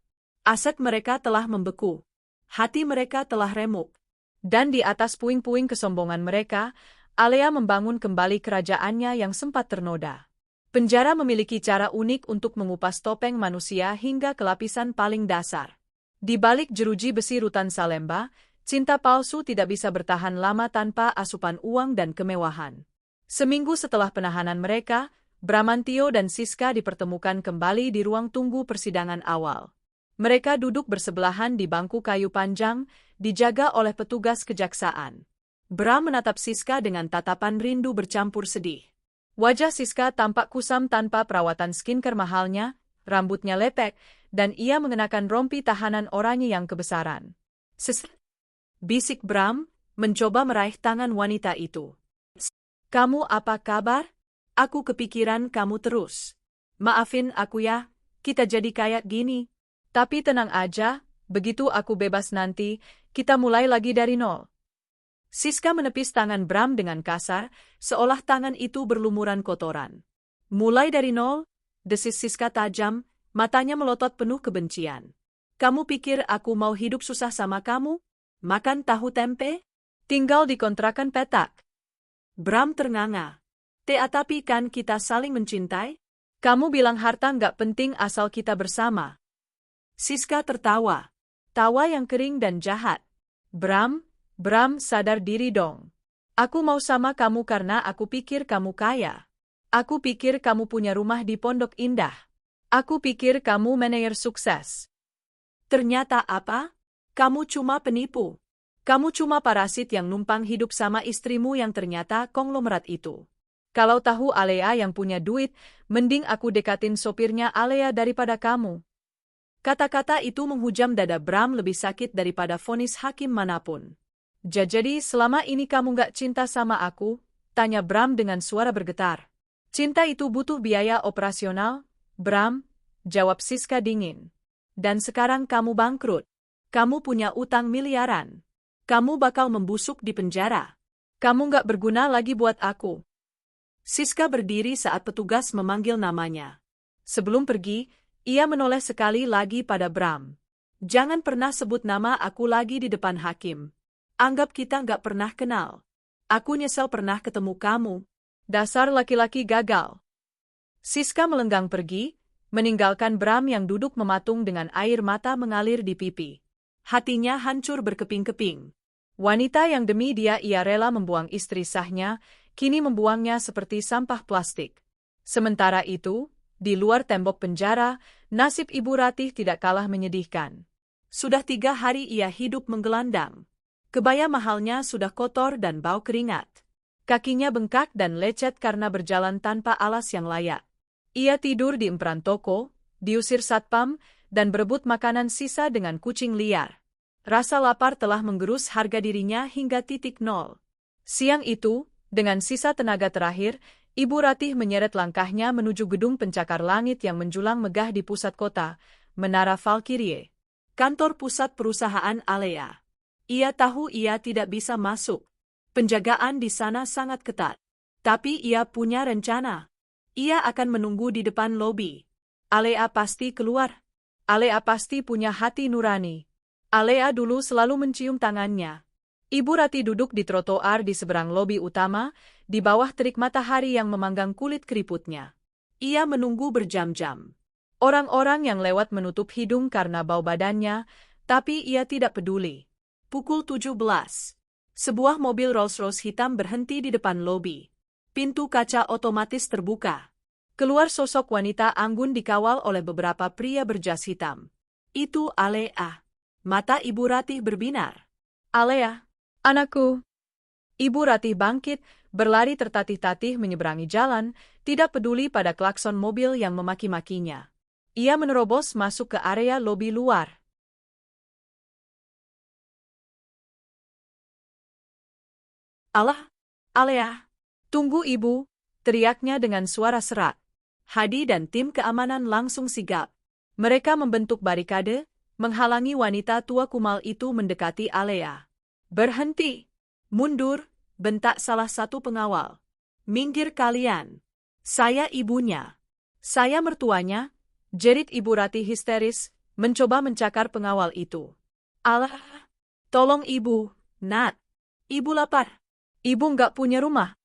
Aset mereka telah membeku. Hati mereka telah remuk. Dan di atas puing-puing kesombongan mereka, Alea membangun kembali kerajaannya yang sempat ternoda. Penjara memiliki cara unik untuk mengupas topeng manusia hingga ke lapisan paling dasar. Di balik jeruji besi rutan Salemba, cinta palsu tidak bisa bertahan lama tanpa asupan uang dan kemewahan. Seminggu setelah penahanan mereka, Bramantio dan Siska dipertemukan kembali di ruang tunggu persidangan awal. Mereka duduk bersebelahan di bangku kayu panjang, dijaga oleh petugas kejaksaan. Bram menatap Siska dengan tatapan rindu bercampur sedih. Wajah Siska tampak kusam tanpa perawatan skincare mahalnya, rambutnya lepek, dan ia mengenakan rompi tahanan oranye yang kebesaran. Bisik Bram, mencoba meraih tangan wanita itu. Kamu apa kabar? Aku kepikiran kamu terus. Maafin aku ya, kita jadi kayak gini. Tapi tenang aja, begitu aku bebas nanti, kita mulai lagi dari nol. Siska menepis tangan Bram dengan kasar, seolah tangan itu berlumuran kotoran. Mulai dari nol, desis Siska tajam, matanya melotot penuh kebencian. Kamu pikir aku mau hidup susah sama kamu? Makan tahu tempe? Tinggal di kontrakan petak. Bram ternganga. Tapi kan kita saling mencintai? Kamu bilang harta nggak penting asal kita bersama. Siska tertawa. Tawa yang kering dan jahat. Bram, sadar diri dong. Aku mau sama kamu karena aku pikir kamu kaya. Aku pikir kamu punya rumah di Pondok Indah. Aku pikir kamu manajer sukses. Ternyata apa? Kamu cuma penipu. Kamu cuma parasit yang numpang hidup sama istrimu yang ternyata konglomerat itu. Kalau tahu Alea yang punya duit, mending aku dekatin sopirnya Alea daripada kamu. Kata-kata itu menghujam dada Bram lebih sakit daripada vonis hakim manapun. Jadi selama ini kamu gak cinta sama aku? Tanya Bram dengan suara bergetar. Cinta itu butuh biaya operasional, Bram, jawab Siska dingin. Dan sekarang kamu bangkrut. Kamu punya utang miliaran. Kamu bakal membusuk di penjara. Kamu gak berguna lagi buat aku. Siska berdiri saat petugas memanggil namanya. Sebelum pergi, ia menoleh sekali lagi pada Bram. Jangan pernah sebut nama aku lagi di depan hakim. Anggap kita gak pernah kenal. Aku nyesel pernah ketemu kamu. Dasar laki-laki gagal. Siska melenggang pergi, meninggalkan Bram yang duduk mematung dengan air mata mengalir di pipi. Hatinya hancur berkeping-keping. Wanita yang demi dia ia rela membuang istri sahnya, kini membuangnya seperti sampah plastik. Sementara itu, di luar tembok penjara, nasib Ibu Ratih tidak kalah menyedihkan. Sudah 3 hari ia hidup menggelandang. Kebaya mahalnya sudah kotor dan bau keringat. Kakinya bengkak dan lecet karena berjalan tanpa alas yang layak. Ia tidur di emperan toko, diusir satpam, dan berebut makanan sisa dengan kucing liar. Rasa lapar telah menggerus harga dirinya hingga titik nol. Siang itu, dengan sisa tenaga terakhir, Ibu Ratih menyeret langkahnya menuju gedung pencakar langit yang menjulang megah di pusat kota, Menara Valkyrie. Kantor pusat perusahaan Alea. Ia tahu ia tidak bisa masuk. Penjagaan di sana sangat ketat. Tapi ia punya rencana. Ia akan menunggu di depan lobi. Alea pasti keluar. Alea pasti punya hati nurani. Alea dulu selalu mencium tangannya. Ibu Ratih duduk di trotoar di seberang lobi utama, di bawah terik matahari yang memanggang kulit keriputnya. Ia menunggu berjam-jam. Orang-orang yang lewat menutup hidung karena bau badannya, tapi ia tidak peduli. Pukul 17. Sebuah mobil Rolls-Royce hitam berhenti di depan lobi. Pintu kaca otomatis terbuka. Keluar sosok wanita anggun dikawal oleh beberapa pria berjas hitam. Itu Alea. Mata Ibu Ratih berbinar. Alea, anakku. Ibu Ratih bangkit, berlari tertatih-tatih menyeberangi jalan, tidak peduli pada klakson mobil yang memaki-makinya. Ia menerobos masuk ke area lobi luar. Allah, Alea, tunggu ibu, teriaknya dengan suara serak. Hadi dan tim keamanan langsung sigap. Mereka membentuk barikade, menghalangi wanita tua kumal itu mendekati Alea. Berhenti! Mundur, bentak salah satu pengawal. Minggir kalian. Saya ibunya. Saya mertuanya, jerit Ibu Ratih histeris, mencoba mencakar pengawal itu. Allah, tolong ibu, Nat. Ibu lapar. Ibu nggak punya rumah.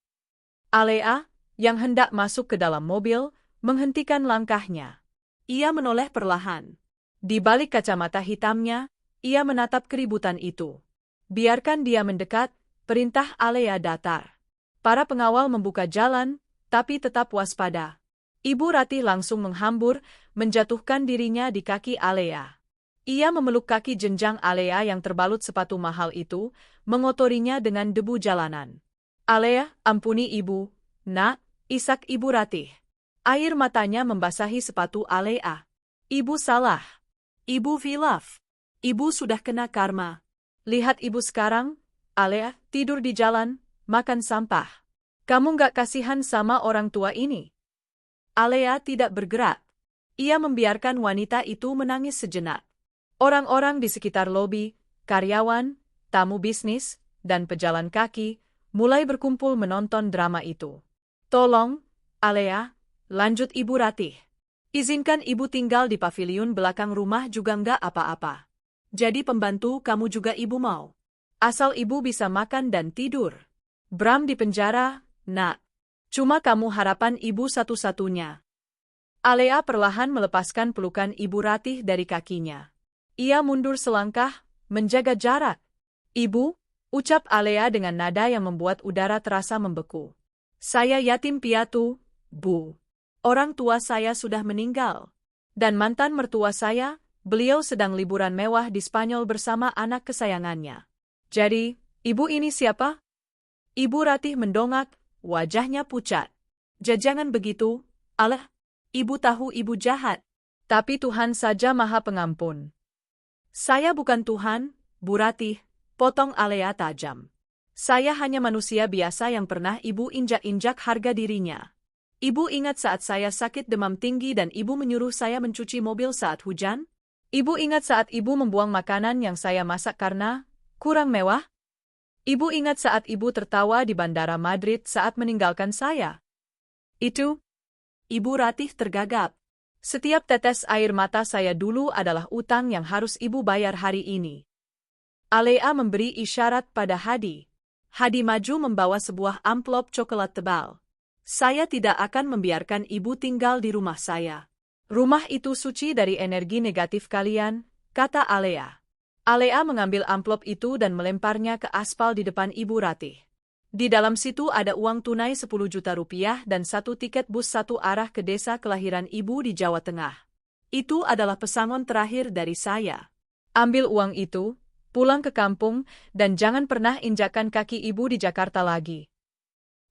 Alea, yang hendak masuk ke dalam mobil, menghentikan langkahnya. Ia menoleh perlahan. Di balik kacamata hitamnya, ia menatap keributan itu. Biarkan dia mendekat, perintah Alea datar. Para pengawal membuka jalan, tapi tetap waspada. Ibu Ratih langsung menghambur, menjatuhkan dirinya di kaki Alea. Ia memeluk kaki jenjang Alea yang terbalut sepatu mahal itu, mengotorinya dengan debu jalanan. Alea, ampuni ibu, Nak, isak Ibu Ratih. Air matanya membasahi sepatu Alea. Ibu salah. Ibu hilaf. Ibu sudah kena karma. Lihat ibu sekarang, Alea, tidur di jalan, makan sampah. Kamu nggak kasihan sama orang tua ini? Alea tidak bergerak. Ia membiarkan wanita itu menangis sejenak. Orang-orang di sekitar lobi, karyawan, tamu bisnis, dan pejalan kaki, mulai berkumpul menonton drama itu. Tolong, Alea, lanjut Ibu Ratih. Izinkan ibu tinggal di paviliun belakang rumah juga nggak apa-apa. Jadi pembantu kamu juga ibu mau. Asal ibu bisa makan dan tidur. Bram di penjara, Nak. Cuma kamu harapan ibu satu-satunya. Alea perlahan melepaskan pelukan Ibu Ratih dari kakinya. Ia mundur selangkah, menjaga jarak. Ibu, ucap Alea dengan nada yang membuat udara terasa membeku. Saya yatim piatu, Bu. Orang tua saya sudah meninggal. Dan mantan mertua saya, beliau sedang liburan mewah di Spanyol bersama anak kesayangannya. Jadi, ibu ini siapa? Ibu Ratih mendongak, wajahnya pucat. Jangan begitu, Allah. Ibu tahu ibu jahat. Tapi Tuhan saja Maha Pengampun. Saya bukan Tuhan, Bu Ratih, potong Alea tajam. Saya hanya manusia biasa yang pernah ibu injak-injak harga dirinya. Ibu ingat saat saya sakit demam tinggi dan ibu menyuruh saya mencuci mobil saat hujan? Ibu ingat saat ibu membuang makanan yang saya masak karena kurang mewah? Ibu ingat saat ibu tertawa di Bandara Madrid saat meninggalkan saya? Itu? Ibu Ratih tergagap. Setiap tetes air mata saya dulu adalah utang yang harus ibu bayar hari ini. Alea memberi isyarat pada Hadi. Hadi maju membawa sebuah amplop coklat tebal. Saya tidak akan membiarkan ibu tinggal di rumah saya. Rumah itu suci dari energi negatif kalian, kata Alea. Alea mengambil amplop itu dan melemparnya ke aspal di depan Ibu Ratih. Di dalam situ ada uang tunai 10 juta rupiah dan 1 tiket bus satu arah ke desa kelahiran ibu di Jawa Tengah. Itu adalah pesangon terakhir dari saya. Ambil uang itu, pulang ke kampung, dan jangan pernah injakkan kaki ibu di Jakarta lagi.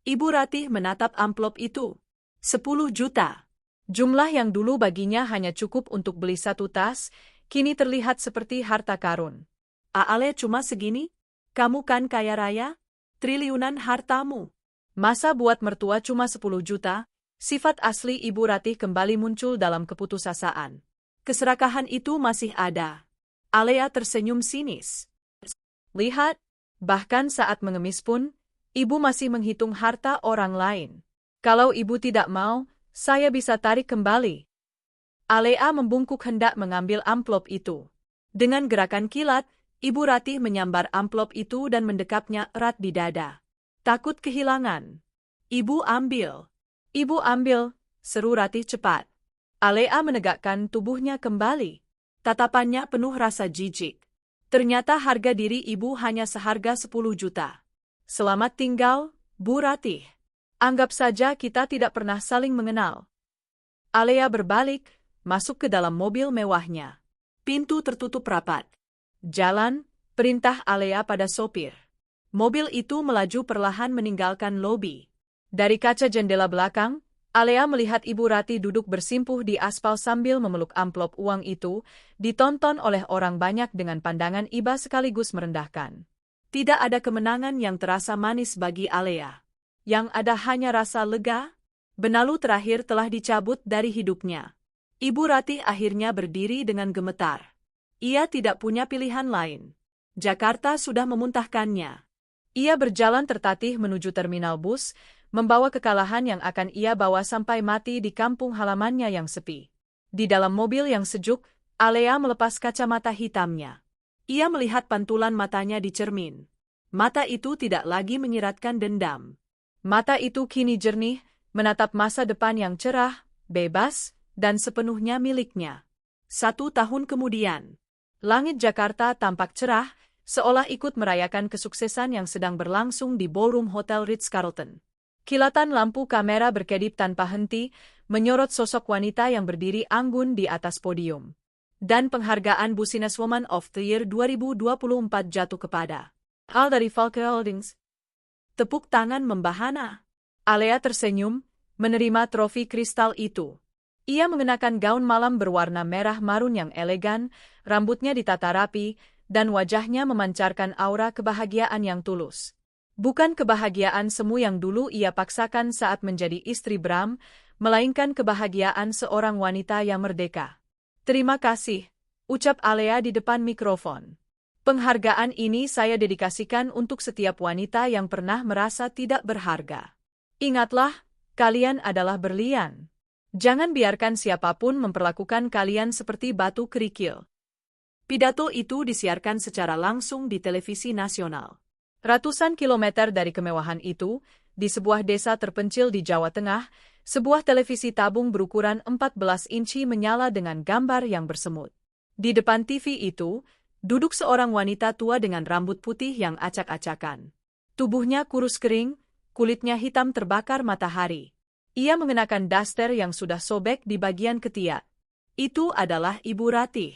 Ibu Ratih menatap amplop itu. 10 juta. Jumlah yang dulu baginya hanya cukup untuk beli satu tas, kini terlihat seperti harta karun. Ale cuma segini? Kamu kan kaya raya? Triliunan hartamu. Masa buat mertua cuma 10 juta? Sifat asli Ibu Ratih kembali muncul dalam keputusasaan. Keserakahan itu masih ada. Alea tersenyum sinis. Lihat, bahkan saat mengemis pun, ibu masih menghitung harta orang lain. Kalau ibu tidak mau, saya bisa tarik kembali. Alea membungkuk hendak mengambil amplop itu. Dengan gerakan kilat, Ibu Ratih menyambar amplop itu dan mendekapnya erat di dada. Takut kehilangan. Ibu ambil. Ibu ambil, seru Ratih cepat. Alea menegakkan tubuhnya kembali. Tatapannya penuh rasa jijik. Ternyata harga diri ibu hanya seharga 10 juta. Selamat tinggal, Bu Ratih. Anggap saja kita tidak pernah saling mengenal. Alea berbalik, masuk ke dalam mobil mewahnya. Pintu tertutup rapat. Jalan, perintah Alea pada sopir. Mobil itu melaju perlahan meninggalkan lobi. Dari kaca jendela belakang, Alea melihat Ibu Ratih duduk bersimpuh di aspal sambil memeluk amplop uang itu, ditonton oleh orang banyak dengan pandangan iba sekaligus merendahkan. Tidak ada kemenangan yang terasa manis bagi Alea. Yang ada hanya rasa lega. Benalu terakhir telah dicabut dari hidupnya. Ibu Ratih akhirnya berdiri dengan gemetar. Ia tidak punya pilihan lain. Jakarta sudah memuntahkannya. Ia berjalan tertatih menuju terminal bus, membawa kekalahan yang akan ia bawa sampai mati di kampung halamannya yang sepi. Di dalam mobil yang sejuk, Alea melepas kacamata hitamnya. Ia melihat pantulan matanya di cermin. Mata itu tidak lagi menyiratkan dendam. Mata itu kini jernih, menatap masa depan yang cerah, bebas, dan sepenuhnya miliknya. 1 tahun kemudian, langit Jakarta tampak cerah, seolah ikut merayakan kesuksesan yang sedang berlangsung di ballroom Hotel Ritz-Carlton. Kilatan lampu kamera berkedip tanpa henti, menyorot sosok wanita yang berdiri anggun di atas podium. Dan penghargaan Businesswoman of the Year 2024 jatuh kepada Al dari Falke Holdings. Tepuk tangan membahana. Alea tersenyum, menerima trofi kristal itu. Ia mengenakan gaun malam berwarna merah marun yang elegan, rambutnya ditata rapi, dan wajahnya memancarkan aura kebahagiaan yang tulus. Bukan kebahagiaan semu yang dulu ia paksakan saat menjadi istri Bram, melainkan kebahagiaan seorang wanita yang merdeka. Terima kasih, ucap Alea di depan mikrofon. Penghargaan ini saya dedikasikan untuk setiap wanita yang pernah merasa tidak berharga. Ingatlah, kalian adalah berlian. Jangan biarkan siapapun memperlakukan kalian seperti batu kerikil. Pidato itu disiarkan secara langsung di televisi nasional. Ratusan kilometer dari kemewahan itu, di sebuah desa terpencil di Jawa Tengah, sebuah televisi tabung berukuran 14 inci menyala dengan gambar yang bersemut. Di depan TV itu, duduk seorang wanita tua dengan rambut putih yang acak-acakan. Tubuhnya kurus kering, kulitnya hitam terbakar matahari. Ia mengenakan daster yang sudah sobek di bagian ketiak. Itu adalah Ibu Ratih.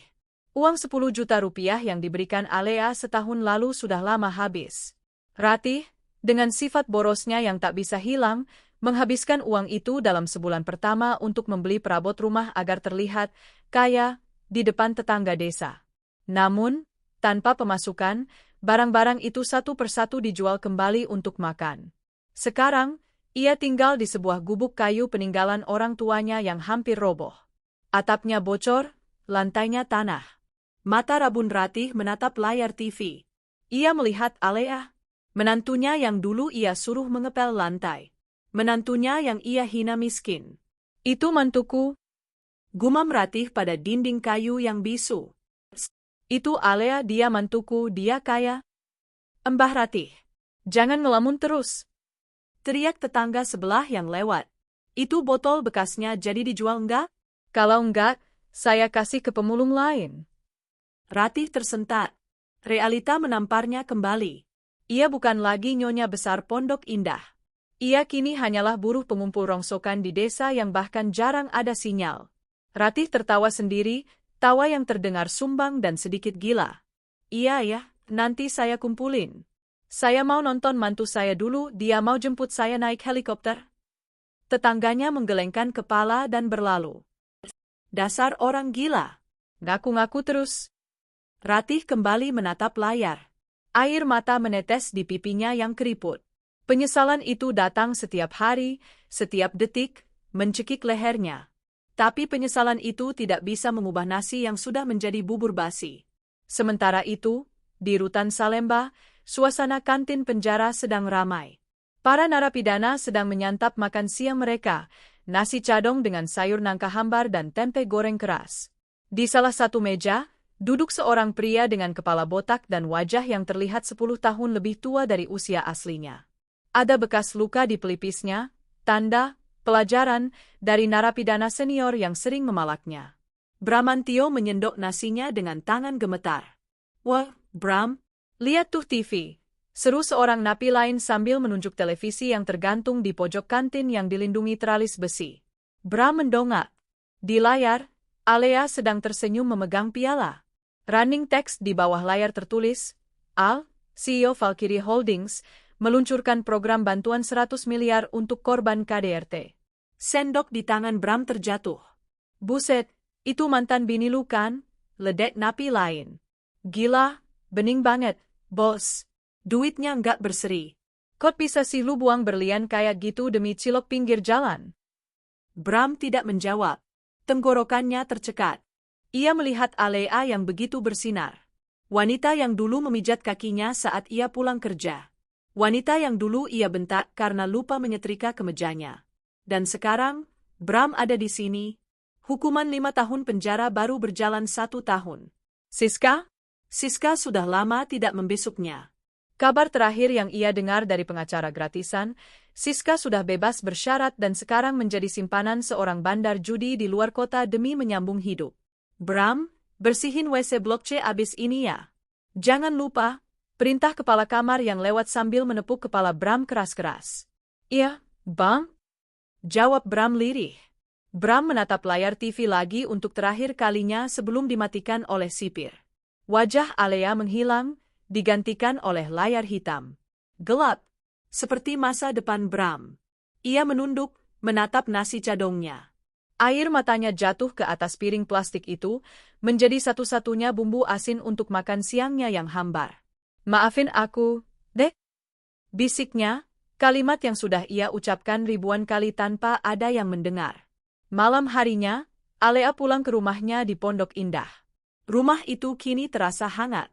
Uang 10 juta rupiah yang diberikan Alea setahun lalu sudah lama habis. Ratih, dengan sifat borosnya yang tak bisa hilang, menghabiskan uang itu dalam sebulan pertama untuk membeli perabot rumah agar terlihat kaya di depan tetangga desa. Namun, tanpa pemasukan, barang-barang itu satu persatu dijual kembali untuk makan. Sekarang, ia tinggal di sebuah gubuk kayu peninggalan orang tuanya yang hampir roboh. Atapnya bocor, lantainya tanah. Mata rabun Ratih menatap layar TV. Ia melihat Alea, menantunya yang dulu ia suruh mengepel lantai. Menantunya yang ia hina miskin. Itu mantuku, gumam Ratih pada dinding kayu yang bisu. Itu Alea, dia mantuku, dia kaya. Mbah Ratih, jangan ngelamun terus. Teriak tetangga sebelah yang lewat. Itu botol bekasnya jadi dijual enggak? Kalau enggak, saya kasih ke pemulung lain. Ratih tersentak. Realita menamparnya kembali. Ia bukan lagi nyonya besar Pondok Indah. Ia kini hanyalah buruh pengumpul rongsokan di desa yang bahkan jarang ada sinyal. Ratih tertawa sendiri, tawa yang terdengar sumbang dan sedikit gila. Iya ya, nanti saya kumpulin. Saya mau nonton mantu saya dulu, dia mau jemput saya naik helikopter. Tetangganya menggelengkan kepala dan berlalu. Dasar orang gila. Ngaku-ngaku terus. Ratih kembali menatap layar. Air mata menetes di pipinya yang keriput. Penyesalan itu datang setiap hari, setiap detik, mencekik lehernya. Tapi penyesalan itu tidak bisa mengubah nasi yang sudah menjadi bubur basi. Sementara itu, di rutan Salemba, suasana kantin penjara sedang ramai. Para narapidana sedang menyantap makan siang mereka, nasi cadong dengan sayur nangka hambar dan tempe goreng keras. Di salah satu meja, duduk seorang pria dengan kepala botak dan wajah yang terlihat 10 tahun lebih tua dari usia aslinya. Ada bekas luka di pelipisnya, tanda, pelajaran, dari narapidana senior yang sering memalaknya. Bramantio menyendok nasinya dengan tangan gemetar. Wah, Bram, lihat tuh TV. Seru seorang napi lain sambil menunjuk televisi yang tergantung di pojok kantin yang dilindungi teralis besi. Bram mendongak. Di layar, Alea sedang tersenyum memegang piala. Running text di bawah layar tertulis, Al, CEO Valkyrie Holdings, meluncurkan program bantuan 100 miliar untuk korban KDRT. Sendok di tangan Bram terjatuh. Buset, itu mantan bini lu kan? Ledek napi lain. Gila, bening banget, bos. Duitnya nggak berseri. Kok bisa sih lu buang berlian kayak gitu demi cilok pinggir jalan? Bram tidak menjawab. Tenggorokannya tercekat. Ia melihat Alea yang begitu bersinar. Wanita yang dulu memijat kakinya saat ia pulang kerja. Wanita yang dulu ia bentak karena lupa menyetrika kemejanya. Dan sekarang, Bram ada di sini. Hukuman 5 tahun penjara baru berjalan 1 tahun. Siska? Siska sudah lama tidak membesuknya. Kabar terakhir yang ia dengar dari pengacara gratisan, Siska sudah bebas bersyarat dan sekarang menjadi simpanan seorang bandar judi di luar kota demi menyambung hidup. Bram, bersihin WC Blok C abis ini ya. Jangan lupa. Perintah kepala kamar yang lewat sambil menepuk kepala Bram keras-keras. Iya, Bang? Jawab Bram lirih. Bram menatap layar TV lagi untuk terakhir kalinya sebelum dimatikan oleh sipir. Wajah Alea menghilang, digantikan oleh layar hitam. Gelap, seperti masa depan Bram. Ia menunduk, menatap nasi cadongnya. Air matanya jatuh ke atas piring plastik itu, menjadi satu-satunya bumbu asin untuk makan siangnya yang hambar. Maafin aku, Dek. Bisiknya, kalimat yang sudah ia ucapkan ribuan kali tanpa ada yang mendengar. Malam harinya, Alea pulang ke rumahnya di Pondok Indah. Rumah itu kini terasa hangat.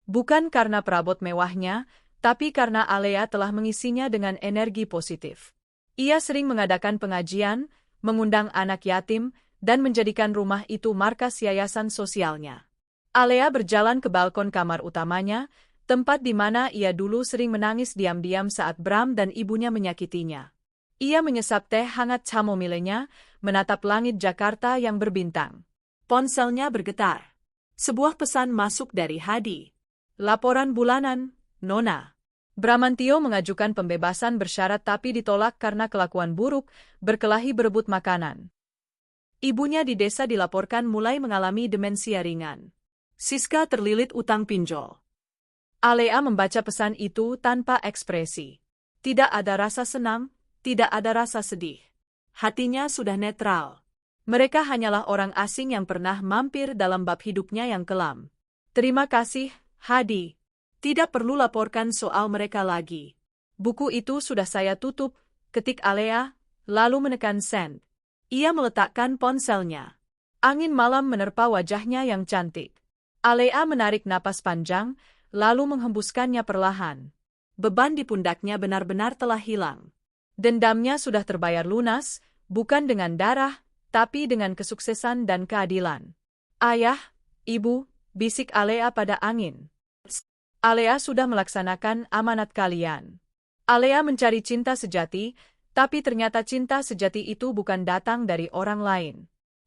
Bukan karena perabot mewahnya, tapi karena Alea telah mengisinya dengan energi positif. Ia sering mengadakan pengajian, mengundang anak yatim, dan menjadikan rumah itu markas yayasan sosialnya. Alea berjalan ke balkon kamar utamanya, tempat di mana ia dulu sering menangis diam-diam saat Bram dan ibunya menyakitinya. Ia menyesap teh hangat chamomilenya, menatap langit Jakarta yang berbintang. Ponselnya bergetar. Sebuah pesan masuk dari Hadi. Laporan bulanan, Nona. Bramantio mengajukan pembebasan bersyarat tapi ditolak karena kelakuan buruk, berkelahi berebut makanan. Ibunya di desa dilaporkan mulai mengalami demensia ringan. Siska terlilit utang pinjol. Alea membaca pesan itu tanpa ekspresi. Tidak ada rasa senang, tidak ada rasa sedih. Hatinya sudah netral. Mereka hanyalah orang asing yang pernah mampir dalam bab hidupnya yang kelam. Terima kasih, Hadi. Tidak perlu laporkan soal mereka lagi. Buku itu sudah saya tutup, ketik Alea, lalu menekan send. Ia meletakkan ponselnya. Angin malam menerpa wajahnya yang cantik. Alea menarik napas panjang, lalu menghembuskannya perlahan. Beban di pundaknya benar-benar telah hilang. Dendamnya sudah terbayar lunas, bukan dengan darah, tapi dengan kesuksesan dan keadilan. Ayah, ibu, bisik Alea pada angin. Alea sudah melaksanakan amanat kalian. Alea mencari cinta sejati, tapi ternyata cinta sejati itu bukan datang dari orang lain.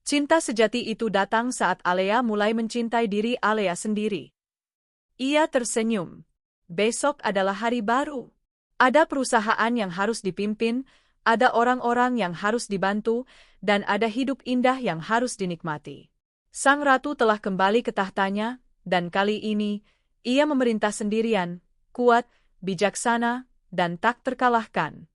Cinta sejati itu datang saat Alea mulai mencintai diri Alea sendiri. Ia tersenyum. Besok adalah hari baru. Ada perusahaan yang harus dipimpin, ada orang-orang yang harus dibantu, dan ada hidup indah yang harus dinikmati. Sang ratu telah kembali ke tahtanya, dan kali ini, ia memerintah sendirian, kuat, bijaksana, dan tak terkalahkan.